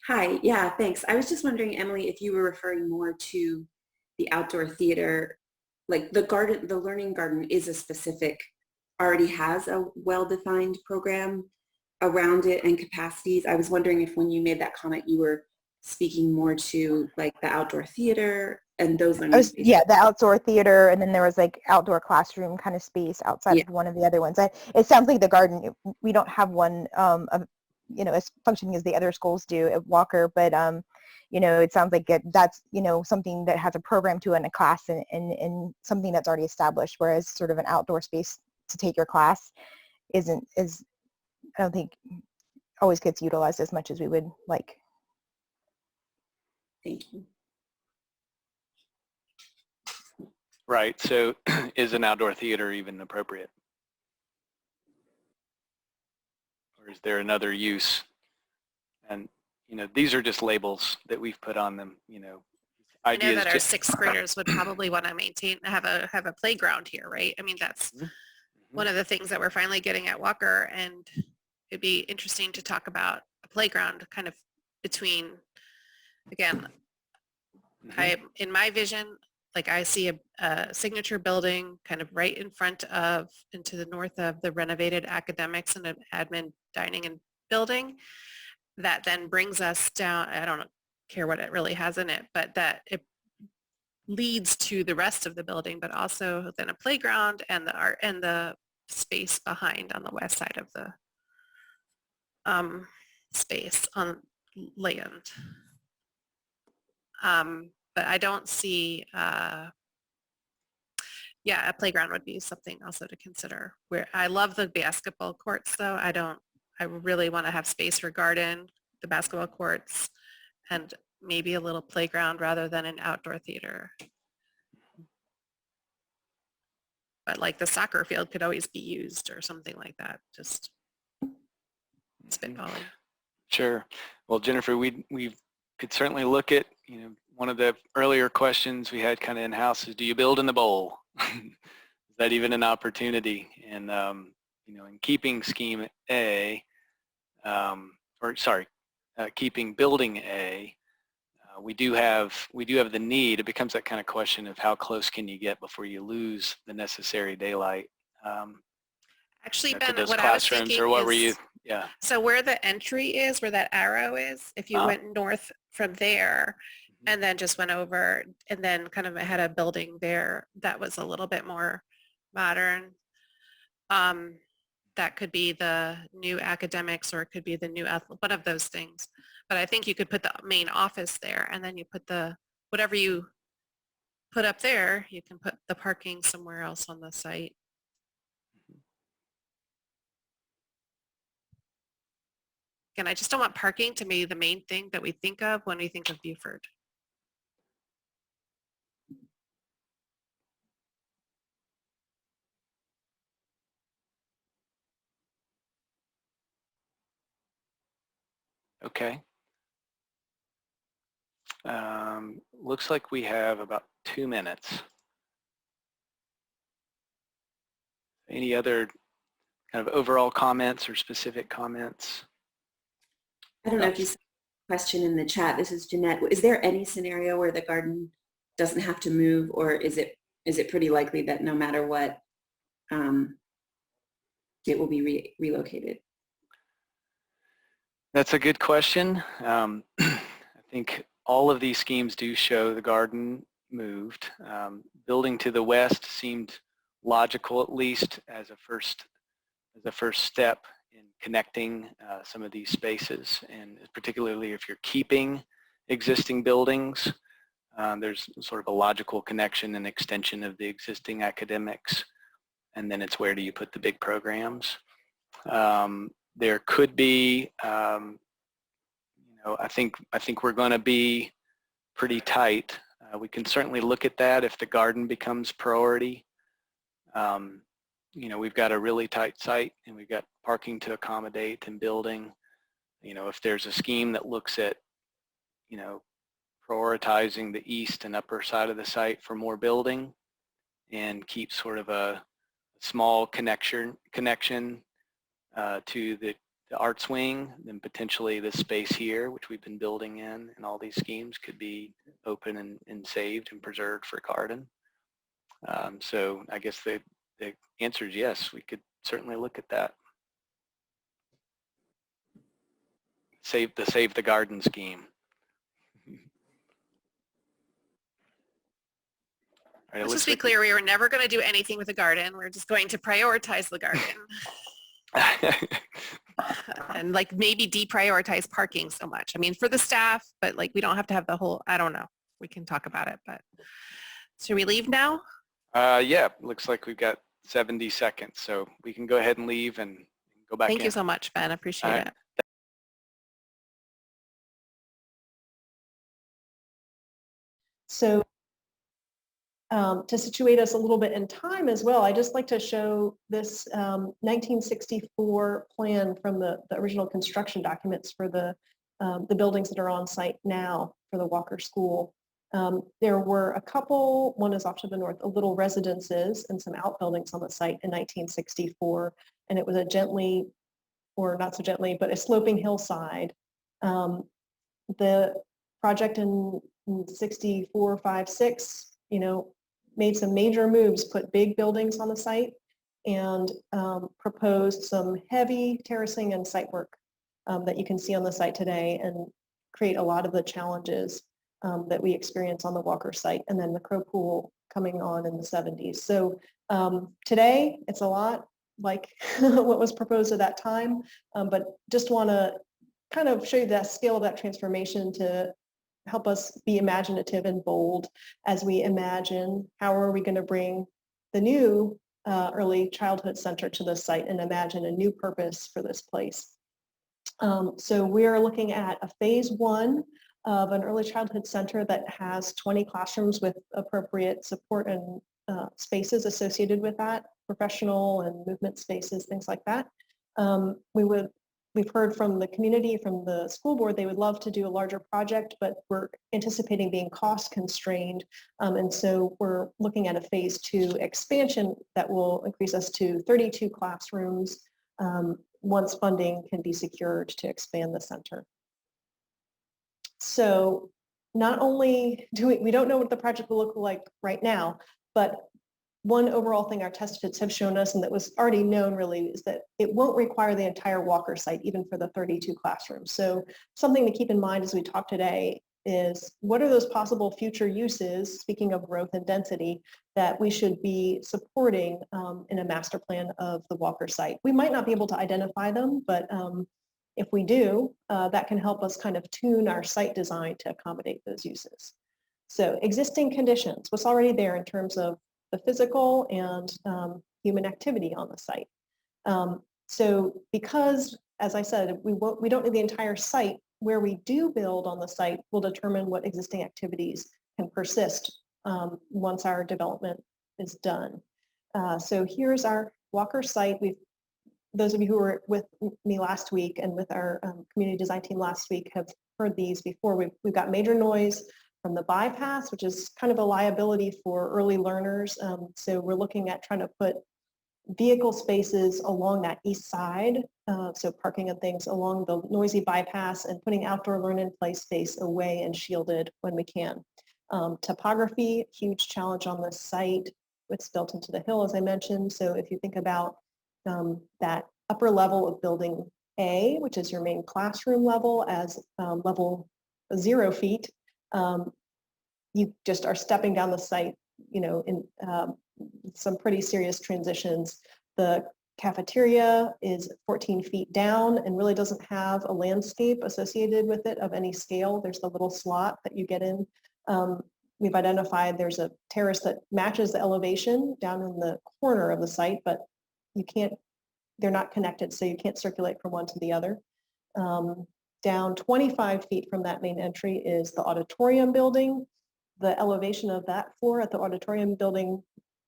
Hi, yeah, thanks. I was just wondering, Emily, if you were referring more to the outdoor theater, like the garden, the learning garden is a specific, already has a well-defined program around it and capacities. I was wondering if when you made that comment, you were speaking more to like the outdoor theater and those learning spaces. Yeah, the outdoor theater, and then there was like outdoor classroom kind of space outside of one of the other ones. It sounds like the garden, we don't have one of, you know, as functioning as the other schools do at Walker, but you know, it sounds like that's, you know, something that has a program to it in a class and something that's already established, whereas sort of an outdoor space to take your class I don't think always gets utilized as much as we would like. Thank you. Right, so is an outdoor theater even appropriate? Or is there another use? And, you know, these are just labels that we've put on them, you know. I know that our sixth graders would probably want to have a playground here, right? I mean, that's one of the things that we're finally getting at Walker, and it'd be interesting to talk about a playground kind of between, again, in my vision, like I see a signature building kind of right in front of and to the north of the renovated academics and an admin dining and building that then brings us down. I don't care what it really has in it, but that it leads to the rest of the building, but also then a playground and the art and the space behind on the west side of the space on land. But I don't see, yeah, a playground would be something also to consider. Where I love the basketball courts though. I really want to have space for garden, the basketball courts, and maybe a little playground rather than an outdoor theater. But like the soccer field could always be used or something like that, just spitballing. Sure. Well, Jennifer, we could certainly look at, you know, one of the earlier questions we had kind of in-house is, do you build in the bowl? Is that even an opportunity? And, you know, in keeping scheme A, keeping building A, we do have the need. It becomes that kind of question of how close can you get before you lose the necessary daylight. Actually, you know, Ben, to those what I was classrooms, thinking or what is, were you? Yeah. So where the entry is, where that arrow is, if you went north from there and then just went over and then kind of had a building there that was a little bit more modern, that could be the new academics or it could be the new one of those things. But I think you could put the main office there and then you put the whatever you put up there, you can put the parking somewhere else on the site. Again, I just don't want parking to be the main thing that we think of when we think of Buford. Okay. Looks like we have about 2 minutes. Any other kind of overall comments or specific comments? I don't know if you saw a question in the chat. This is Jeanette. Is there any scenario where the garden doesn't have to move, or is it pretty likely that no matter what, it will be relocated? That's a good question. I think all of these schemes do show the garden moved. Building to the west seemed logical, at least as a first step in connecting some of these spaces, and particularly if you're keeping existing buildings, there's sort of a logical connection and extension of the existing academics, and then it's where do you put the big programs. There could be, I think we're going to be pretty tight. We can certainly look at that if the garden becomes priority. We've got a really tight site and we've got parking to accommodate and building. If there's a scheme that looks at, prioritizing the east and upper side of the site for more building and keep sort of a small connection to the arts wing, then potentially this space here, which we've been building in all these schemes, could be open and saved and preserved for garden. So I guess the answer is yes, we could certainly look at that. Save the garden scheme. All right, Let's just be clear, we were never going to do anything with the garden. We're just going to prioritize the garden. And like maybe deprioritize parking so much. I mean, for the staff, but like we don't have to have the whole, I don't know. We can talk about it, but should we leave now? Yeah, looks like we've got 70 seconds. So we can go ahead and leave and go back in. Thank you so much, Ben. I appreciate it. So to situate us a little bit in time as well, I just like to show this 1964 plan from the original construction documents for the buildings that are on site now for the Walker School. There were a couple, one is off to the north, little residences and some outbuildings on the site in 1964, and it was a gently, or not so gently, but a sloping hillside. The project in 64, 5, 6, made some major moves, put big buildings on the site, and proposed some heavy terracing and site work that you can see on the site today, and create a lot of the challenges that we experience on the Walker site, and then the Crow Pool coming on in the 70s. So today, it's a lot like what was proposed at that time, but just want to kind of show you that scale of that transformation to help us be imaginative and bold as we imagine how are we going to bring the new early childhood center to the site and imagine a new purpose for this place. So we're looking at a phase 1 of an early childhood center that has 20 classrooms with appropriate support and spaces associated with that, professional and movement spaces, things like that. We've heard from the community, from the school board, they would love to do a larger project, but we're anticipating being cost constrained. And so we're looking at a phase 2 expansion that will increase us to 32 classrooms once funding can be secured to expand the center. So not only do we don't know what the project will look like right now, but one overall thing our test fits have shown us, and that was already known really, is that it won't require the entire Walker site, even for the 32 classrooms. So something to keep in mind as we talk today is what are those possible future uses, speaking of growth and density, that we should be supporting in a master plan of the Walker site. We might not be able to identify them, but if we do, that can help us kind of tune our site design to accommodate those uses. So existing conditions, what's already there in terms of the physical and human activity on the site. So because, as I said, we don't need the entire site, where we do build on the site will determine what existing activities can persist once our development is done. So here's our Walker site. Those of you who were with me last week and with our community design team last week have heard these before. We've got major noise from the bypass, which is kind of a liability for early learners. So we're looking at trying to put vehicle spaces along that east side, so parking and things along the noisy bypass, and putting outdoor learn and play space away and shielded when we can. Topography, huge challenge on this site. It's built into the hill, as I mentioned. So if you think about that upper level of building A, which is your main classroom level, as level 0 feet, you just are stepping down the site, in some pretty serious transitions. The cafeteria is 14 feet down and really doesn't have a landscape associated with it of any scale. There's the little slot that you get in. We've identified there's a terrace that matches the elevation down in the corner of the site, but they're not connected, so you can't circulate from one to the other. Down 25 feet from that main entry is the auditorium building. The elevation of that floor at the auditorium building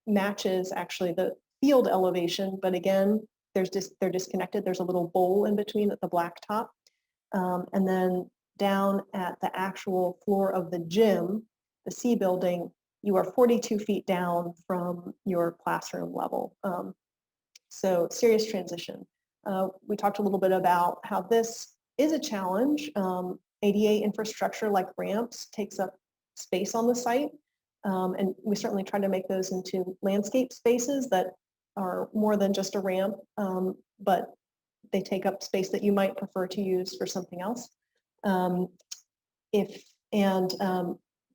matches actually the field elevation, but again, they're disconnected. There's a little bowl in between at the black top. And then down at the actual floor of the gym, the C building, you are 42 feet down from your classroom level. So serious transition. We talked a little bit about how this is a challenge. ADA infrastructure like ramps takes up space on the site. And we certainly try to make those into landscape spaces that are more than just a ramp, but they take up space that you might prefer to use for something else.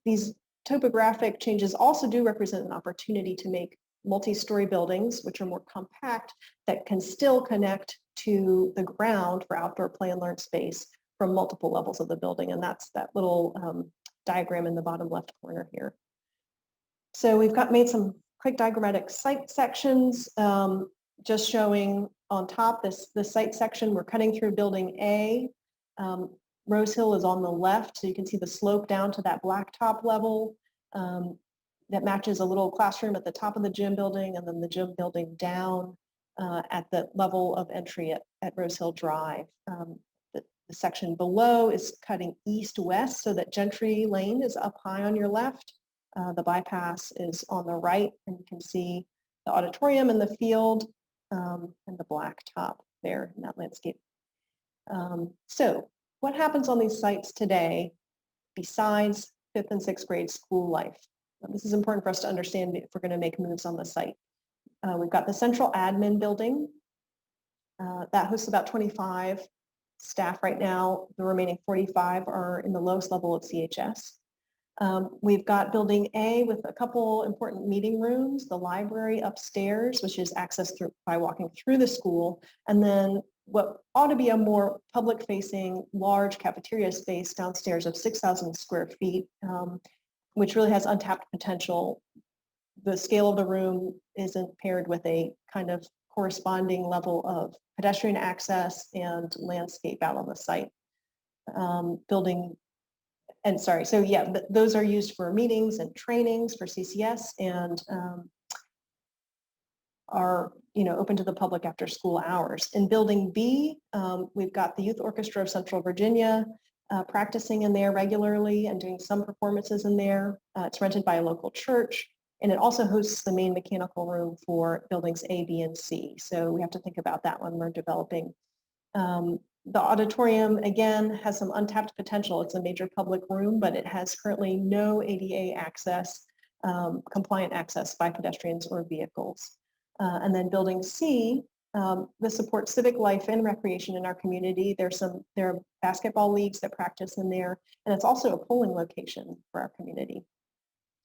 These topographic changes also do represent an opportunity to make multi-story buildings, which are more compact, that can still connect to the ground for outdoor play and learn space from multiple levels of the building. And that's that little diagram in the bottom left corner here. So we've made some quick diagrammatic site sections, just showing on top the site section. We're cutting through building A. Rose Hill is on the left, so you can see the slope down to that blacktop level. That matches a little classroom at the top of the gym building, and then the gym building down at the level of entry at Rose Hill Drive. The section below is cutting east-west, so that Gentry Lane is up high on your left. The bypass is on the right, and you can see the auditorium and the field and the black top there in that landscape. So what happens on these sites today besides 5th and 6th grade school life? This is important for us to understand if we're going to make moves on the site. We've got the central admin building. That hosts about 25 staff right now. The remaining 45 are in the lowest level of CHS. We've got building A with a couple important meeting rooms, the library upstairs, which is accessed by walking through the school, and then what ought to be a more public-facing large cafeteria space downstairs of 6,000 square feet, which really has untapped potential. The scale of the room isn't paired with a kind of corresponding level of pedestrian access and landscape out on the site. Those are used for meetings and trainings for CCS, and are open to the public after school hours. In building B, we've got the Youth Orchestra of Central Virginia practicing in there regularly and doing some performances in there. It's rented by a local church, and it also hosts the main mechanical room for buildings A, B, and C. So we have to think about that when we're developing. The auditorium, again, has some untapped potential. It's a major public room, but it has currently no ADA access, compliant access by pedestrians or vehicles. And then building C, this supports civic life and recreation in our community. There are basketball leagues that practice in there, and it's also a polling location for our community.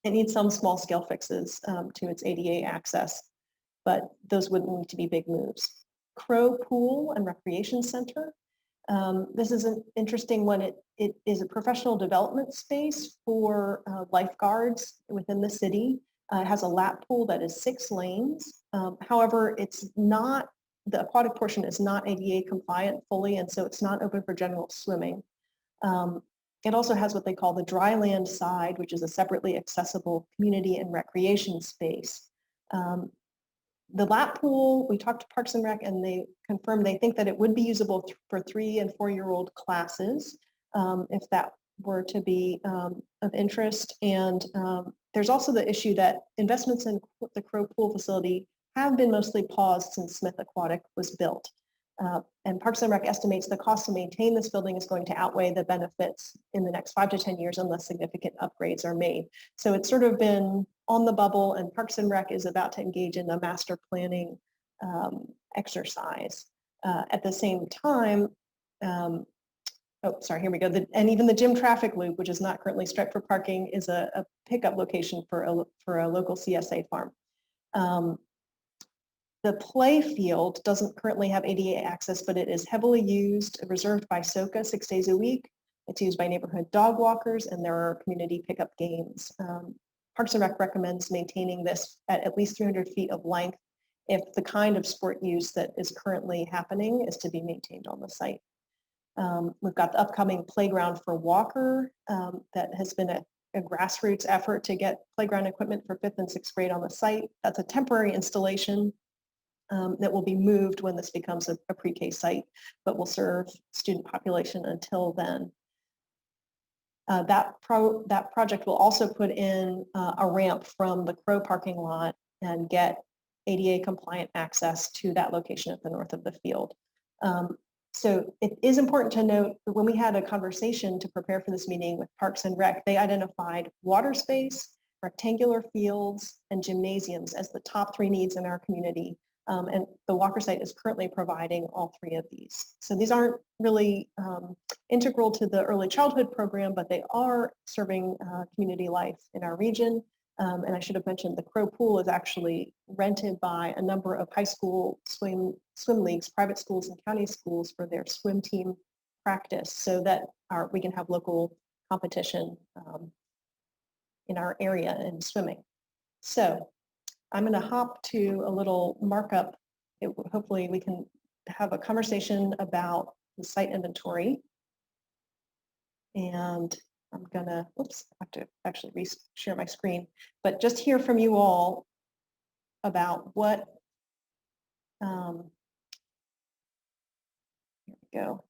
It needs some small scale fixes to its ADA access, but those wouldn't need to be big moves. Crow Pool and Recreation Center. This is an interesting one. It is a professional development space for lifeguards within the city. It has a lap pool that is 6 lanes. However, it's not, the aquatic portion is not ADA compliant fully, and so it's not open for general swimming. It also has what they call the dry land side, which is a separately accessible community and recreation space. The lap pool, we talked to Parks and Rec, and they confirmed they think that it would be usable for 3- and 4-year-old classes, if that were to be of interest. And there's also the issue that investments in the Crow Pool facility have been mostly paused since Smith Aquatic was built. And Parks and Rec estimates the cost to maintain this building is going to outweigh the benefits in the next 5 to 10 years unless significant upgrades are made. So it's sort of been on the bubble, and Parks and Rec is about to engage in a master planning exercise. At the same time, here we go. And even the gym traffic loop, which is not currently striped for parking, is a pickup location for a local CSA farm. The play field doesn't currently have ADA access, but it is heavily used, reserved by SOCA 6 days a week. It's used by neighborhood dog walkers, and there are community pickup games. Parks and Rec recommends maintaining this at least 300 feet of length if the kind of sport use that is currently happening is to be maintained on the site. We've got the upcoming playground for Walker that has been a grassroots effort to get playground equipment for 5th and 6th grade on the site. That's a temporary installation that will be moved when this becomes a pre-K site, but will serve student population until then. That project will also put in a ramp from the Crow parking lot and get ADA compliant access to that location at the north of the field. So it is important to note that when we had a conversation to prepare for this meeting with Parks and Rec, they identified water space, rectangular fields, and gymnasiums as the top 3 needs in our community. And the Walker site is currently providing all 3 of these. So these aren't really integral to the early childhood program, but they are serving community life in our region. And I should have mentioned the Crow Pool is actually rented by a number of high school swim leagues, private schools and county schools for their swim team practice, so that we can have local competition in our area in swimming. So I'm going to hop to a little markup. Hopefully we can have a conversation about the site inventory. And I'm going to, I have to actually share my screen, but just hear from you all about what, here we go.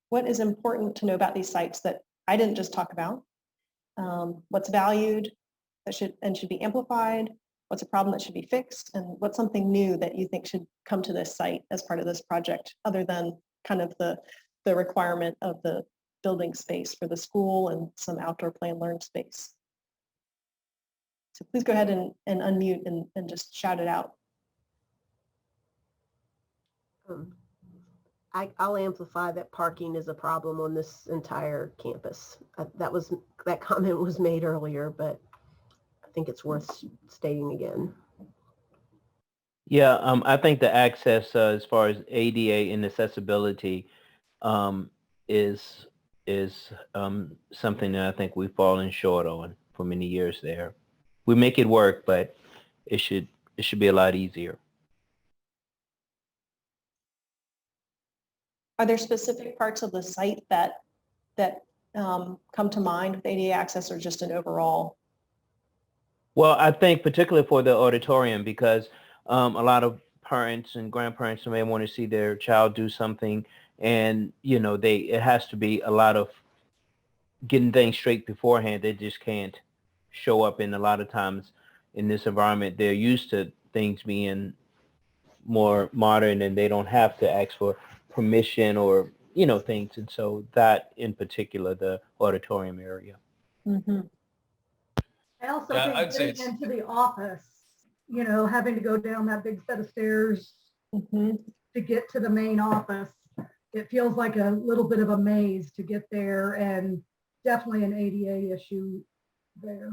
What is important to know about these sites that I didn't just talk about? What's valued that should be amplified? What's a problem that should be fixed? And what's something new that you think should come to this site as part of this project, other than kind of the requirement of the building space for the school and some outdoor play and learn space? So please go ahead and unmute and just shout it out. I'll amplify that parking is a problem on this entire campus. That comment was made earlier, but I think it's worth stating again. Yeah, I think the access as far as ADA and accessibility is something that I think we've fallen short on for many years there. We make it work, but it should be a lot easier. Are there specific parts of the site that come to mind with ADA access, or just an overall? Well, I think particularly for the auditorium, because a lot of parents and grandparents may want to see their child do something, and it has to be a lot of getting things straight beforehand. They just can't show up, and a lot of times in this environment they're used to things being more modern, and they don't have to ask for permission or things. And so that in particular, the auditorium area. Mm-hmm. I also think getting into the office, having to go down that big set of stairs to get to the main office, it feels like a little bit of a maze to get there, and definitely an ADA issue there.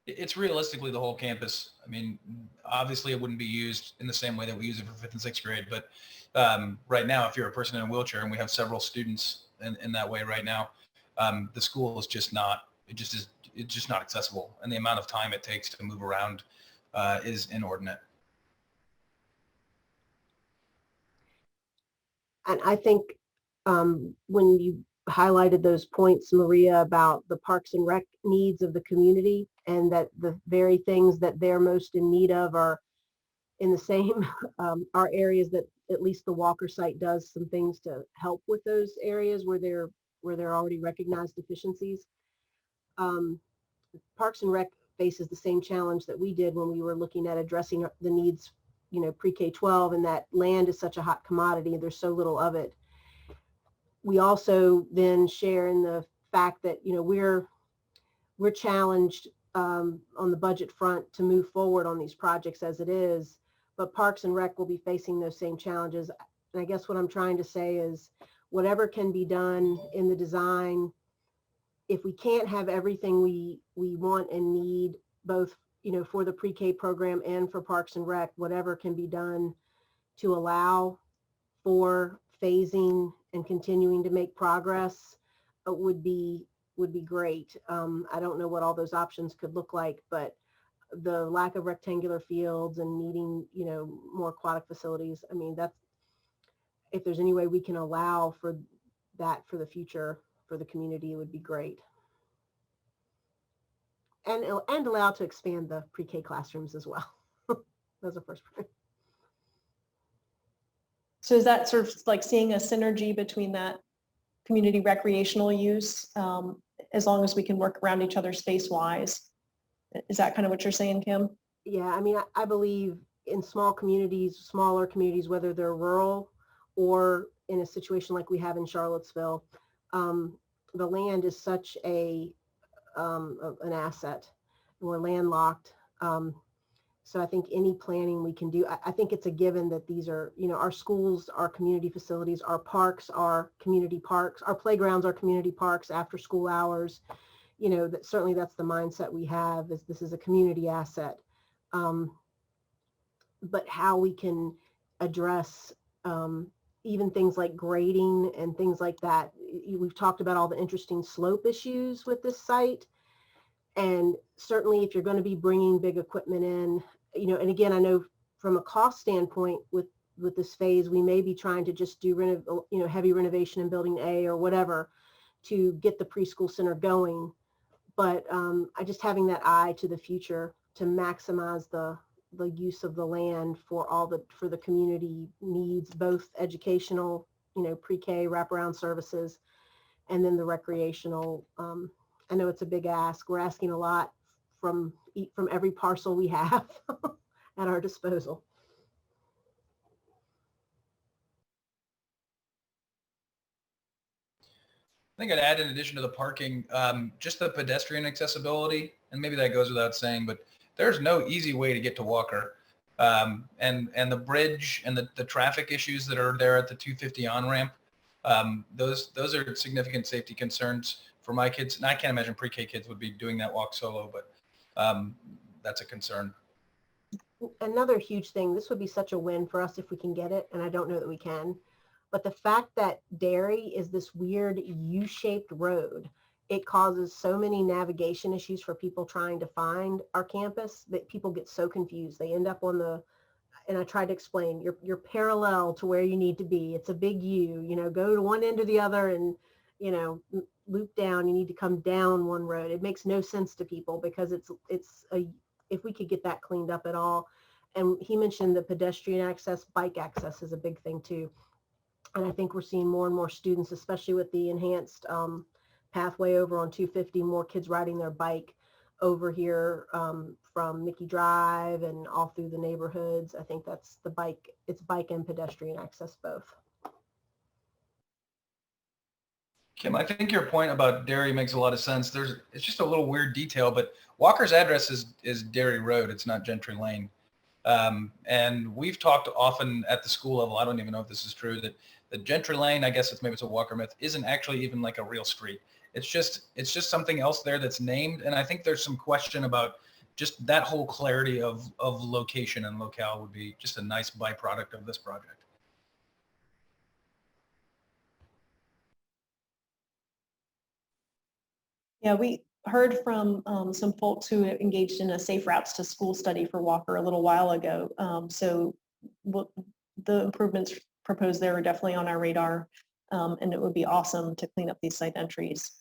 It's realistically the whole campus. I mean, obviously it wouldn't be used in the same way that we use it for 5th and 6th grade, but right now, if you're a person in a wheelchair, and we have several students in that way right now, the school is just not, it's just not accessible. And the amount of time it takes to move around is inordinate. And I think when you highlighted those points, Maria, about the Parks and Rec needs of the community, and that the very things that they're most in need of are in the same are areas that at least the Walker site does some things to help with those areas where they're already recognized deficiencies. Parks and Rec faces the same challenge that we did when we were looking at addressing the needs, pre-K-12, and that land is such a hot commodity and there's so little of it. We also then share in the fact that, we're challenged on the budget front to move forward on these projects as it is, but Parks and Rec will be facing those same challenges. And I guess what I'm trying to say is whatever can be done in the design, if we can't have everything we want and need, both, for the pre-K program and for Parks and Rec, whatever can be done to allow for phasing and continuing to make progress would be great. I don't know what all those options could look like, but the lack of rectangular fields and needing, more aquatic facilities, I mean, that's, if there's any way we can allow for that for the future for the community, it would be great. And allow to expand the pre-K classrooms as well. That's the first part. So is that sort of like seeing a synergy between that community recreational use, as long as we can work around each other space-wise? Is that kind of what you're saying, Kim? Yeah, I mean, I believe in smaller communities, whether they're rural or in a situation like we have in Charlottesville, the land is such an asset. We're landlocked. So I think any planning we can do, I think it's a given that these are, our schools, our community facilities, our parks, our community parks, our playgrounds, our community parks after school hours, that certainly that's the mindset we have, is this is a community asset. But how we can address even things like grading and things like that. We've talked about all the interesting slope issues with this site. And certainly if you're going to be bringing big equipment in, and again, I know from a cost standpoint with this phase, we may be trying to just do heavy renovation in building A or whatever to get the preschool center going. But I just having that eye to the future to maximize the use of the land for for the community needs, both educational, pre-K wraparound services, and then the recreational. I know it's a big ask. We're asking a lot from every parcel we have at our disposal. I think I'd add, in addition to the parking, just the pedestrian accessibility, and maybe that goes without saying, but there's no easy way to get to Walker. And the bridge and the traffic issues that are there at the 250 on-ramp, those are significant safety concerns for my kids. And I can't imagine pre-K kids would be doing that walk solo, but that's a concern. Another huge thing, this would be such a win for us if we can get it, and I don't know that we can, but the fact that Derry is this weird U-shaped road, it causes so many navigation issues for people trying to find our campus that people get so confused. They end up on and I tried to explain, you're parallel to where you need to be. It's a big U, go to one end or the other and, loop down. You need to come down one road. It makes no sense to people because if we could get that cleaned up at all. And he mentioned the pedestrian access, bike access is a big thing too. And I think we're seeing more and more students, especially with the enhanced pathway over on 250, more kids riding their bike over here from Mickey Drive and all through the neighborhoods. I think that's it's bike and pedestrian access both. Kim, I think your point about Derry makes a lot of sense. It's just a little weird detail, but Walker's address is Derry Road. It's not Gentry Lane. And we've talked often at the school level, I don't even know if this is true, that the Gentry Lane, I guess maybe it's a Walker myth, isn't actually even like a real street. It's just something else there that's named. And I think there's some question about just that whole clarity of location and locale would be just a nice byproduct of this project. Yeah, we heard from some folks who engaged in a Safe Routes to School study for Walker a little while ago. So the improvements proposed there are definitely on our radar, and it would be awesome to clean up these site entries.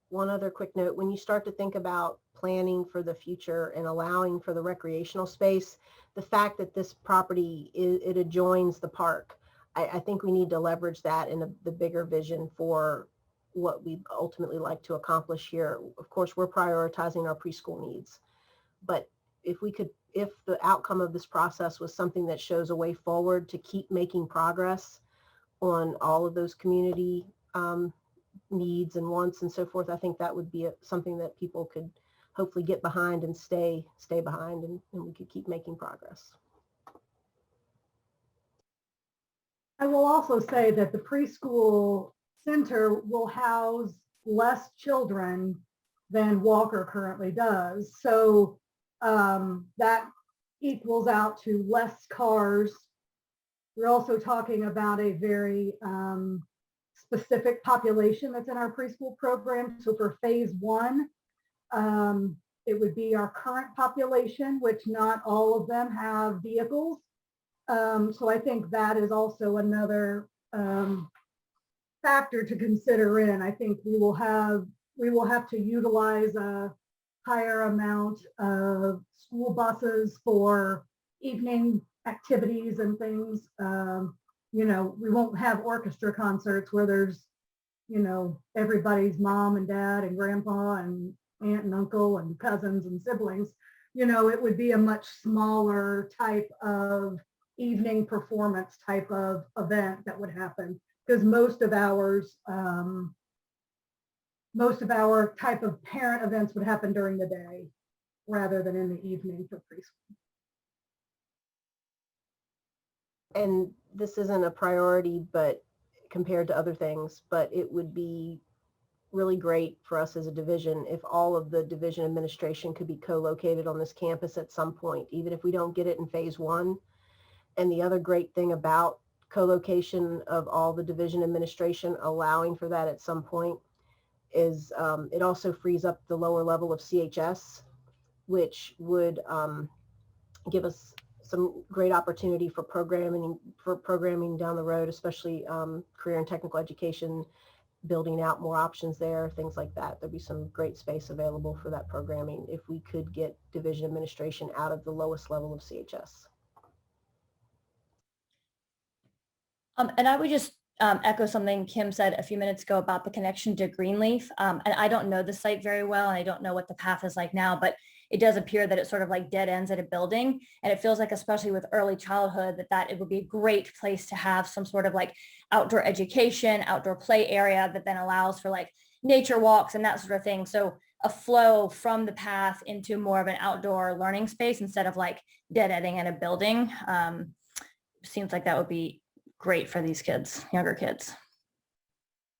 One other quick note, when you start to think about planning for the future and allowing for the recreational space, the fact that this property, it adjoins the park, I think we need to leverage that in the bigger vision for what we ultimately like to accomplish here. Of course, we're prioritizing our preschool needs, but if the outcome of this process was something that shows a way forward to keep making progress on all of those community needs and wants and so forth, I think that would be something that people could hopefully get behind and stay behind, and we could keep making progress. I will also say that the preschool center will house less children than Walker currently does. So that equals out to less cars. We're also talking about a very specific population that's in our preschool program. So for phase one, it would be our current population, which not all of them have vehicles. So I think that is also another factor to consider in. I think we will have to utilize a higher amount of school buses for evening activities and things. You know, we won't have orchestra concerts where there's, you know, everybody's mom and dad and grandpa and aunt and uncle and cousins and siblings. You know, it would be a much smaller type of evening performance type of event that would happen, because most of our type of parent events would happen during the day rather than in the evening for preschool. And this isn't a priority, but compared to other things, but it would be really great for us as a division if all of the division administration could be co-located on this campus at some point, even if we don't get it in phase one. And the other great thing about co-location of all the division administration, allowing for that at some point, is it also frees up the lower level of CHS, which would give us some great opportunity for programming down the road, especially career and technical education, building out more options there, things like that. There'd be some great space available for that programming if we could get division administration out of the lowest level of CHS. And I would just echo something Kim said a few minutes ago about the connection to Greenleaf. And I don't know the site very well, and I don't know what the path is like now, but it does appear that it sort of like dead ends at a building. And it feels like, especially with early childhood, that it would be a great place to have some sort of like outdoor education, outdoor play area that then allows for like nature walks and that sort of thing. So a flow from the path into more of an outdoor learning space instead of like dead ending in a building. Seems like that would be great for these kids, younger kids.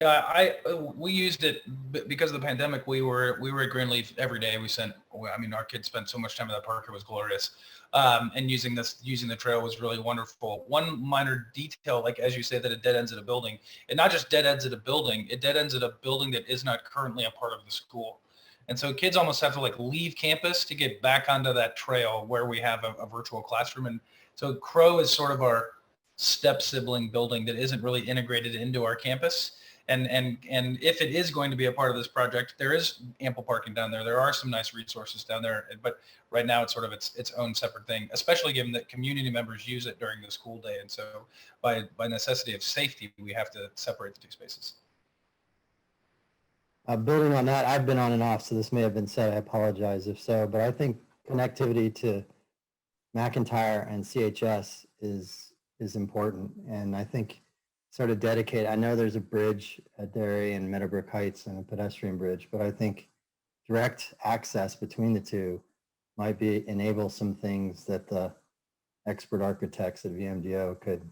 Yeah, we used it because of the pandemic. We were at Greenleaf every day. Our kids spent so much time at the park. It was glorious. And using the trail was really wonderful. One minor detail, like as you say, that it dead ends at a building. It not just dead ends at a building, it dead ends at a building that is not currently a part of the school. And so kids almost have to like leave campus to get back onto that trail where we have a virtual classroom. And so Crow is sort of our step sibling building that isn't really integrated into our campus. And if it is going to be a part of this project, there is ample parking down there. There are some nice resources down there, but right now it's sort of its own separate thing, especially given that community members use it during the school day. And so by necessity of safety, we have to separate the two spaces. Building on that, I've been on and off, so this may have been said. I apologize if so, but I think connectivity to McIntyre and CHS is important. And I think sort of dedicate, I know there's a bridge at Derry and Meadowbrook Heights and a pedestrian bridge, but I think direct access between the two might enable some things that the expert architects at VMDO could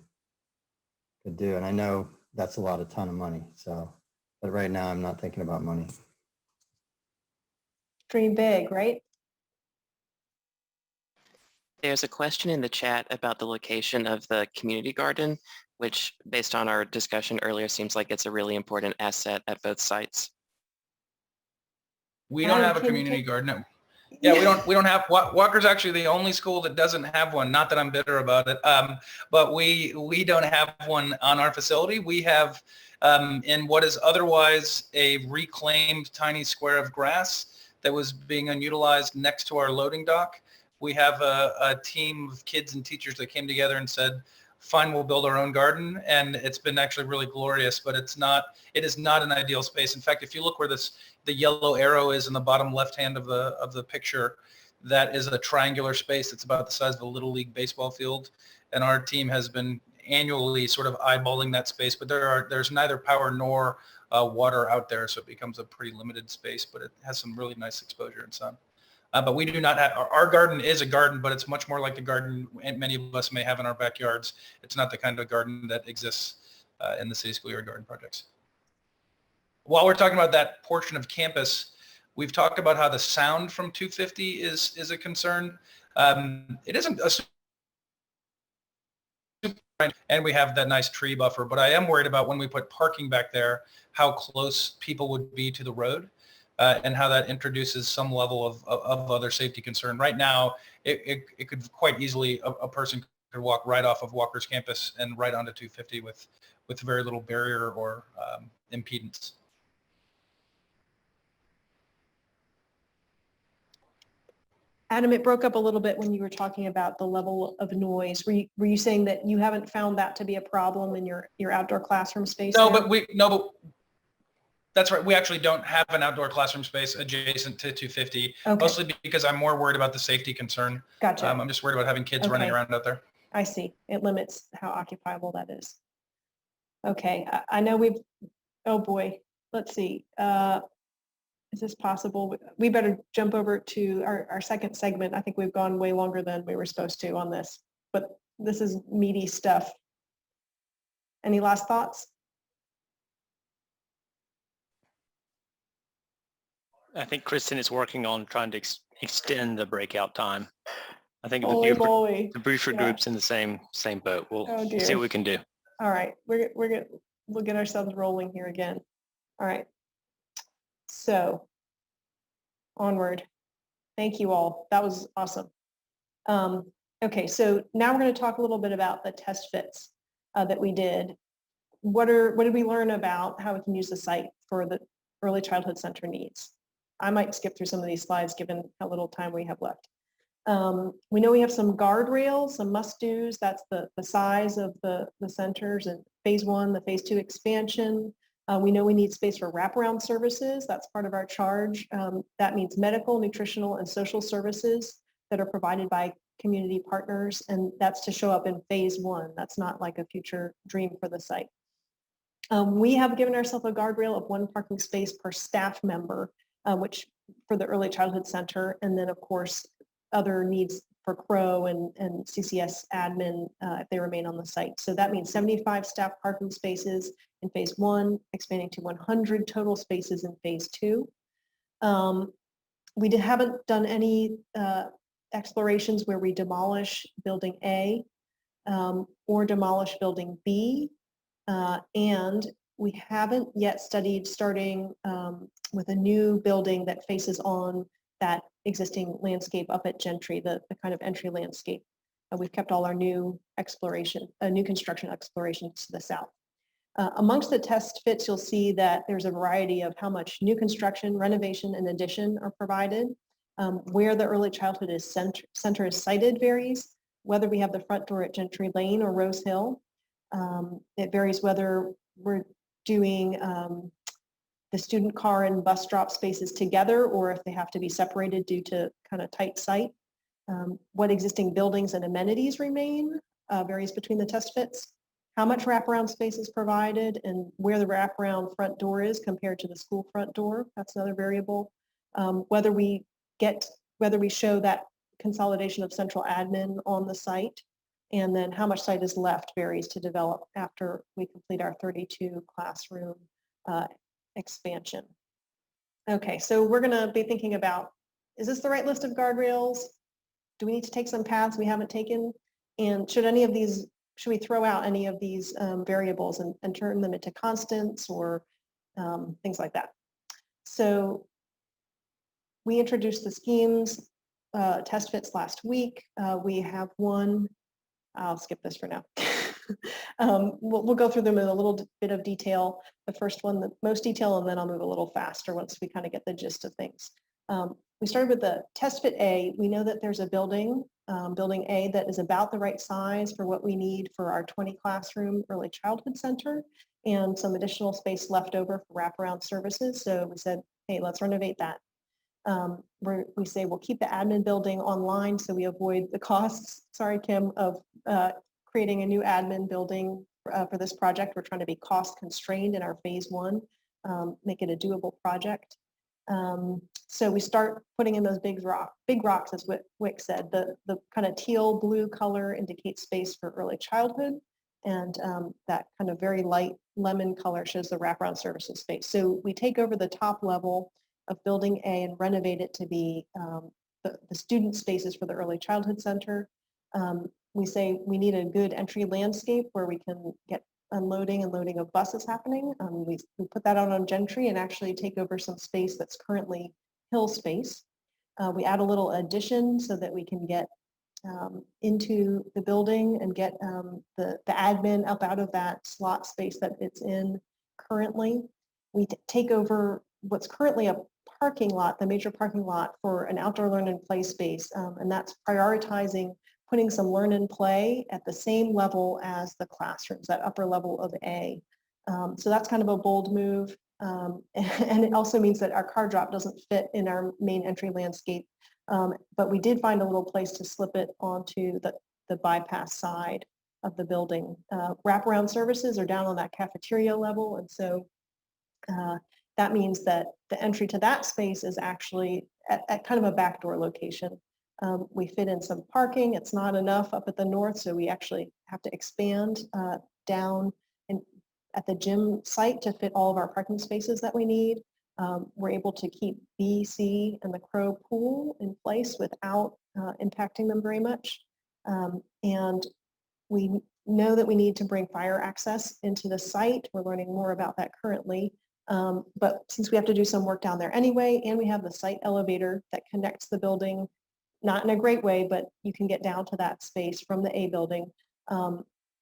do. And I know that's a ton of money. So, but right now I'm not thinking about money. Dream big, right? There's a question in the chat about the location of the community garden, which based on our discussion earlier seems like it's a really important asset at both sites. We don't have a community garden. No. Yeah, we don't have, Walker's actually the only school that doesn't have one. Not that I'm bitter about it, but we don't have one on our facility. We have in what is otherwise a reclaimed tiny square of grass that was being unutilized next to our loading dock. We have a team of kids and teachers that came together and said, fine, we'll build our own garden. And it's been actually really glorious, but it is not an ideal space. In fact, if you look where the yellow arrow is in the bottom left hand of the picture, that is a triangular space that's about the size of a little league baseball field. And our team has been annually sort of eyeballing that space, but there's neither power nor water out there. So it becomes a pretty limited space, but it has some really nice exposure and sun. But we do not have, our garden is a garden, but it's much more like the garden many of us may have in our backyards. It's not the kind of garden that exists in the city schoolyard garden projects. While we're talking about that portion of campus, we've talked about how the sound from 250 is a concern. It isn't a and we have that nice tree buffer, but I am worried about when we put parking back there, how close people would be to the road. And how that introduces some level of other safety concern. Right now, it could quite easily, a person could walk right off of Walker's campus and right onto 250 with very little barrier or impedance. Adam, it broke up a little bit when you were talking about the level of noise. Were you saying that you haven't found that to be a problem in your outdoor classroom space? No, but that's right. We actually don't have an outdoor classroom space adjacent to 250, okay. Mostly because I'm more worried about the safety concern. Gotcha. I'm just worried about having kids running around out there. I see. It limits how occupiable that is. Okay. I know oh boy, let's see. Is this possible? We better jump over to our second segment. I think we've gone way longer than we were supposed to on this, but this is meaty stuff. Any last thoughts? I think Kristen is working on trying to extend the breakout time. I think the Buford group's in the same boat. We'll see what we can do. All right, we'll get ourselves rolling here again. All right, so onward. Thank you all. That was awesome. Okay, so now we're going to talk a little bit about the test fits that we did. What did we learn about how we can use the site for the early childhood center needs? I might skip through some of these slides given how little time we have left. We know we have some guardrails, some must-dos. That's the size of the centers in phase 1, the phase 2 expansion. We know we need space for wraparound services. That's part of our charge. That means medical, nutritional, and social services that are provided by community partners. And that's to show up in phase 1. That's not like a future dream for the site. We have given ourselves a guardrail of 1 parking space per staff member, which for the early childhood center, and then of course other needs for CRO and CCS admin if they remain on the site. So that means 75 staff parking spaces in phase 1, expanding to 100 total spaces in phase 2. We haven't done any explorations where we demolish building A or demolish building B, and we haven't yet studied starting with a new building that faces on that existing landscape up at Gentry, the kind of entry landscape. We've kept all our new construction explorations to the south. Amongst the test fits, you'll see that there's a variety of how much new construction, renovation, and addition are provided. Where the early childhood center is sited varies, whether we have the front door at Gentry Lane or Rose Hill. It varies whether we're doing the student car and bus drop spaces together or if they have to be separated due to kind of tight site. What existing buildings and amenities remain varies between the test fits. How much wraparound space is provided and where the wraparound front door is compared to the school front door. That's another variable. Whether we show that consolidation of central admin on the site, and then how much site is left varies to develop after we complete our 32 classroom expansion. Okay, so we're going to be thinking about is this the right list of guardrails? Do we need to take some paths we haven't taken? And should we throw out any of these variables and turn them into constants or things like that? So we introduced the schemes, test fits last week. We have one, I'll skip this for now. We'll go through them in a little bit of detail. The first one, the most detail, and then I'll move a little faster once we kind of get the gist of things. We started with the test fit A. We know that there's a building, building A, that is about the right size for what we need for our 20 classroom early childhood center and some additional space left over for wraparound services. So we said, hey, let's renovate that. We say we'll keep the admin building online so we avoid the costs, sorry, Kim, of creating a new admin building for this project. We're trying to be cost constrained in our phase one, make it a doable project. So we start putting in those big rocks, as Wick said. The kind of teal blue color indicates space for early childhood, and that kind of very light lemon color shows the wraparound services space. So we take over the top level of building A and renovate it to be the student spaces for the early childhood center. We say we need a good entry landscape where we can get unloading and loading of buses happening. We put that out on Gentry and actually take over some space that's currently hill space. We add a little addition so that we can get into the building and get the admin up out of that slot space that it's in currently. We take over what's currently a parking lot, the major parking lot, for an outdoor learn and play space, and that's prioritizing putting some learn and play at the same level as the classrooms, that upper level of A. So that's kind of a bold move. And it also means that our car drop doesn't fit in our main entry landscape. But we did find a little place to slip it onto the bypass side of the building. Wraparound services are down on that cafeteria level. And so that means that the entry to that space is actually at kind of a backdoor location. We fit in some parking. It's not enough up at the north, so we actually have to expand down at the gym site to fit all of our parking spaces that we need. We're able to keep B, C, and the Crow pool in place without impacting them very much. And we know that we need to bring fire access into the site. We're learning more about that currently. But since we have to do some work down there anyway, and we have the site elevator that connects the building, not in a great way, but you can get down to that space from the A building.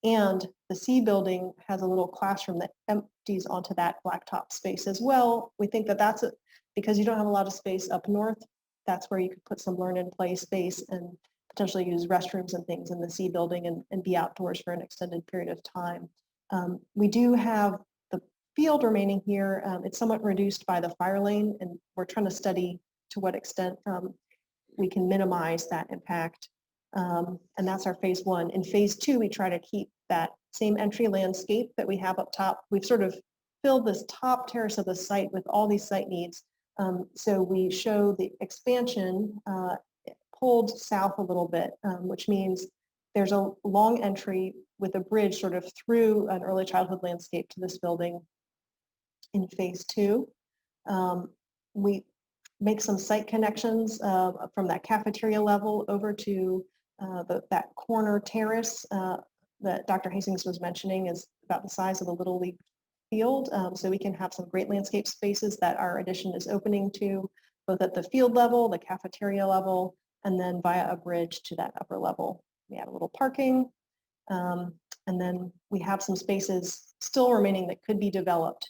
And the C building has a little classroom that empties onto that blacktop space as well. We think that that's because you don't have a lot of space up north, that's where you could put some learn and play space and potentially use restrooms and things in the C building and be outdoors for an extended period of time. We do have the field remaining here. It's somewhat reduced by the fire lane, and we're trying to study to what extent we can minimize that impact. And that's our phase one. In phase two, we try to keep that same entry landscape that we have up top. We've sort of filled this top terrace of the site with all these site needs. So we show the expansion pulled south a little bit, which means there's a long entry with a bridge sort of through an early childhood landscape to this building in phase two. We make some site connections from that cafeteria level over to that corner terrace that Dr. Hastings was mentioning is about the size of a Little League field. So we can have some great landscape spaces that our addition is opening to, both at the field level, the cafeteria level, and then via a bridge to that upper level. We add a little parking, and then we have some spaces still remaining that could be developed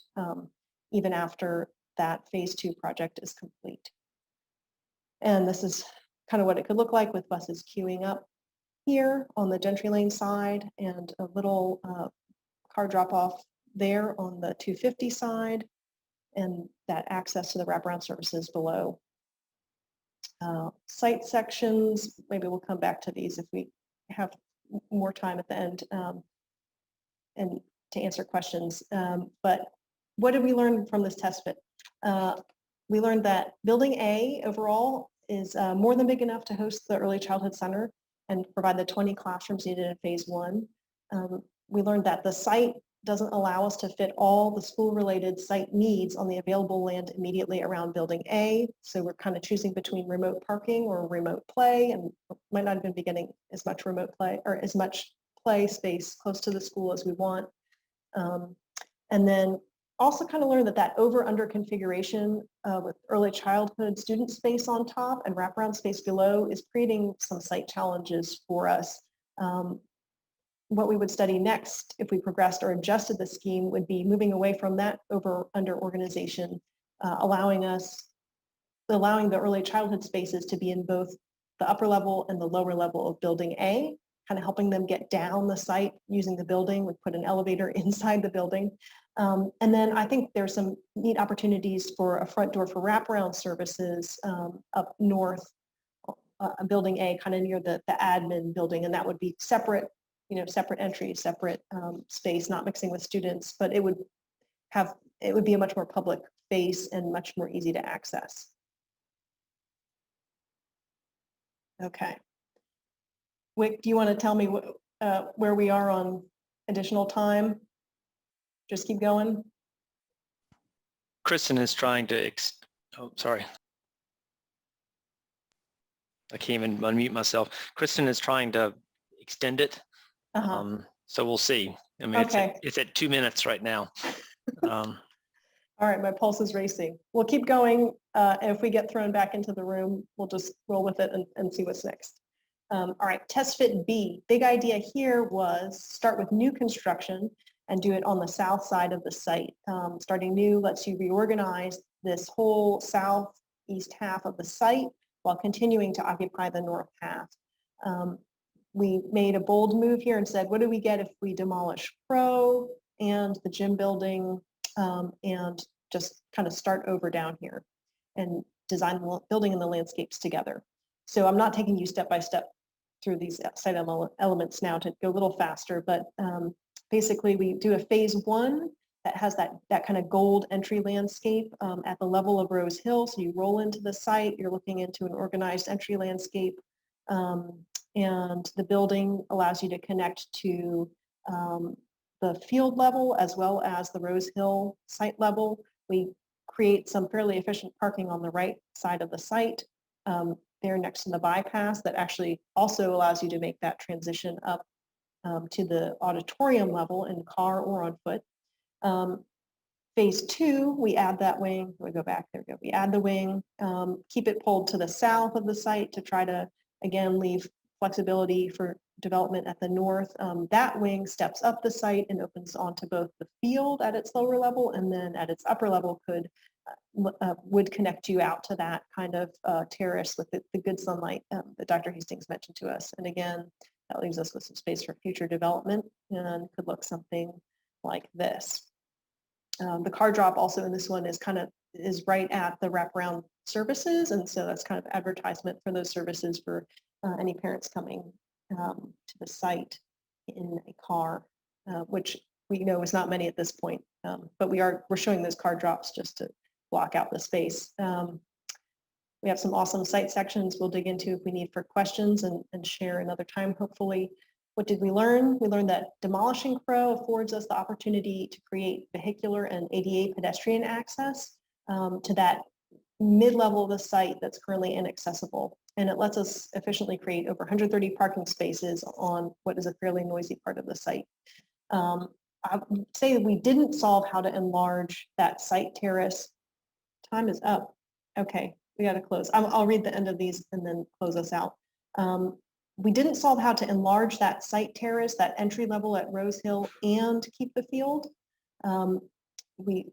even after that phase two project is complete. And this is kind of what it could look like with buses queuing up here on the Gentry Lane side and a little car drop off there on the 250 side, and that access to the wraparound services below. Site sections, maybe we'll come back to these if we have more time at the end and to answer questions. But what did we learn from this test fit? We learned that building A overall is more than big enough to host the early childhood center and provide the 20 classrooms needed in phase one. We learned that the site doesn't allow us to fit all the school-related site needs on the available land immediately around Building A. So we're kind of choosing between remote parking or remote play, and might not even be getting as much remote play or as much play space close to the school as we want. And then also kind of learned that over-under configuration with early childhood student space on top and wraparound space below is creating some site challenges for us. What we would study next if we progressed or adjusted the scheme would be moving away from that over-under organization, allowing the early childhood spaces to be in both the upper level and the lower level of Building A, kind of helping them get down the site using the building. We put an elevator inside the building. And then I think there's some neat opportunities for a front door for wraparound services up north, Building A, kind of near the admin building, and that would be separate, separate entry, separate space, not mixing with students, but it would be a much more public space and much more easy to access. Okay. Wick, do you want to tell me where we are on additional time? Just keep going. Kristen is trying to, oh, sorry. I can't even unmute myself. Kristen is trying to extend it. So we'll see. I mean, okay. It's at 2 minutes right now. All right, my pulse is racing. We'll keep going. If we get thrown back into the room, we'll just roll with it and see what's next. All right, test fit B. Big idea here was start with new construction and do it on the south side of the site. Starting new lets you reorganize this whole southeast half of the site while continuing to occupy the north half. We made a bold move here and said, what do we get if we demolish Pro and the gym building and just kind of start over down here and design the building and the landscapes together. So I'm not taking you step by step through these site elements now to go a little faster, but basically we do a phase 1 that has that kind of gold entry landscape at the level of Rose Hill. So you roll into the site, you're looking into an organized entry landscape, and the building allows you to connect to the field level as well as the Rose Hill site level. We create some fairly efficient parking on the right side of the site there next to the bypass that actually also allows you to make that transition up to the auditorium level in car or on foot. Phase 2, we add that wing. We go back, there we go. We add the wing, keep it pulled to the south of the site to try to, again, leave flexibility for development at the north. That wing steps up the site and opens onto both the field at its lower level and then at its upper level would connect you out to that kind of terrace with the good sunlight that Dr. Hastings mentioned to us. And again, that leaves us with some space for future development and could look something like this. The car drop also in this one is right at the wraparound services, and so that's kind of advertisement for those services for any parents coming to the site in a car, which we know is not many at this point, but we're showing those car drops just to block out the space. We have some awesome site sections we'll dig into if we need for questions and share another time, hopefully. What did we learn? We learned that demolishing Crow affords us the opportunity to create vehicular and ADA pedestrian access to that mid-level of the site that's currently inaccessible. And it lets us efficiently create over 130 parking spaces on what is a fairly noisy part of the site. I would say that we didn't solve how to enlarge that site terrace. Time is up. Okay, we got to close. I'll read the end of these and then close us out. We didn't solve how to enlarge that site terrace, that entry level at Rose Hill, and keep the field. We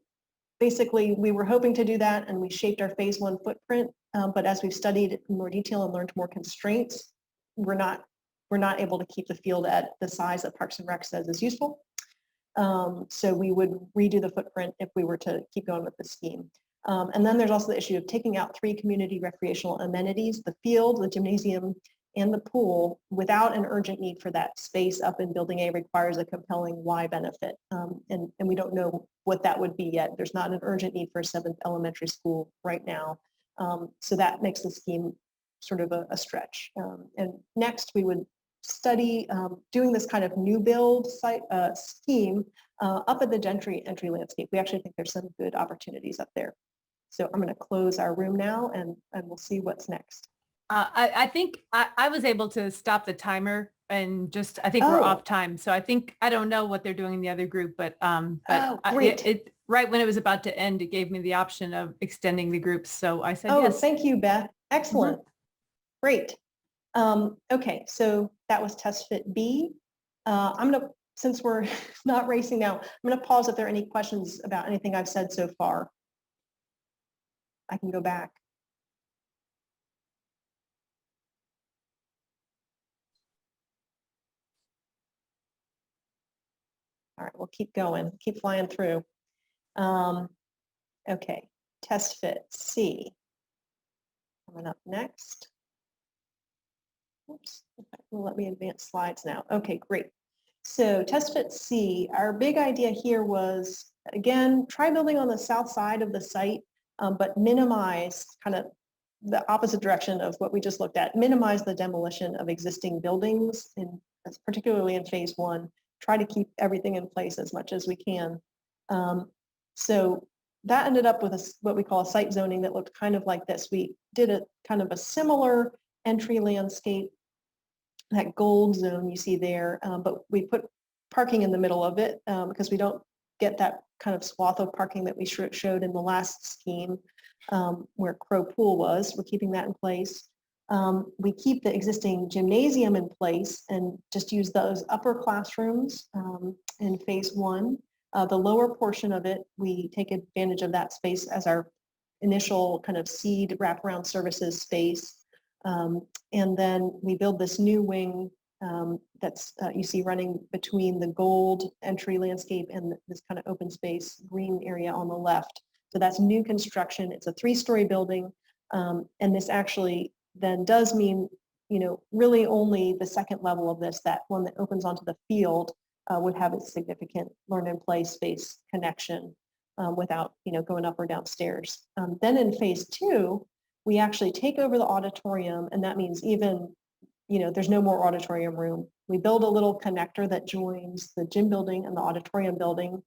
were hoping to do that, and we shaped our phase 1 footprint. But as we've studied it in more detail and learned more constraints, we're not able to keep the field at the size that Parks and Rec says is useful. So we would redo the footprint if we were to keep going with the scheme. And then there's also the issue of taking out 3 community recreational amenities: the field, the gymnasium, and the pool, without an urgent need for that space up in Building A requires a compelling why benefit. And we don't know what that would be yet. There's not an urgent need for a 7th elementary school right now. So that makes the scheme sort of a stretch. And next we would study doing this kind of new build site scheme Up at the entry landscape, we actually think there's some good opportunities up there. So I'm going to close our room now, and we'll see what's next. I think I was able to stop the timer and just, I think we're off time. So I think, I don't know what they're doing in the other group, but great. Right when it was about to end, it gave me the option of extending the groups. So I said yes. Thank you, Beth. Excellent. Great. Okay, so that was test fit B. I'm going to, since we're not racing now, I'm going to pause if there are any questions about anything I've said so far. I can go back. All right, we'll keep going, keep flying through. Okay, test fit C. Coming up next. Oops, will let me advance slides now. Okay, great. So test fit C, our big idea here was, again, try building on the south side of the site, but minimize kind of the opposite direction of what we just looked at, minimize the demolition of existing buildings, particularly in phase one. Try to keep everything in place as much as we can. So that ended up with what we call a site zoning that looked kind of like this. We did a kind of a similar entry landscape, that gold zone you see there, but we put parking in the middle of it because we don't get that kind of swath of parking that we showed in the last scheme where Crow Pool was. We're keeping that in place. We keep the existing gymnasium in place and just use those upper classrooms in phase one. The lower portion of it, we take advantage of that space as our initial kind of seed wraparound services space. And then we build this new wing that's you see running between the gold entry landscape and this kind of open space green area on the left. So that's new construction. It's a 3-story building. And this actually then does mean, you know, really only the second level of this, that one that opens onto the field, would have a significant learn and play space connection without, you know, going up or downstairs. Then in phase two, we actually take over the auditorium, and that means even, you know, there's no more auditorium room. We build a little connector that joins the gym building and the auditorium building.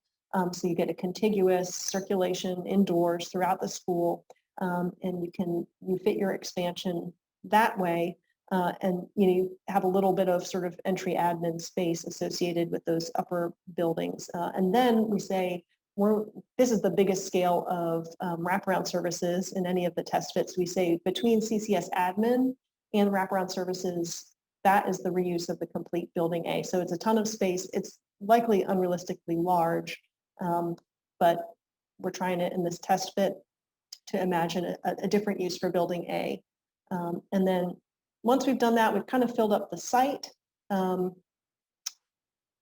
So you get a contiguous circulation indoors throughout the school, and you fit your expansion that way. And you have a little bit of sort of entry admin space associated with those upper buildings. And then we say, this is the biggest scale of wraparound services in any of the test fits. We say between CCS admin and wraparound services, that is the reuse of the complete building A. So it's a ton of space. It's likely unrealistically large, but we're trying to, in this test fit, to imagine a different use for building A. And then once we've done that, we've kind of filled up the site.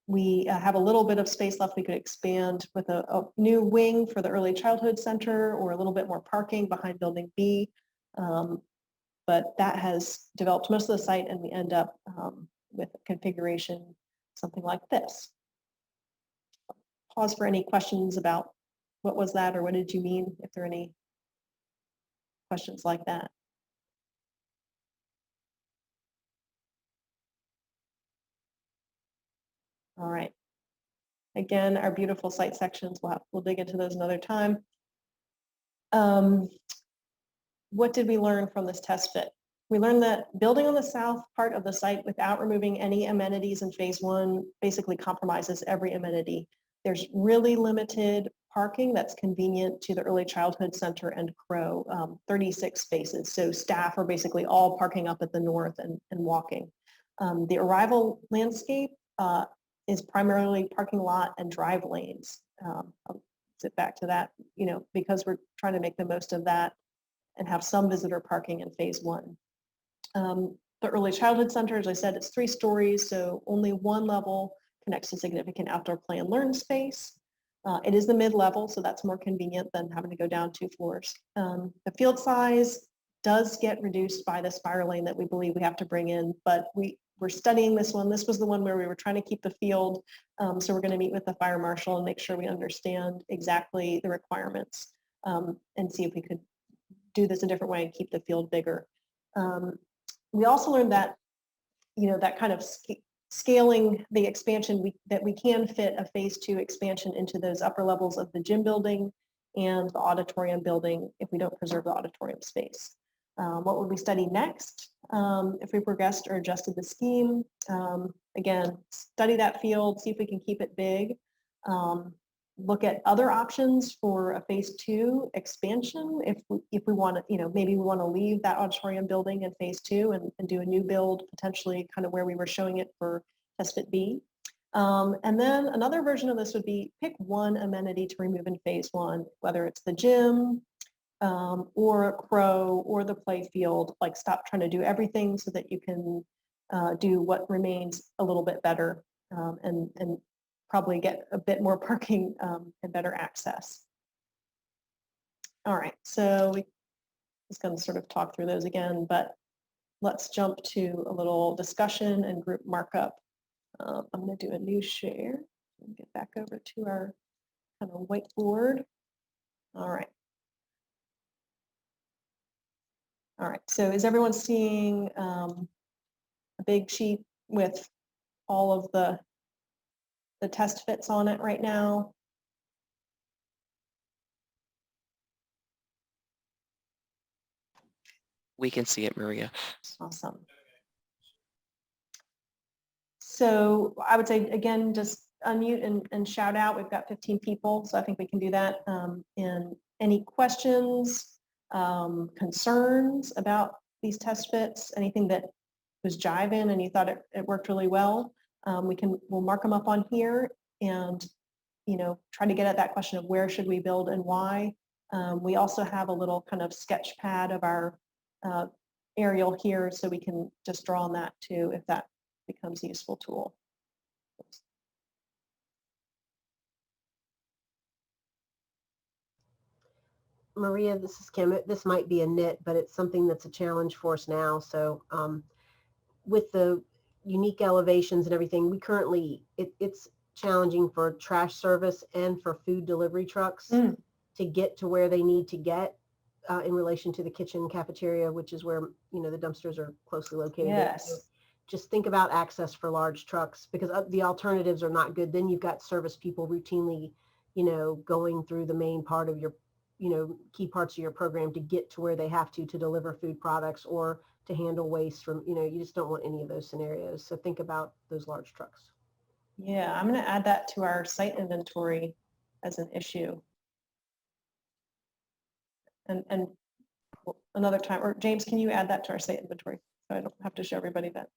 We have a little bit of space left. We could expand with a new wing for the early childhood center or a little bit more parking behind building B. But that has developed most of the site, and we end up with a configuration something like this. Pause for any questions about what was that or what did you mean, if there are any questions like that. All right. Again, our beautiful site sections, we'll dig into those another time. What did we learn from this test fit? We learned that building on the south part of the site without removing any amenities in phase one basically compromises every amenity. There's really limited parking that's convenient to the early childhood center and Crow, 36 spaces. So staff are basically all parking up at the north and walking. The arrival landscape is primarily parking lot and drive lanes. I'll sit back to that, you know, because we're trying to make the most of that and have some visitor parking in phase one. The early childhood center, as I said, it's 3 stories, so only one level connects to significant outdoor play and learn space. It is the mid-level, so that's more convenient than having to go down 2 floors. The field size does get reduced by the spiral lane that we believe we have to bring in, but we're studying this one. This was the one where we were trying to keep the field. So we're going to meet with the fire marshal and make sure we understand exactly the requirements and see if we could do this a different way and keep the field bigger. We also learned that, you know, that kind of scaling the expansion that we can fit a phase 2 expansion into those upper levels of the gym building and the auditorium building if we don't preserve the auditorium space. What would we study next if we progressed or adjusted the scheme? Again, study that field, see if we can keep it big. Look at other options for a phase 2 expansion if we want to, maybe we want to leave that auditorium building in phase 2 and do a new build, potentially kind of where we were showing it for test fit B. And then another version of this would be pick one amenity to remove in phase 1, whether it's the gym or a crow or the play field. Like, stop trying to do everything so that you can do what remains a little bit better and probably get a bit more parking and better access. All right, so we're just going to sort of talk through those again, but let's jump to a little discussion and group markup. I'm going to do a new share and get back over to our kind of whiteboard. All right. All right, so is everyone seeing a big sheet with all of the test fits on it right now? We can see it, Maria. Awesome. So I would say, again, just unmute and shout out. We've got 15 people, so I think we can do that. And any questions, concerns about these test fits, anything that was jiving and you thought it worked really well, we'll mark them up on here and try to get at that question of where should we build and why. We also have a little kind of sketch pad of our aerial here, so we can just draw on that too if that becomes a useful tool. Oops. Maria, this is Kim. This might be a nit, but it's something that's a challenge for us now. So with the unique elevations and everything, we currently, it's challenging for trash service and for food delivery trucks to get to where they need to get in relation to the kitchen cafeteria, which is where, the dumpsters are closely located. Yes. So just think about access for large trucks, because the alternatives are not good. Then you've got service people routinely, going through the main part of your, key parts of your program to get to where they have to deliver food products or to handle waste from, you just don't want any of those scenarios. So think about those large trucks. Yeah, I'm going to add that to our site inventory as an issue. And another time, or James, can you add that to our site inventory so I don't have to show everybody that?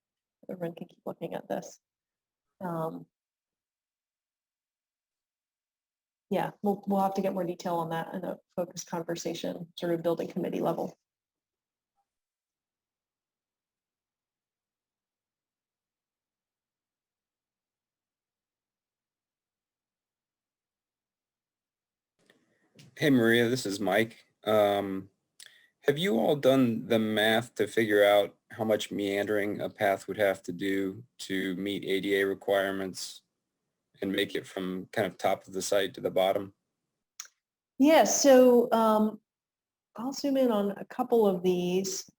Everyone can keep looking at this. Yeah, we'll have to get more detail on that in a focused conversation, sort of building committee level. Hey Maria, this is Mike. Have you all done the math to figure out how much meandering a path would have to do to meet ADA requirements and make it from kind of top of the site to the bottom? Yeah, so I'll zoom in on a couple of these.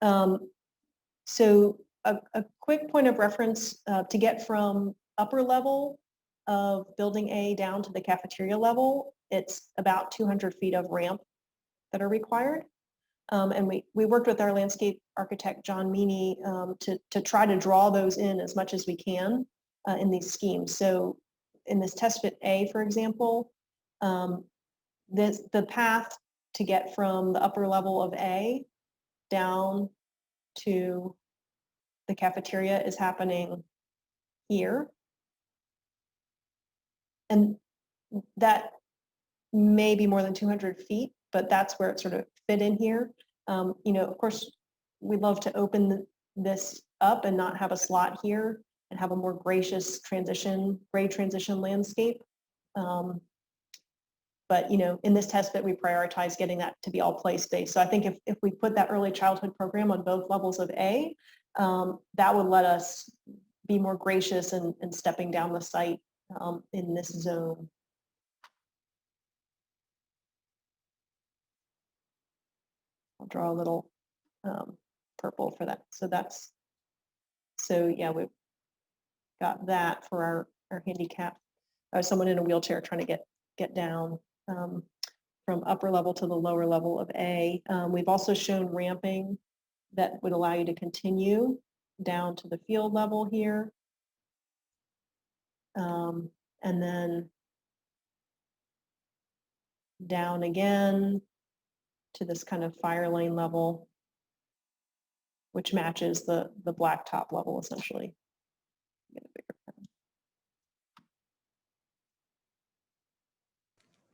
So a quick point of reference to get from upper level of building A down to the cafeteria level, it's about 200 feet of ramp that are required. And we worked with our landscape architect, John Meany, to try to draw those in as much as we can in these schemes. So in this test fit A, for example, the path to get from the upper level of A down to the cafeteria is happening here. And that may be more than 200 feet, but that's where it sort of fit in here. Of course, we'd love to open this up and not have a slot here and have a more gracious grade transition landscape. But in this test that we prioritize getting that to be all play-based. So I think if we put that early childhood program on both levels of A, that would let us be more gracious in stepping down the site in this zone. I'll draw a little purple for that. So yeah, got that for our handicap. Someone in a wheelchair trying to get down from upper level to the lower level of A. We've also shown ramping that would allow you to continue down to the field level here. And then down again to this kind of fire lane level, which matches the blacktop level essentially. Get a bigger pen.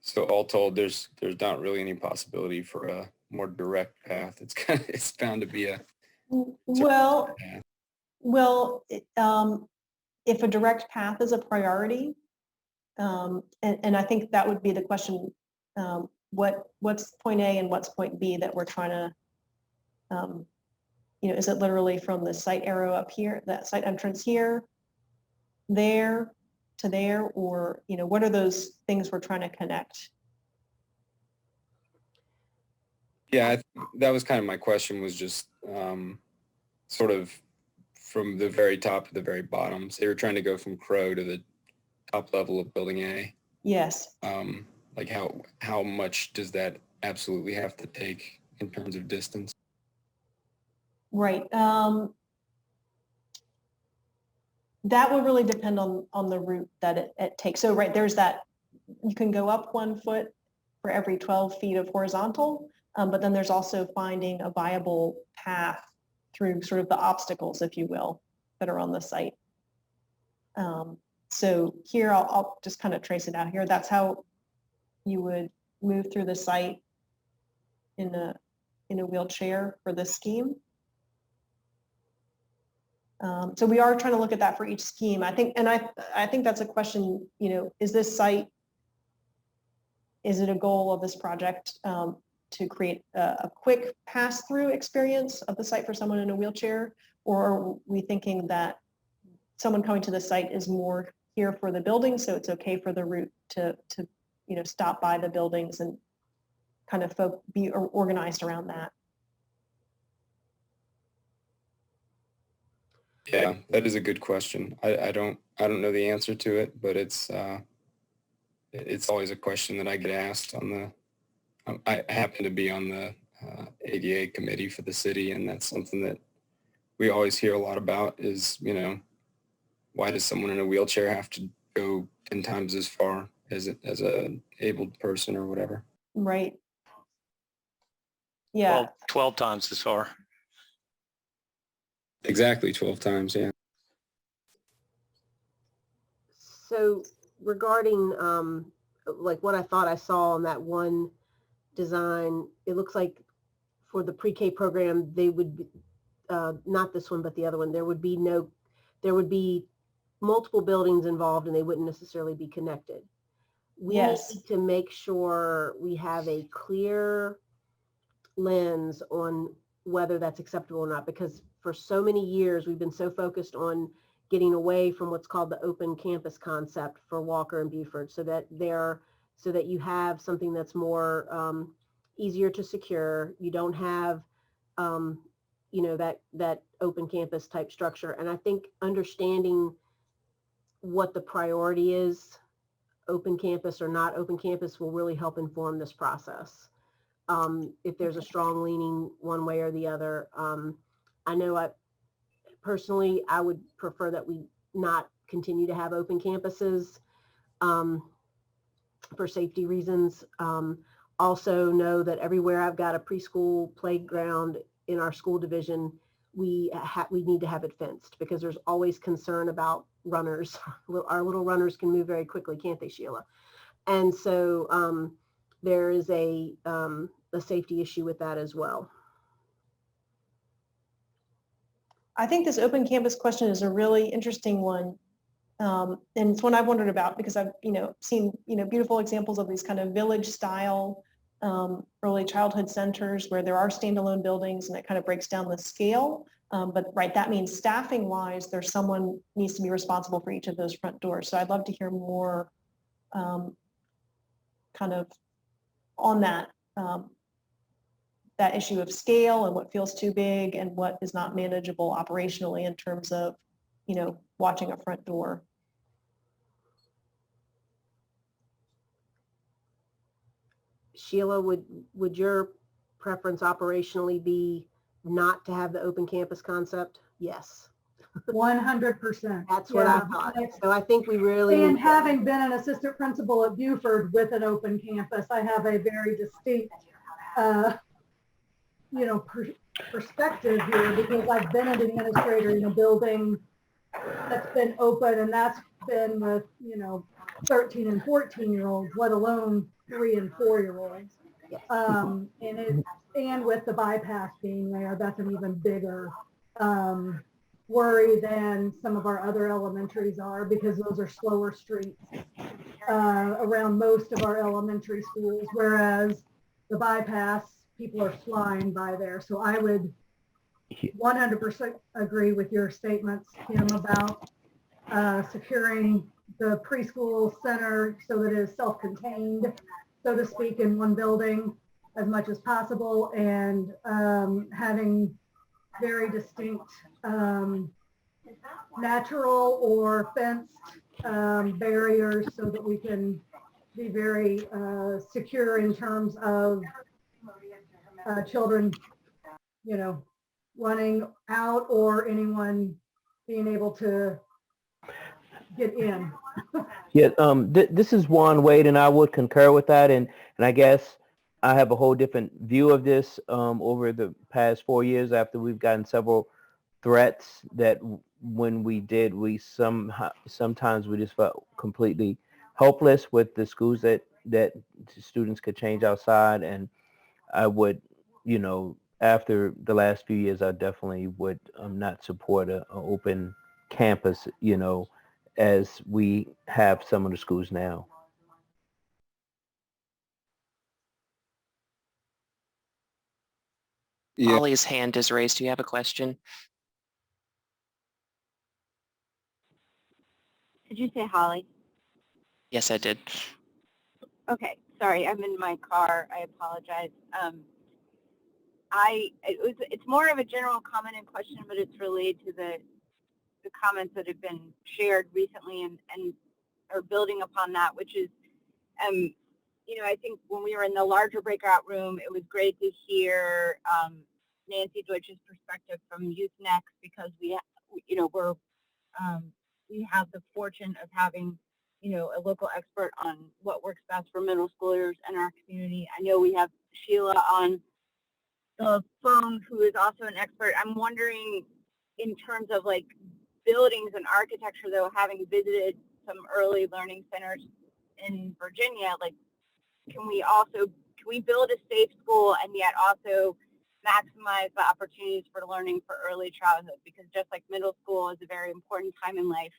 So all told, there's not really any possibility for a more direct path. It's bound to be a well, if a direct path is a priority, and I think that would be the question, what's point A and what's point B that we're trying to, is it literally from the site arrow up here, that site entrance here, there to there, or, what are those things we're trying to connect? Yeah, that was kind of my question, was just sort of from the very top to the very bottom. So they were trying to go from Crow to the top level of building A. Yes. Like how much does that absolutely have to take in terms of distance? Right. That would really depend on the route that it takes. So right, there's that, you can go up 1 foot for every 12 feet of horizontal, but then there's also finding a viable path through sort of the obstacles, if you will, that are on the site. So here, I'll just kind of trace it out here. That's how you would move through the site in a wheelchair for this scheme. So we are trying to look at that for each scheme. I think that's a question, is this site, is it a goal of this project to create a quick pass-through experience of the site for someone in a wheelchair? Or are we thinking that someone coming to the site is more here for the building, so it's okay for the route to stop by the buildings and kind of be organized around that? Yeah, that is a good question. I don't know the answer to it, but it's always a question that I get asked on the. I happen to be on the ADA committee for the city, and that's something that we always hear a lot about. Is why does someone in a wheelchair have to go 10 times as far as a abled person or whatever? Right. Yeah. 12 times as far. Exactly, 12 times, yeah. So regarding like what I thought I saw on that one design, it looks like for the pre-K program, they would be, not this one, but the other one, there would be multiple buildings involved and they wouldn't necessarily be connected. We need to make sure we have a clear lens on whether that's acceptable or not, because for so many years we've been so focused on getting away from what's called the open campus concept for Walker and Buford, so that you have something that's more easier to secure. You don't have that open campus type structure. And I think understanding what the priority is, open campus or not open campus, will really help inform this process. If there's a strong leaning one way or the other. I know personally, I would prefer that we not continue to have open campuses for safety reasons. Also know that everywhere I've got a preschool playground in our school division, we need to have it fenced, because there's always concern about runners. Our little runners can move very quickly, can't they, Sheila? And so there is a safety issue with that as well. I think this open campus question is a really interesting one. And it's one I've wondered about, because I've, seen, beautiful examples of these kind of village style early childhood centers where there are standalone buildings, and it kind of breaks down the scale. But right, that means staffing wise, there's someone needs to be responsible for each of those front doors. So I'd love to hear more kind of on that, that issue of scale and what feels too big and what is not manageable operationally in terms of watching a front door. Sheila, would your preference operationally be not to have the open campus concept? Yes. 100%. That's what I thought. So I think we really. And having been an assistant principal at Buford with an open campus, I have a very distinct, perspective here, because I've been an administrator in a building that's been open, and that's been with, 13 and 14-year-olds, let alone 3 and 4-year-olds. And with the bypass being there, that's an even bigger worry than some of our other elementaries are, because those are slower streets around most of our elementary schools, whereas the bypass, people are flying by there. So I would 100% agree with your statements, Kim, about securing the preschool center so that it is self-contained, so to speak, in one building as much as possible, and having very distinct natural or fenced barriers so that we can be very secure in terms of children, running out, or anyone being able to get in. Yeah, this is Juan Wade, and I would concur with that. And I guess I have a whole different view of this over the past 4 years, after we've gotten several threats that when we did, sometimes we just felt completely helpless with the schools that students could change outside. And I would, after the last few years, I definitely would not support an open campus, as we have some of the schools now. Yeah. Holly's hand is raised. Do you have a question? Did you say Holly? Yes, I did. Okay, sorry, I'm in my car. I apologize. It's more of a general comment and question, but it's related to the comments that have been shared recently, and are building upon that, which is, I think when we were in the larger breakout room, it was great to hear Nancy Deutsch's perspective from Youth Next, because we have the fortune of having, a local expert on what works best for middle schoolers in our community. I know we have Sheila on the phone, who is also an expert. I'm wondering, in terms of like buildings and architecture, though, having visited some early learning centers in Virginia, like, can we build a safe school and yet also maximize the opportunities for learning for early childhood? Because just like middle school is a very important time in life,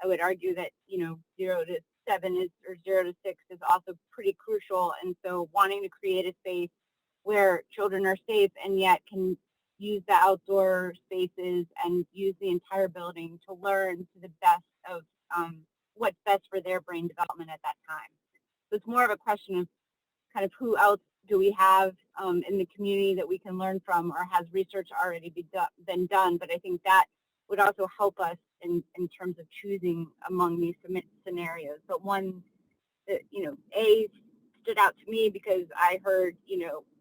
I would argue that 0 to 7 or 0 to 6 is also pretty crucial. And so wanting to create a space where children are safe and yet can use the outdoor spaces and use the entire building to learn to the best of what's best for their brain development at that time. So it's more of a question of kind of who else do we have in the community that we can learn from, or has research already been done? But I think that would also help us in terms of choosing among these scenarios. But one that, A, stood out to me because I heard,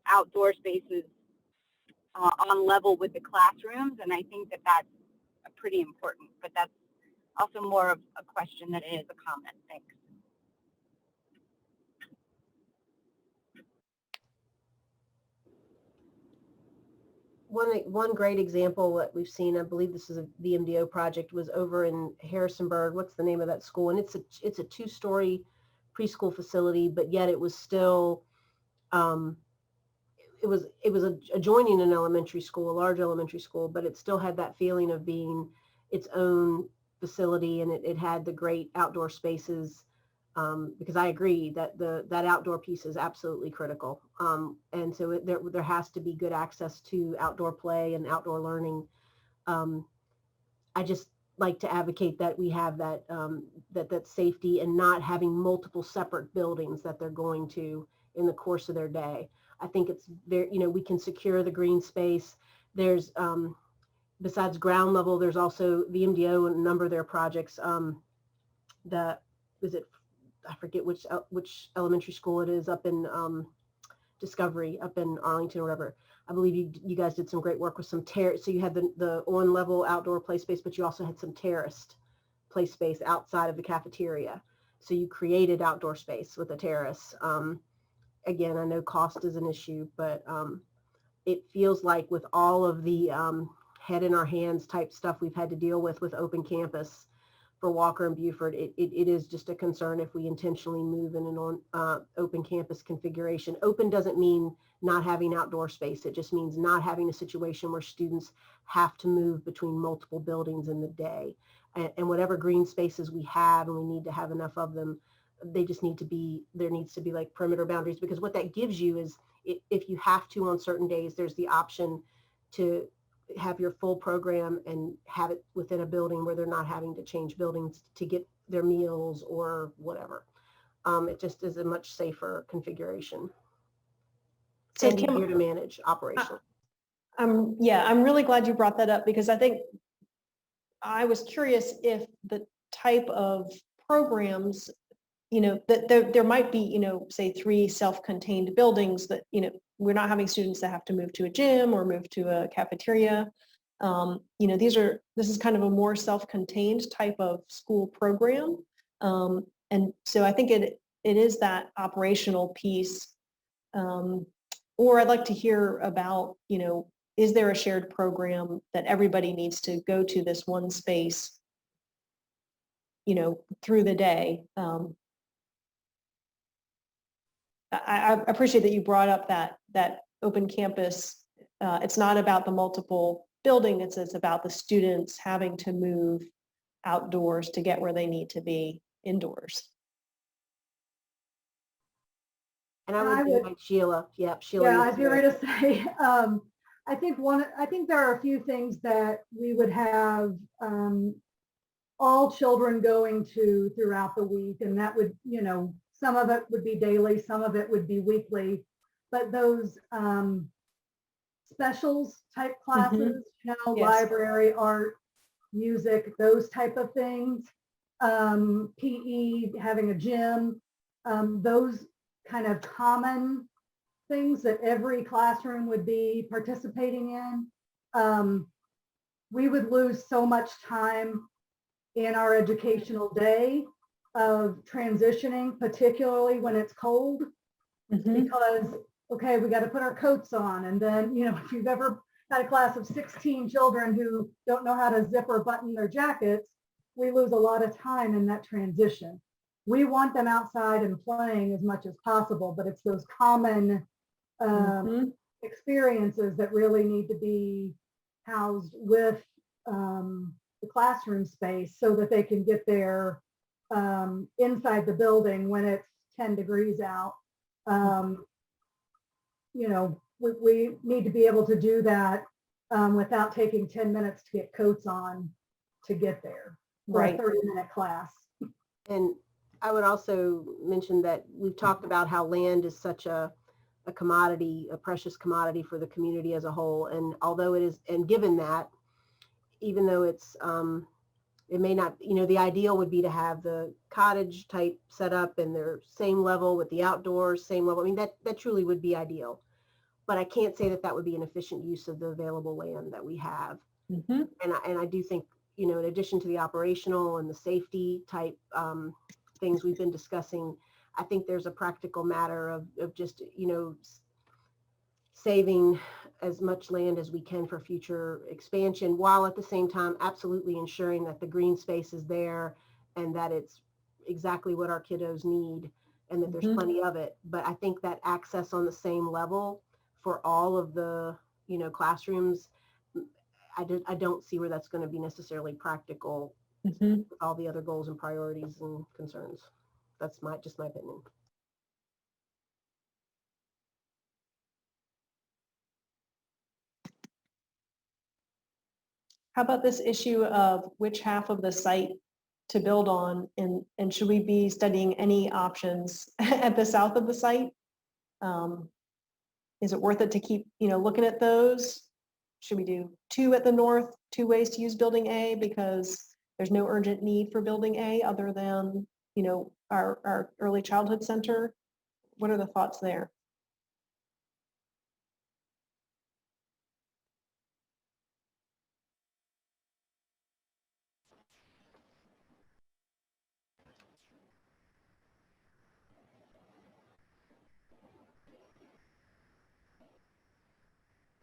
outdoor spaces on level with the classrooms, and I think that that's pretty important. But that's also more of a question than it is a comment. Thanks. One great example that we've seen, I believe this is a VMDO project, was over in Harrisonburg. What's the name of that school? And it's a 2-story preschool facility, but yet it was still it was adjoining an elementary school, a large elementary school, but it still had that feeling of being its own facility, and it had the great outdoor spaces. Because I agree that that outdoor piece is absolutely critical. And so there has to be good access to outdoor play and outdoor learning. I just like to advocate that we have that that safety, and not having multiple separate buildings that they're going to in the course of their day. I think it's very, we can secure the green space. There's besides ground level, there's also the MDO and a number of their projects. I forget which elementary school it is up in Discovery up in Arlington or whatever. I believe you guys did some great work with some terrace. So you had the on level outdoor play space, but you also had some terraced play space outside of the cafeteria. So you created outdoor space with a terrace. Again, I know cost is an issue, but it feels like with all of the head in our hands type stuff we've had to deal with open campus for Walker and Buford, it is just a concern if we intentionally move in an open campus configuration. Open doesn't mean not having outdoor space. It just means not having a situation where students have to move between multiple buildings in the day. And whatever green spaces we have, and we need to have enough of them, they just need to be, there needs to be like perimeter boundaries, because what that gives you is if you have to on certain days, there's the option to have your full program and have it within a building where they're not having to change buildings to get their meals or whatever. It just is a much safer configuration. So and Kim, easier to manage operationally. I'm really glad you brought that up, because I think I was curious if the type of programs, that there might be, say 3 self-contained buildings that, we're not having students that have to move to a gym or move to a cafeteria. This is kind of a more self-contained type of school program. And so I think it is that operational piece. Or I'd like to hear about, is there a shared program that everybody needs to go to this one space, through the day? I appreciate that you brought up that open campus. It's not about the multiple buildings, it's about the students having to move outdoors to get where they need to be indoors. And I would like Sheila. Yeah, Sheila. Yeah, I was ready to say, I think there are a few things that we would have all children going to throughout the week, and that would, some of it would be daily, some of it would be weekly, but those specials type classes, Yes. library, art, music, those type of things, PE, having a gym, those kind of common things that every classroom would be participating in. We would lose so much time in our educational day of transitioning, particularly when it's cold, because, okay, we got to put our coats on. And then, if you've ever had a class of 16 children who don't know how to zip or button their jackets, we lose a lot of time in that transition. We want them outside and playing as much as possible, but it's those common experiences that really need to be housed with the classroom space so that they can get there inside the building when it's 10 degrees out. We need to be able to do that without taking 10 minutes to get coats on to get there. Right. A 30-minute class. And I would also mention that we've talked about how land is such a commodity, a precious commodity for the community as a whole. And although it is, and given that, even though it's, it may not, the ideal would be to have the cottage type set up and their same level with the outdoors, same level. I mean, that truly would be ideal. But I can't say that that would be an efficient use of the available land that we have. And I do think, in addition to the operational and the safety type things we've been discussing, I think there's a practical matter of just, saving as much land as we can for future expansion, while at the same time absolutely ensuring that the green space is there and that it's exactly what our kiddos need and that there's plenty of it. But I think that access on the same level for all of the, classrooms, I don't see where that's going to be necessarily practical with all the other goals and priorities and concerns. That's just my opinion. How about this issue of which half of the site to build on, and should we be studying any options at the south of the site? Is it worth it to keep, looking at those? should we do 2 at the north, 2 ways to use building A because there's no urgent need for building A other than, you know, our early childhood center? What are the thoughts there?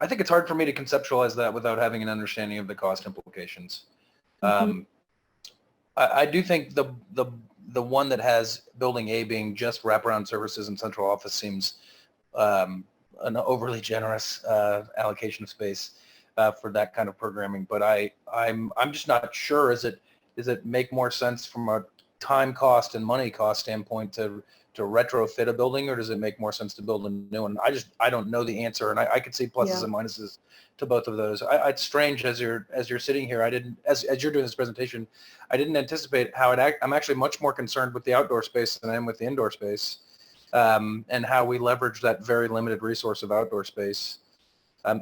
I think it's hard for me to conceptualize that without having an understanding of the cost implications. I do think the one that has building A being just wraparound services and central office seems an overly generous allocation of space for that kind of programming. But I'm just not sure. Does it make more sense from a time cost and money cost standpoint to retrofit a building, or does it make more sense to build a new one? I don't know the answer, and I could see pluses and minuses to both of those. It's strange as you're sitting here. I didn't as you're doing this presentation, I didn't anticipate how I'm actually much more concerned with the outdoor space than I am with the indoor space, and how we leverage that very limited resource of outdoor space.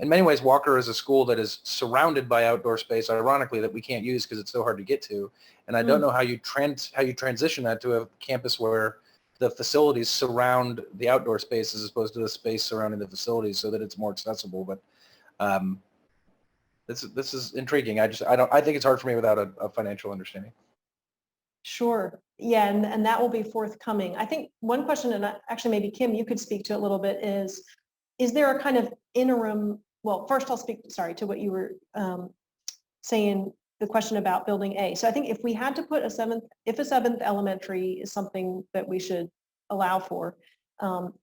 In many ways, Walker is a school that is surrounded by outdoor space, ironically, that we can't use because it's so hard to get to. And I don't know how you transition that to a campus where the facilities surround the outdoor space as opposed to the space surrounding the facilities so that it's more accessible. But this is intriguing. I think it's hard for me without a financial understanding. Sure. Yeah, and that will be forthcoming. I think one question, and actually maybe Kim, you could speak to it a little bit, is there a kind of interim, well, first I'll speak, sorry, to what you were saying, the question about building A. So I think if we had to put a seventh elementary is something that we should allow for,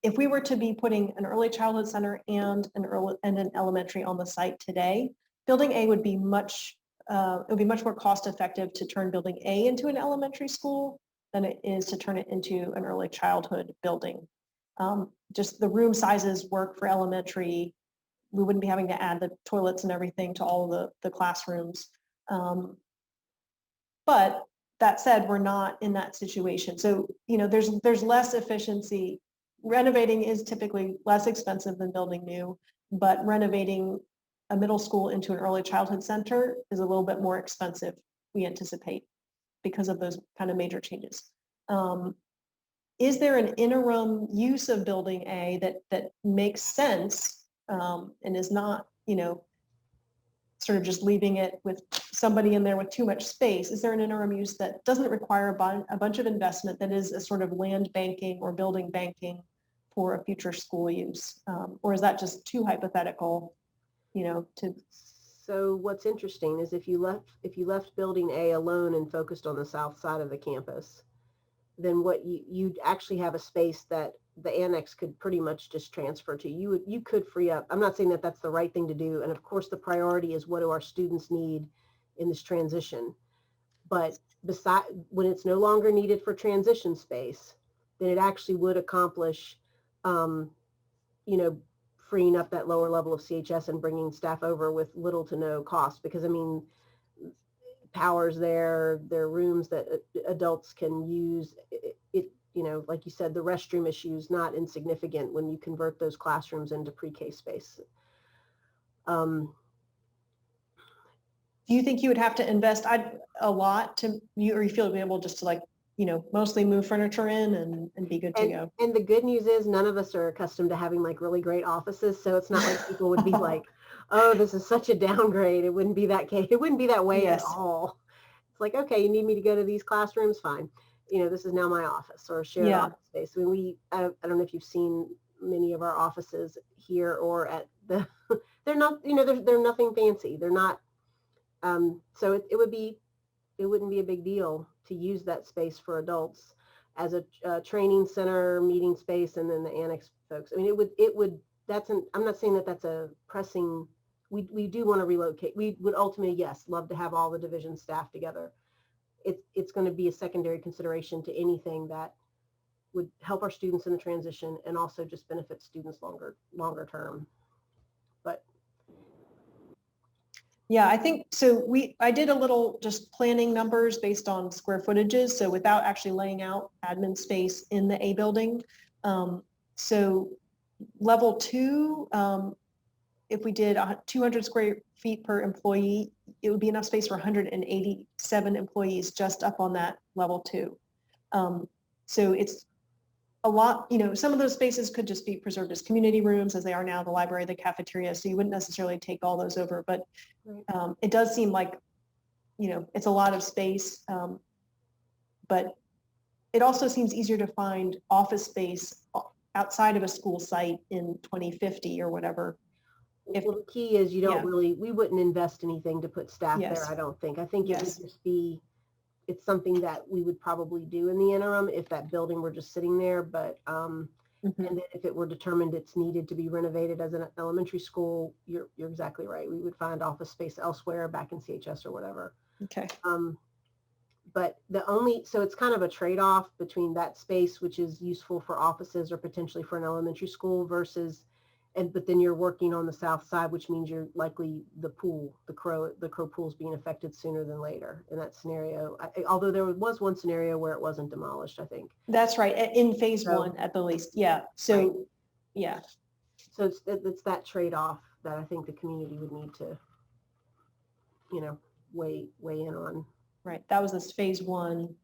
if we were to be putting an early childhood center and an elementary on the site today, building A would be much more cost effective to turn building A into an elementary school than it is to turn it into an early childhood building. Just the room sizes work for elementary. We wouldn't be having to add the toilets and everything to all of the classrooms. But that said, we're not in that situation. So, you know, there's less efficiency. Renovating is typically less expensive than building new, but renovating a middle school into an early childhood center is a little bit more expensive, we anticipate, because of those kind of major changes. Is there an interim use of building A that makes sense and is not, you know, sort of just leaving it with somebody in there with too much space? Is there an interim use that doesn't require a bunch of investment, that is a sort of land banking or building banking for a future school use? Or is that just too hypothetical, you know, to... So what's interesting is if you left building A alone and focused on the south side of the campus, then what you'd actually have a space that the annex could pretty much just transfer to. You could free up. I'm not saying that that's the right thing to do. And of course, the priority is what do our students need in this transition. But when it's no longer needed for transition space, then it actually would accomplish, you know, freeing up that lower level of CHS and bringing staff over with little to no cost. Because I mean, power's there are rooms that adults can use. It you know, like you said, the restroom issue is not insignificant when you convert those classrooms into pre-K space. Do you think you would have to invest a lot to, or you feel to be able just to, like, you know, mostly move furniture in and be good to go? And the good news is none of us are accustomed to having like really great offices. So it's not like people would be like, oh, this is such a downgrade. It wouldn't be that case. It wouldn't be that way at all. It's like, okay, you need me to go to these classrooms? Fine. You know, this is now my office or shared office space. I mean, I don't know if you've seen many of our offices here or at the, they're not, you know, they're nothing fancy. They're not, so it wouldn't be a big deal to use that space for adults as a training center, meeting space, and then the annex folks. I mean, I'm not saying that that's a pressing, we do want to relocate. We would ultimately, yes, love to have all the division staff together. It's going to be a secondary consideration to anything that would help our students in the transition and also just benefit students longer term. But yeah, I think so. I did a little just planning numbers based on square footages, so without actually laying out admin space in the A building. So level 2, if we did 200 square feet per employee, it would be enough space for 187 employees just up on that level 2. So it's a lot, you know, some of those spaces could just be preserved as community rooms as they are now, the library, the cafeteria. So you wouldn't necessarily take all those over, but it does seem like, you know, it's a lot of space. But it also seems easier to find office space outside of a school site in 2050 or whatever. Well, the key is you don't really, we wouldn't invest anything to put staff Yes. there, I don't think. I think it would Yes. just be, it's something that we would probably do in the interim if that building were just sitting there. But and then if it were determined it's needed to be renovated as an elementary school, you're exactly right. We would find office space elsewhere, back in CHS or whatever. Okay. But so it's kind of a trade-off between that space, which is useful for offices or potentially for an elementary school, versus, but then you're working on the south side, which means you're likely the crow pool's being affected sooner than later in that scenario. Although there was one scenario where it wasn't demolished, I think. That's right, in phase 1 at the least. Yeah. So, right. Yeah. So it's that trade-off that I think the community would need to, you know, weigh in on. Right. That was this phase 1.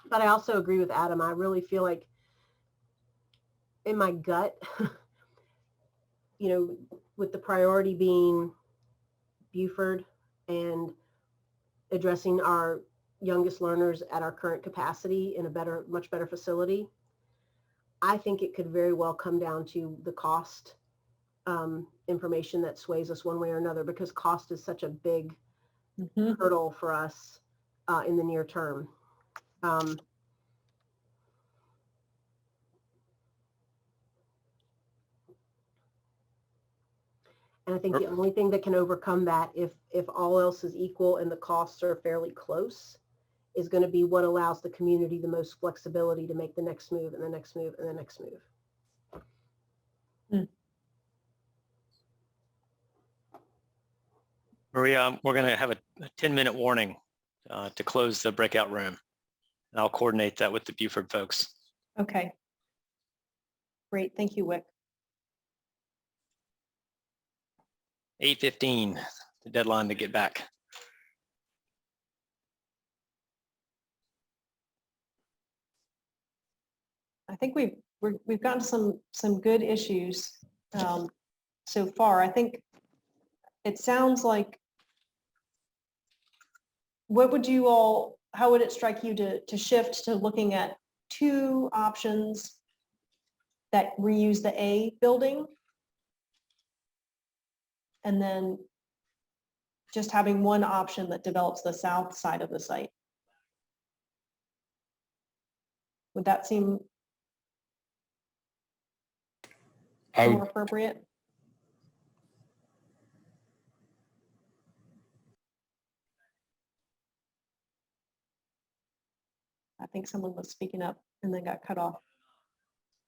But I also agree with Adam. I really feel like in my gut, you know, with the priority being Buford and addressing our youngest learners at our current capacity in a much better facility, I think it could very well come down to the cost information that sways us one way or another, because cost is such a big hurdle for us in the near term. And I think the only thing that can overcome that, if all else is equal and the costs are fairly close, is going to be what allows the community the most flexibility to make the next move and the next move and the next move. Maria, we're going to have a 10-minute warning to close the breakout room. And I'll coordinate that with the Buford folks. Okay. Great. Thank you, Wick. 8:15, the deadline to get back. I think we've gotten some good issues so far. I think it sounds like, how would it strike you to shift to looking at 2 options that reuse the A building, and then just having one option that develops the south side of the site? Would that seem more appropriate? I think someone was speaking up and then got cut off.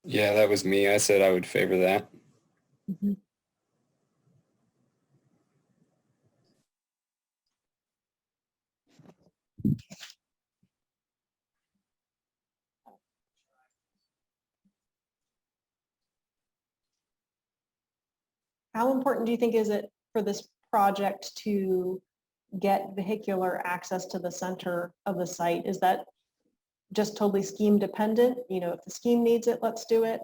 Yeah, that was me. I said I would favor that. How important do you think is it for this project to get vehicular access to the center of the site? Is that just totally scheme dependent? You know, if the scheme needs it, let's do it.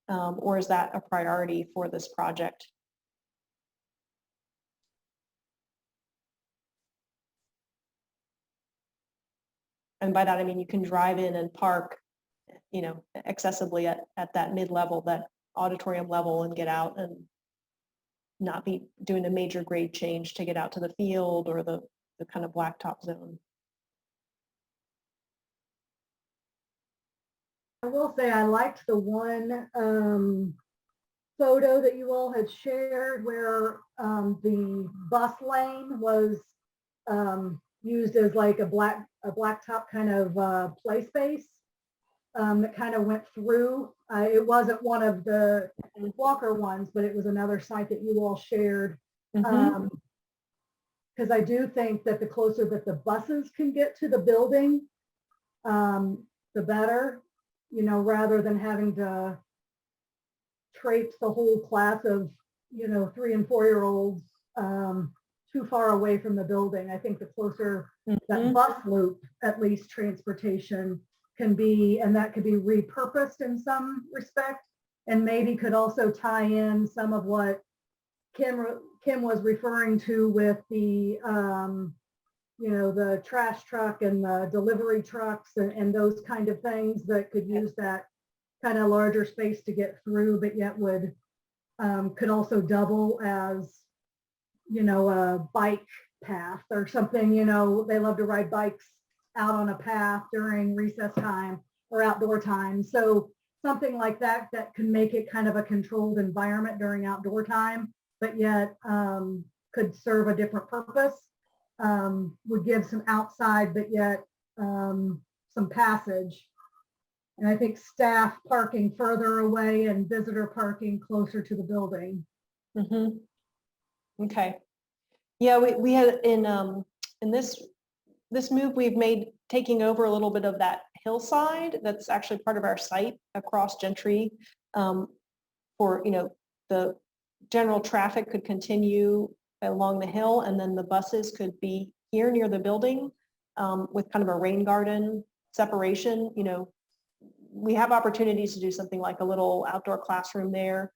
Or is that a priority for this project? And by that, I mean, you can drive in and park, you know, accessibly at that mid-level, that auditorium level, and get out and not be doing a major grade change to get out to the field or the kind of blacktop zone. I will say I liked the one photo that you all had shared where the bus lane was used as like a blacktop kind of play space that kind of went through. It wasn't one of the Walker ones, but it was another site that you all shared. Because I do think that the closer that the buses can get to the building, the better, you know, rather than having to traipse the whole class of, 3 and 4-year-olds too far away from the building. I think the closer that bus loop, at least transportation can be, and that could be repurposed in some respect, and maybe could also tie in some of what Kim was referring to with the, the trash truck and the delivery trucks and those kind of things that could use that kind of larger space to get through, but yet could also double as, a bike path or something. They love to ride bikes out on a path during recess time or outdoor time. So something like that can make it kind of a controlled environment during outdoor time, but yet could serve a different purpose, would give some outside, but yet some passage. And I think staff parking further away and visitor parking closer to the building. Mm-hmm. Okay. Yeah, we had in this move we've made, taking over a little bit of that hillside that's actually part of our site across Gentry, for the general traffic could continue along the hill, and then the buses could be here near the building with kind of a rain garden separation. We have opportunities to do something like a little outdoor classroom there.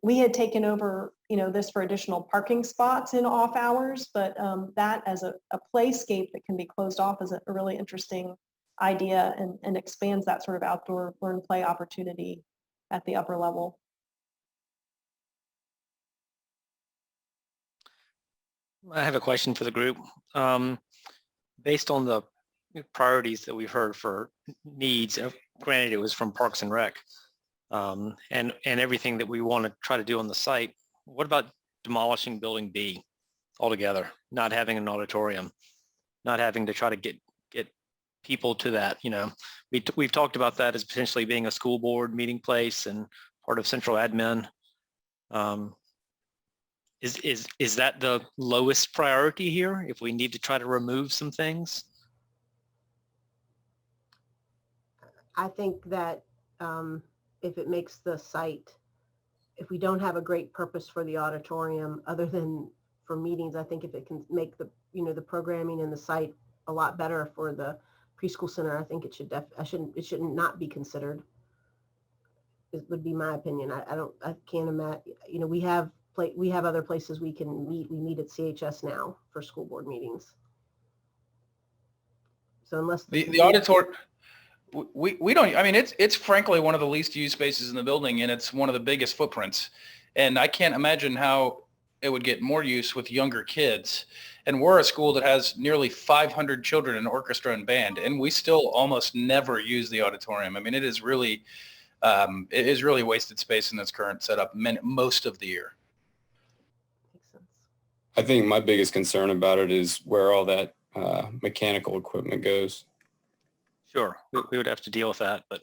We had taken over, this for additional parking spots in off hours, but that as a playscape that can be closed off is a really interesting idea, and expands that sort of outdoor learn play opportunity at the upper level. I have a question for the group. Based on the priorities that we've heard for needs, granted it was from Parks and Rec, and everything that we want to try to do on the site, what about demolishing Building B altogether, not having an auditorium, not having to try to get people to that? We've talked about that as potentially being a school board meeting place and part of central admin. Is that the lowest priority here if we need to try to remove some things? I think that if it makes the site, if we don't have a great purpose for the auditorium other than for meetings, I think if it can make the the programming and the site a lot better for the preschool center, I think it should not be considered. It would be my opinion. I can't imagine. We have other places we can meet. We meet at CHS now for school board meetings. So unless the auditorium. We don't, it's frankly one of the least used spaces in the building, and it's one of the biggest footprints. And I can't imagine how it would get more use with younger kids. And we're a school that has nearly 500 children in orchestra and band, and we still almost never use the auditorium. It is really wasted space in this current setup most of the year. Makes sense. I think my biggest concern about it is where all that mechanical equipment goes. Sure, we would have to deal with that, but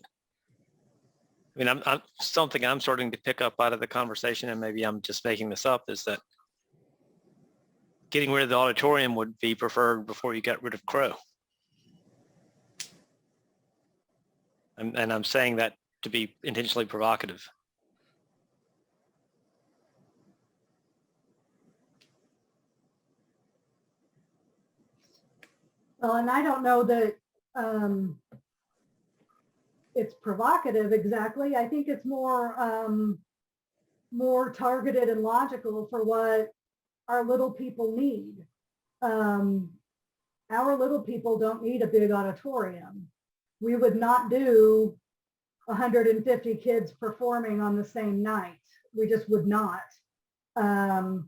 I'm something I'm starting to pick up out of the conversation, and maybe I'm just making this up, is that getting rid of the auditorium would be preferred before you got rid of Crow. And I'm saying that to be intentionally provocative. Well, and I don't know that it's provocative exactly. I think it's more targeted and logical for what our little people need. Our little people don't need a big auditorium. We would not do 150 kids performing on the same night. We just would not. And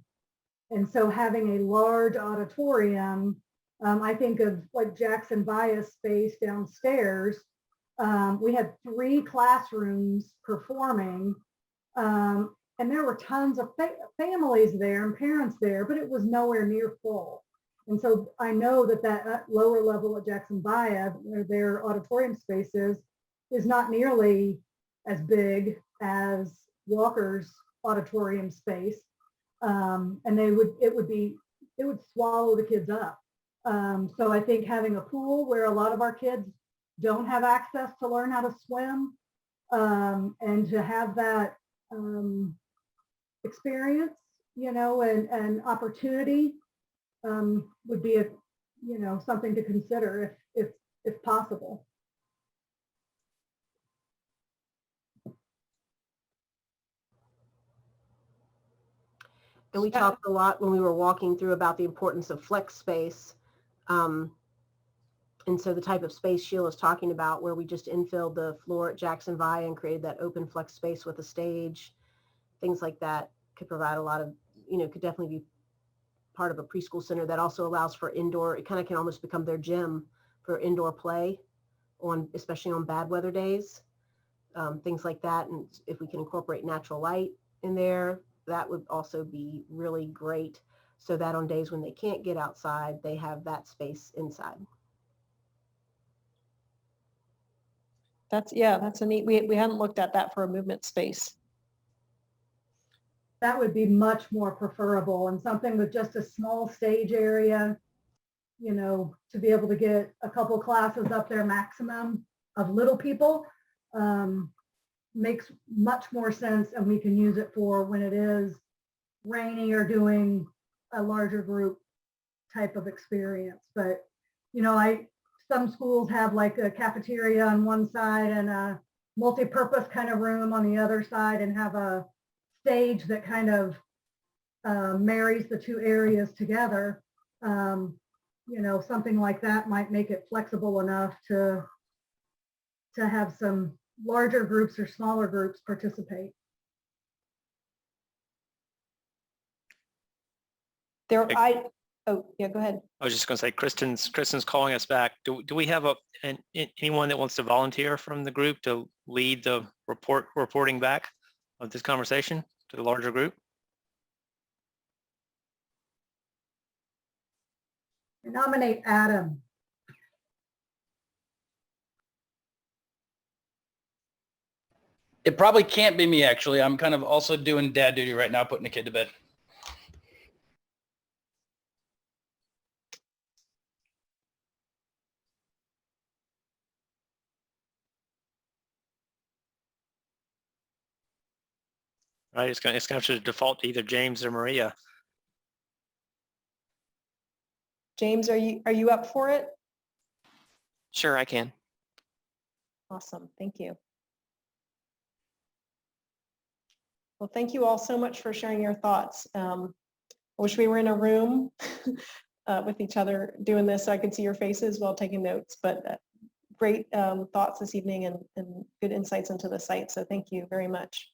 so having a large auditorium, I think of like Jackson Bias space downstairs. We had 3 classrooms performing, and there were tons of families there and parents there, but it was nowhere near full. And so I know that lower level at Jackson Bias, where their auditorium space is not nearly as big as Walker's auditorium space, and it would swallow the kids up. So I think having a pool where a lot of our kids don't have access to learn how to swim, and to have that experience, and opportunity would be something to consider if possible. And we talked a lot when we were walking through about the importance of flex space. And so the type of space Sheila's talking about, where we just infilled the floor at Jackson Vi and created that open flex space with a stage, things like that could provide a lot of, could definitely be part of a preschool center that also allows for indoor. It kind of can almost become their gym for indoor play especially on bad weather days, things like that. And if we can incorporate natural light in there, that would also be really great, so that on days when they can't get outside, they have that space inside. That's a neat, we hadn't looked at that for a movement space. That would be much more preferable, and something with just a small stage area, to be able to get a couple classes up there maximum of little people makes much more sense, and we can use it for when it is rainy or doing a larger group type of experience. But, some schools have like a cafeteria on one side and a multi-purpose kind of room on the other side, and have a stage that kind of marries the two areas together. Something like that might make it flexible enough to have some larger groups or smaller groups participate. Oh, yeah, go ahead. I was just going to say, Kristen's calling us back. Do we have anyone that wants to volunteer from the group to lead the reporting back of this conversation to the larger group? Nominate Adam. It probably can't be me, actually. I'm kind of also doing dad duty right now, putting a kid to bed. All right, it's going to have to default to either James or Maria. James, are you up for it? Sure, I can. Awesome, thank you. Well, thank you all so much for sharing your thoughts. I wish we were in a room with each other doing this so I could see your faces while taking notes, but great thoughts this evening and good insights into the site. So thank you very much.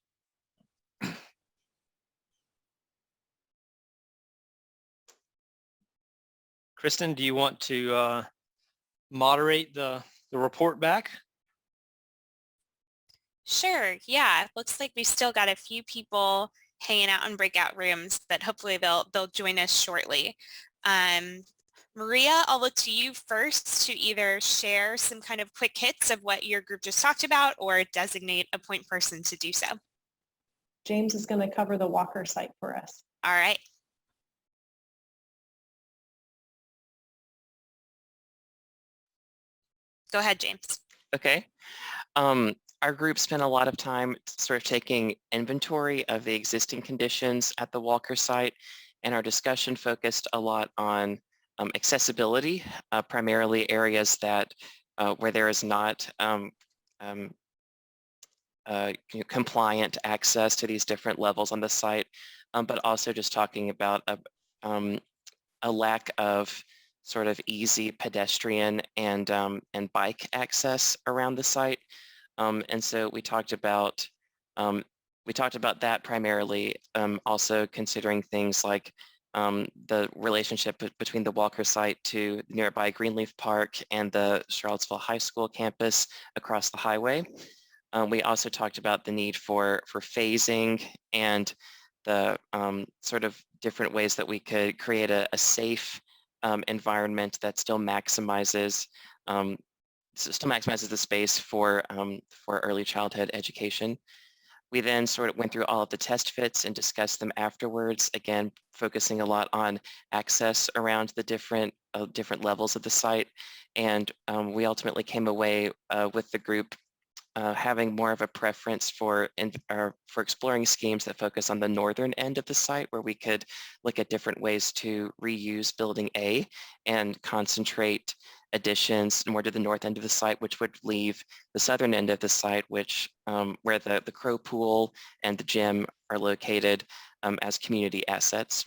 Kristen, do you want to moderate the report back? Sure, yeah. Looks like we've still got a few people hanging out in breakout rooms, but hopefully they'll join us shortly. Maria, I'll look to you first to either share some kind of quick hits of what your group just talked about, or designate a point person to do so. James is going to cover the Walker site for us. All right. Go ahead, James. Okay. Our group spent a lot of time sort of taking inventory of the existing conditions at the Walker site, and our discussion focused a lot on accessibility, primarily areas that where there is not compliant access to these different levels on the site, but also just talking about a lack of sort of easy pedestrian and bike access around the site. And so we talked about that primarily, also considering things like the relationship between the Walker site to nearby Greenleaf Park and the Charlottesville High School campus across the highway. We also talked about the need for phasing and the sort of different ways that we could create a safe environment that still maximizes the space for early childhood education. We then sort of went through all of the test fits and discussed them afterwards, again, focusing a lot on access around the different levels of the site. And we ultimately came away with the group having more of a preference for exploring schemes that focus on the northern end of the site, where we could look at different ways to reuse building A and concentrate additions more to the north end of the site, which would leave the southern end of the site, which where the crow pool and the gym are located as community assets.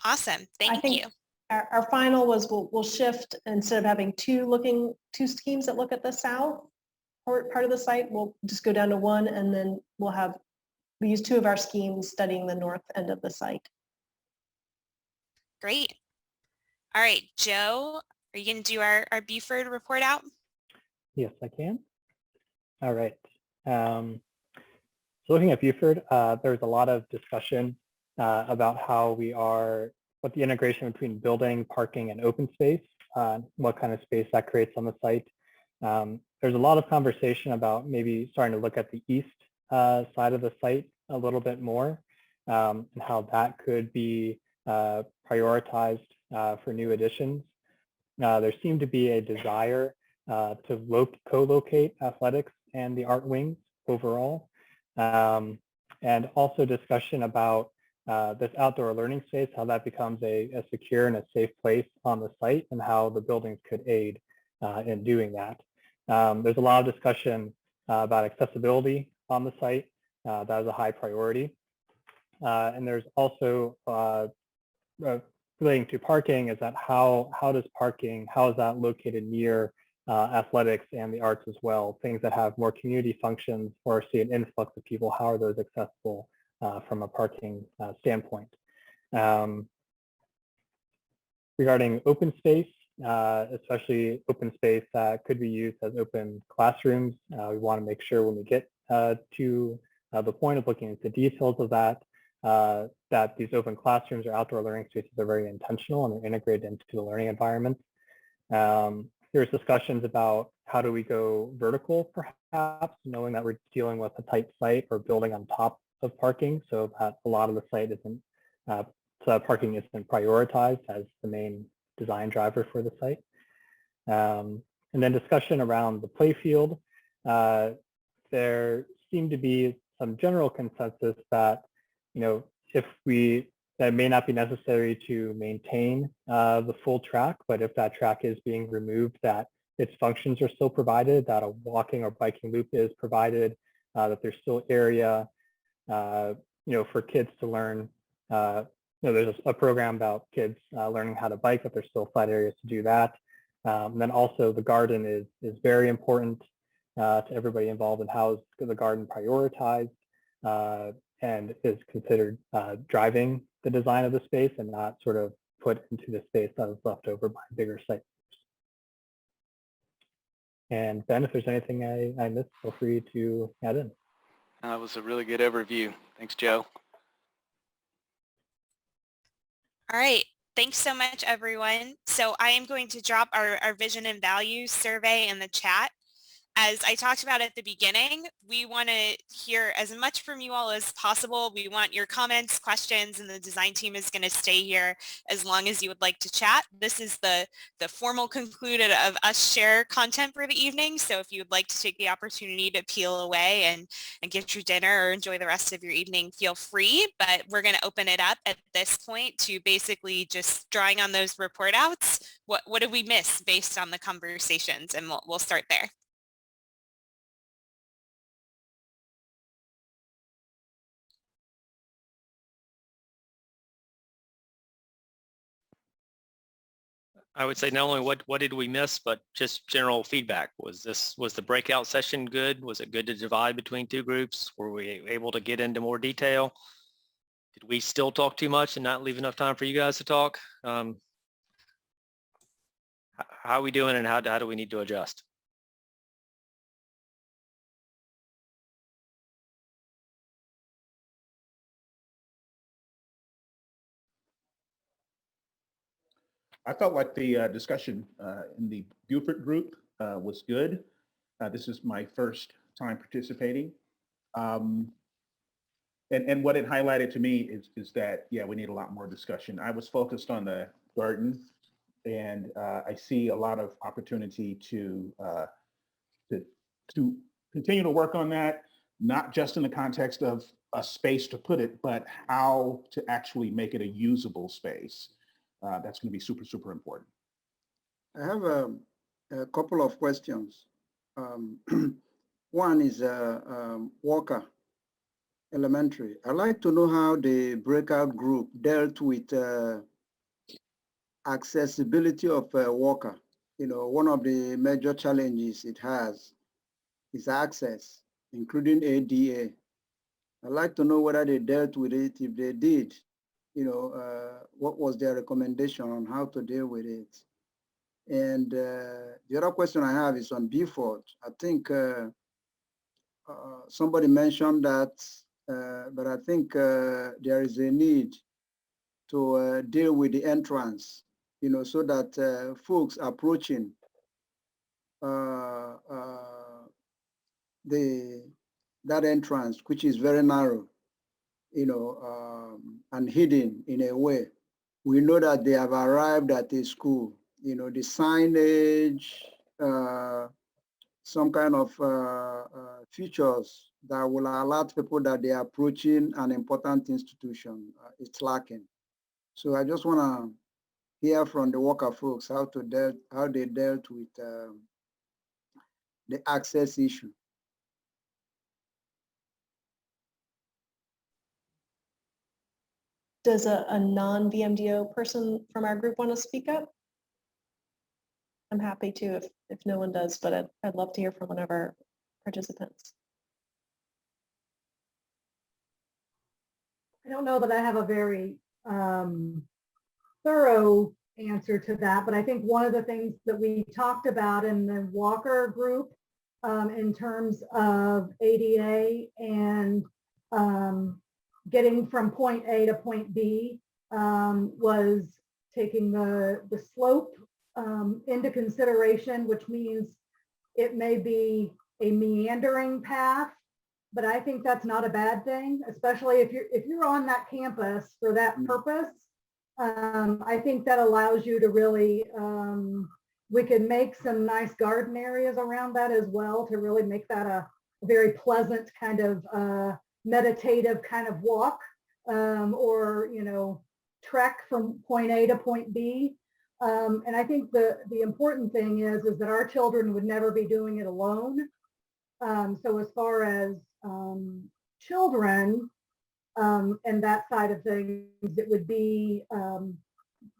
Awesome. I Thank think you. our final was we'll shift, instead of having two schemes that look at the south part of the site, we'll just go down to one, and then we use two of our schemes studying the north end of the site. Great. All right, Joe, are you going to do our Buford report out? Yes, I can. All right. So looking at Buford, there's a lot of discussion about what the integration between building, parking, and open space, what kind of space that creates on the site. There's a lot of conversation about maybe starting to look at the east side of the site a little bit more, and how that could be prioritized for new additions. There seemed to be a desire to co-locate athletics and the art wings overall, and also discussion about this outdoor learning space, how that becomes a secure and a safe place on the site, and how the buildings could aid in doing that. There's a lot of discussion about accessibility on the site. That is a high priority. And there's also relating to parking, is that how is that located near athletics and the arts as well? Things that have more community functions or see an influx of people, how are those accessible from a parking standpoint? Regarding open space, especially open space that could be used as open classrooms, we want to make sure when we get to the point of looking at the details of that, that these open classrooms or outdoor learning spaces are very intentional and they're integrated into the learning environment. There's discussions about how do we go vertical, perhaps, knowing that we're dealing with a tight site or building on top of parking, so that a lot of the site isn't, so parking isn't prioritized as the main design driver for the site. And then discussion around the play field. There seemed to be some general consensus that, that it may not be necessary to maintain the full track, but if that track is being removed, that its functions are still provided, that a walking or biking loop is provided, that there's still area, for kids to learn. There's a program about kids learning how to bike, but there's still side areas to do that. And then also the garden is very important to everybody involved, in how is the garden prioritized and is considered driving the design of the space and not sort of put into the space that is left over by bigger sites. And Ben, if there's anything I missed, feel free to add in. That was a really good overview. Thanks, Joe. All right. Thanks so much, everyone. So I am going to drop our vision and values survey in the chat. As I talked about at the beginning, we want to hear as much from you all as possible. We want your comments, questions, and the design team is going to stay here as long as you would like to chat. This is the formal conclusion of us share content for the evening. So if you would like to take the opportunity to peel away and get your dinner or enjoy the rest of your evening, feel free. But we're going to open it up at this point to basically just drawing on those report outs. What did we miss based on the conversations? And we'll start there. I would say not only what did we miss, but just general feedback. Was the breakout session good? Was it good to divide between two groups? Were we able to get into more detail? Did we still talk too much and not leave enough time for you guys to talk? How are we doing, and how do we need to adjust? I felt like the discussion in the Buford group was good. This is my first time participating. And what it highlighted to me is that, yeah, we need a lot more discussion. I was focused on the garden And I see a lot of opportunity to continue to work on that, not just in the context of a space to put it, but how to actually make it a usable space. That's going to be super, super important. I have a couple of questions. One is Walker Elementary. I'd like to know how the breakout group dealt with accessibility of Walker. You know, one of the major challenges it has is access, including ADA. I'd like to know whether they dealt with it. If they did, you know, what was their recommendation on how to deal with it? And the other question I have is on Buford. I think somebody mentioned that, but I think there is a need to deal with the entrance, you know, so that folks approaching that entrance, which is very narrow, you know, and hidden in a way, we know that they have arrived at a school. You know, the signage, some kind of features that will alert people that they are approaching an important institution. It's lacking. So I just want to hear from the Walker folks how they dealt with the access issue. Does a non-VMDO person from our group want to speak up? I'm happy to if no one does, but I'd love to hear from one of our participants. I don't know that I have a very thorough answer to that, but I think one of the things that we talked about in the Walker group in terms of ADA and getting from point A to point B was taking the slope into consideration, which means it may be a meandering path, but I think that's not a bad thing, especially if you're on that campus for that purpose. I think that allows you to really, we can make some nice garden areas around that as well to really make that a very pleasant kind of meditative kind of walk or, you know, trek from point A to point B. And I think the important thing is that our children would never be doing it alone. So as far as children and that side of things, it would be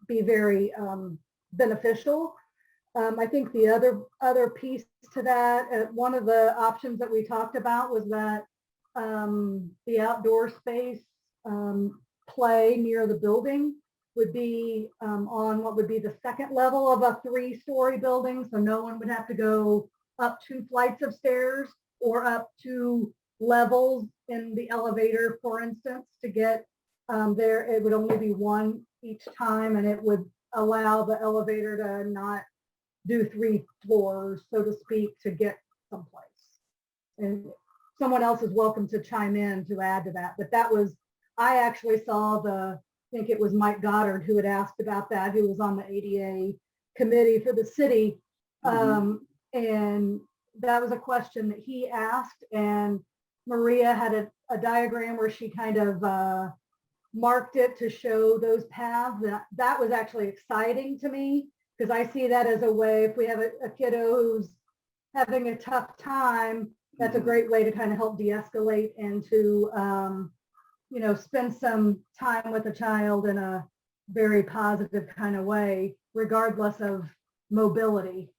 very beneficial. I think the other piece to that, one of the options that we talked about was that the outdoor space play near the building would be on what would be the second level of a 3-story building. So no one would have to go up 2 flights of stairs or up 2 levels in the elevator, for instance, to get there. It would only be 1 each time, and it would allow the elevator to not do 3 floors, so to speak, to get someplace. And someone else is welcome to chime in to add to that. But that was, I actually saw I think it was Mike Goddard who had asked about that, who was on the ADA committee for the city. And that was a question that he asked, and Maria had a diagram where she kind of marked it to show those paths. That was actually exciting to me, because I see that as a way, if we have a kiddo who's having a tough time, that's a great way to kind of help de-escalate and to, you know, spend some time with a child in a very positive kind of way, regardless of mobility.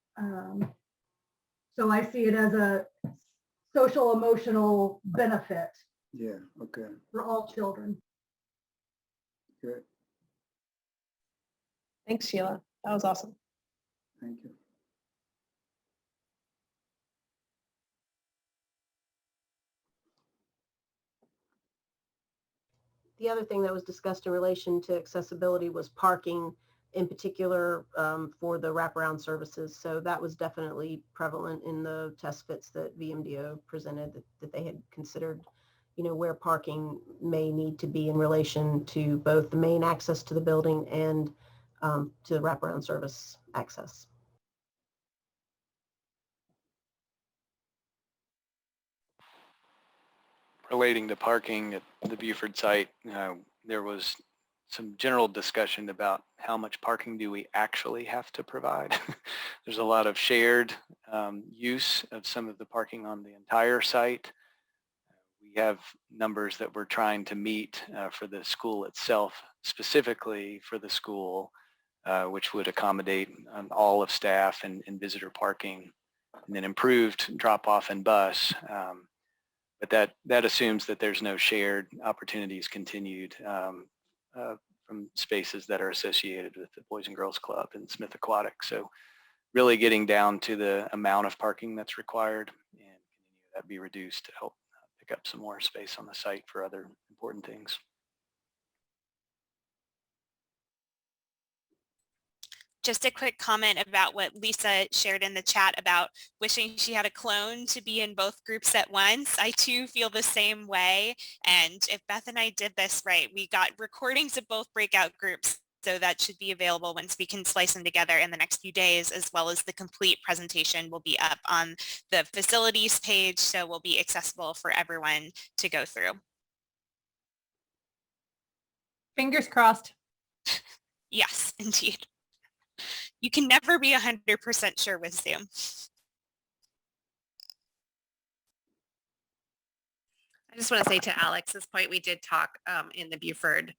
So I see it as a social emotional benefit. Yeah, okay. For all children. Good. Thanks, Sheila. That was awesome. Thank you. The other thing that was discussed in relation to accessibility was parking, in particular for the wraparound services. So that was definitely prevalent in the test fits that VMDO presented, that they had considered, you know, where parking may need to be in relation to both the main access to the building and to wraparound service access. Relating to parking at the Buford site, there was some general discussion about how much parking do we actually have to provide. There's a lot of shared use of some of the parking on the entire site. We have numbers that we're trying to meet for the school itself, specifically for the school, which would accommodate all of staff and visitor parking, and then improved drop-off and bus. But that assumes that there's no shared opportunities continued from spaces that are associated with the Boys and Girls Club and Smith Aquatic. So really getting down to the amount of parking that's required and continue that be reduced to help pick up some more space on the site for other important things. Just a quick comment about what Lisa shared in the chat about wishing she had a clone to be in both groups at once. I too feel the same way. And if Beth and I did this right, we got recordings of both breakout groups. So that should be available once we can slice them together in the next few days, as well as the complete presentation will be up on the facilities page. So will be accessible for everyone to go through. Fingers crossed. Yes, indeed. You can never be 100% sure with Zoom. I just want to say to Alex's point, we did talk in the Buford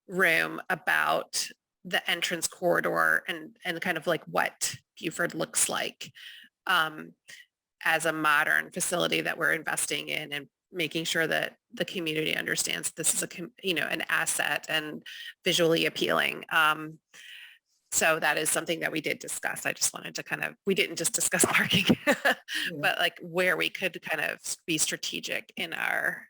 room about the entrance corridor and kind of like what Buford looks like as a modern facility that we're investing in, and making sure that the community understands this is an asset and visually appealing. So that is something that we did discuss. I just wanted to we didn't just discuss parking, but like where we could kind of be strategic in our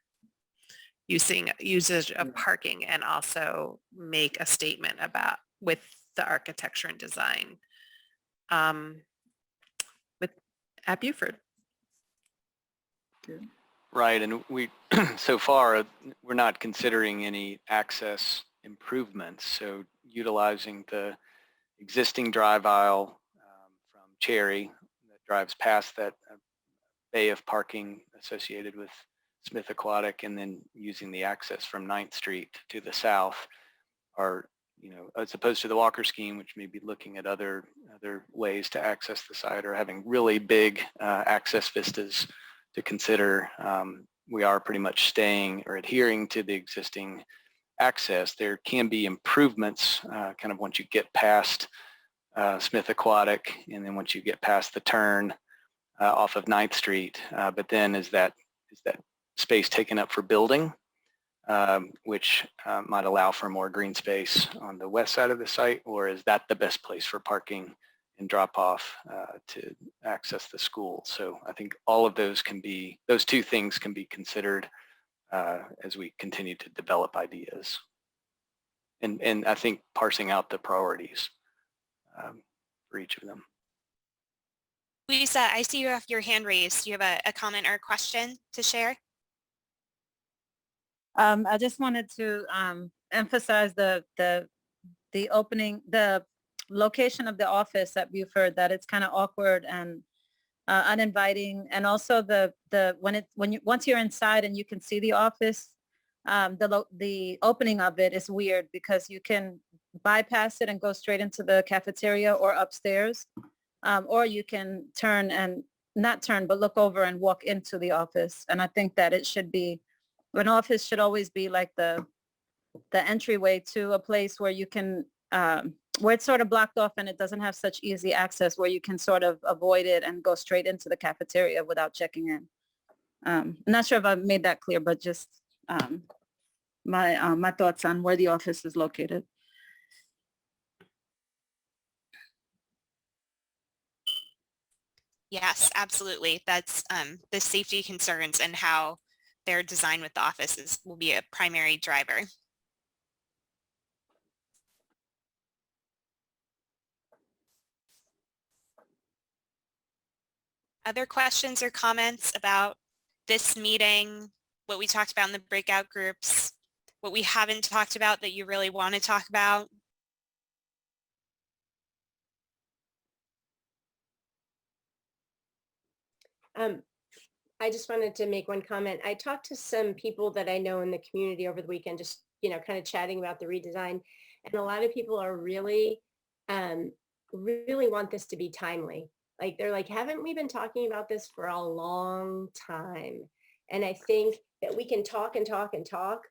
usage of parking, and also make a statement about with the architecture and design at Buford. Right, and we so far we're not considering any access improvements. So utilizing the existing drive aisle from Cherry that drives past that bay of parking associated with Smith Aquatic, and then using the access from 9th Street to the south, are, as opposed to the Walker scheme, which may be looking at other ways to access the site, or having really big access vistas to consider. We are pretty much staying or adhering to the existing access. There can be improvements kind of once you get past Smith Aquatic, and then once you get past the turn off of 9th Street. But then is that space taken up for building, which might allow for more green space on the west side of the site, or is that the best place for parking and drop off to access the school? So I think all of those two things can be considered as we continue to develop ideas. And I think parsing out the priorities for each of them. Lisa, I see you have your hand raised. Do you have a comment or a question to share? I just wanted to emphasize the location of the office at Buford, that it's kind of awkward and uninviting, and also once you're inside and you can see the office, the opening of it is weird because you can bypass it and go straight into the cafeteria or upstairs, or you can turn and not turn but look over and walk into the office. And I think that it should be, an office should always be like the entryway to a place where you can where it's sort of blocked off and it doesn't have such easy access, where you can sort of avoid it and go straight into the cafeteria without checking in. I'm not sure if I made that clear, but just my thoughts on where the office is located. Yes, absolutely. That's the safety concerns and how their design with the offices will be a primary driver. Other questions or comments about this meeting, what we talked about in the breakout groups, what we haven't talked about that you really want to talk about? I just wanted to make one comment. I talked to some people that I know in the community over the weekend, just, kind of chatting about the redesign. And a lot of people are really, really want this to be timely. Like, they're like, haven't we been talking about this for a long time? And I think that we can talk and talk and talk,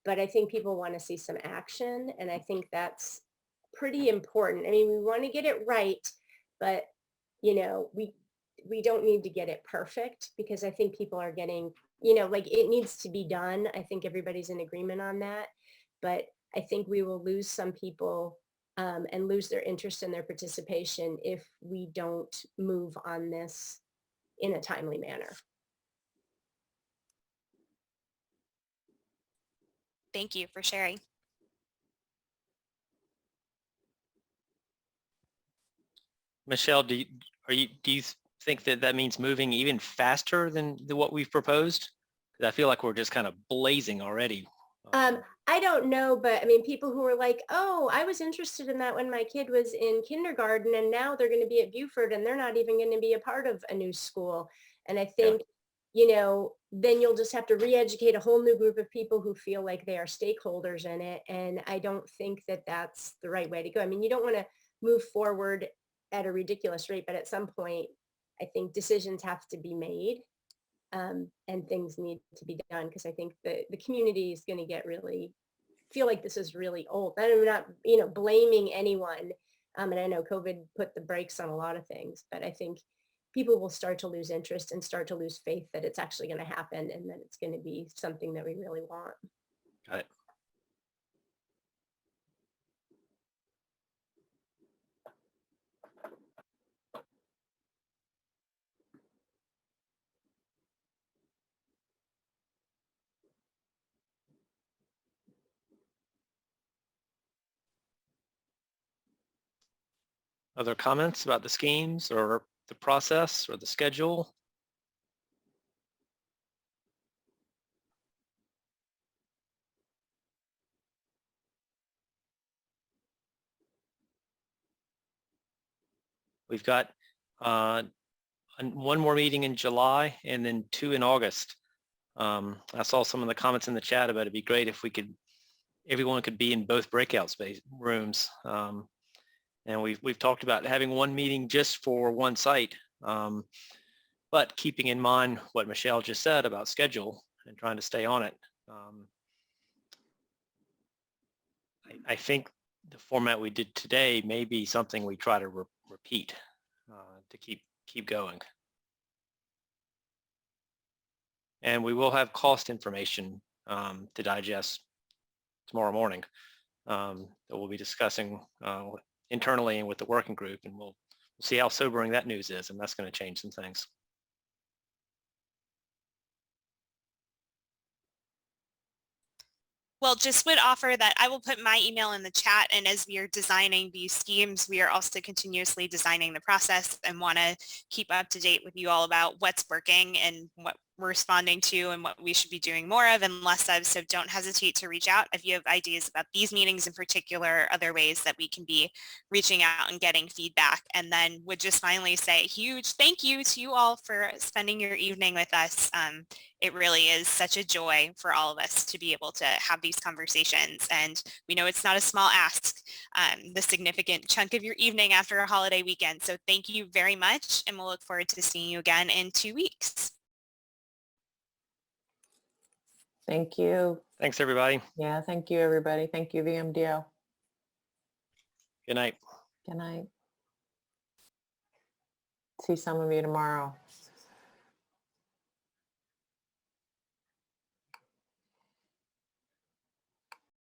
but I think people want to see some action. And I think that's pretty important. I mean, we want to get it right, but we don't need to get it perfect, because I think people are getting, like, it needs to be done. I think everybody's in agreement on that, but I think we will lose some people and lose their interest and their participation if we don't move on this in a timely manner. Thank you for sharing. Michelle, do you think that means moving even faster than what we've proposed? Because I feel like we're just kind of blazing already. I don't know, but I mean, people who are like, oh, I was interested in that when my kid was in kindergarten, and now they're going to be at Buford and they're not even going to be a part of a new school. And I think, then you'll just have to re-educate a whole new group of people who feel like they are stakeholders in it. And I don't think that that's the right way to go. I mean, you don't want to move forward at a ridiculous rate, but at some point, I think decisions have to be made. And things need to be done, because I think the community is going to get really feel like this is really old. I'm not, blaming anyone. And I know COVID put the brakes on a lot of things, but I think people will start to lose interest and start to lose faith that it's actually going to happen and that it's going to be something that we really want. Got it. Other comments about the schemes or the process or the schedule? We've got one more meeting in July and then 2 in August. I saw some of the comments in the chat about it'd be great if everyone could be in both breakout space rooms. And we've talked about having one meeting just for one site, but keeping in mind what Michelle just said about schedule and trying to stay on it. I think the format we did today may be something we try to repeat to keep going. And we will have cost information to digest tomorrow morning that we'll be discussing internally and with the working group, and we'll see how sobering that news is, and that's going to change some things. Well, just would offer that I will put my email in the chat, and as we are designing these schemes, we are also continuously designing the process and want to keep up to date with you all about what's working and what we're responding to and what we should be doing more of and less of. So don't hesitate to reach out if you have ideas about these meetings in particular, other ways that we can be reaching out and getting feedback. And then would just finally say a huge thank you to you all for spending your evening with us. It really is such a joy for all of us to be able to have these conversations. And we know it's not a small ask, the significant chunk of your evening after a holiday weekend. So thank you very much. And we'll look forward to seeing you again in 2 weeks. Thank you. Thanks, everybody. Yeah, thank you, everybody. Thank you, VMDO. Good night. Good night. See some of you tomorrow.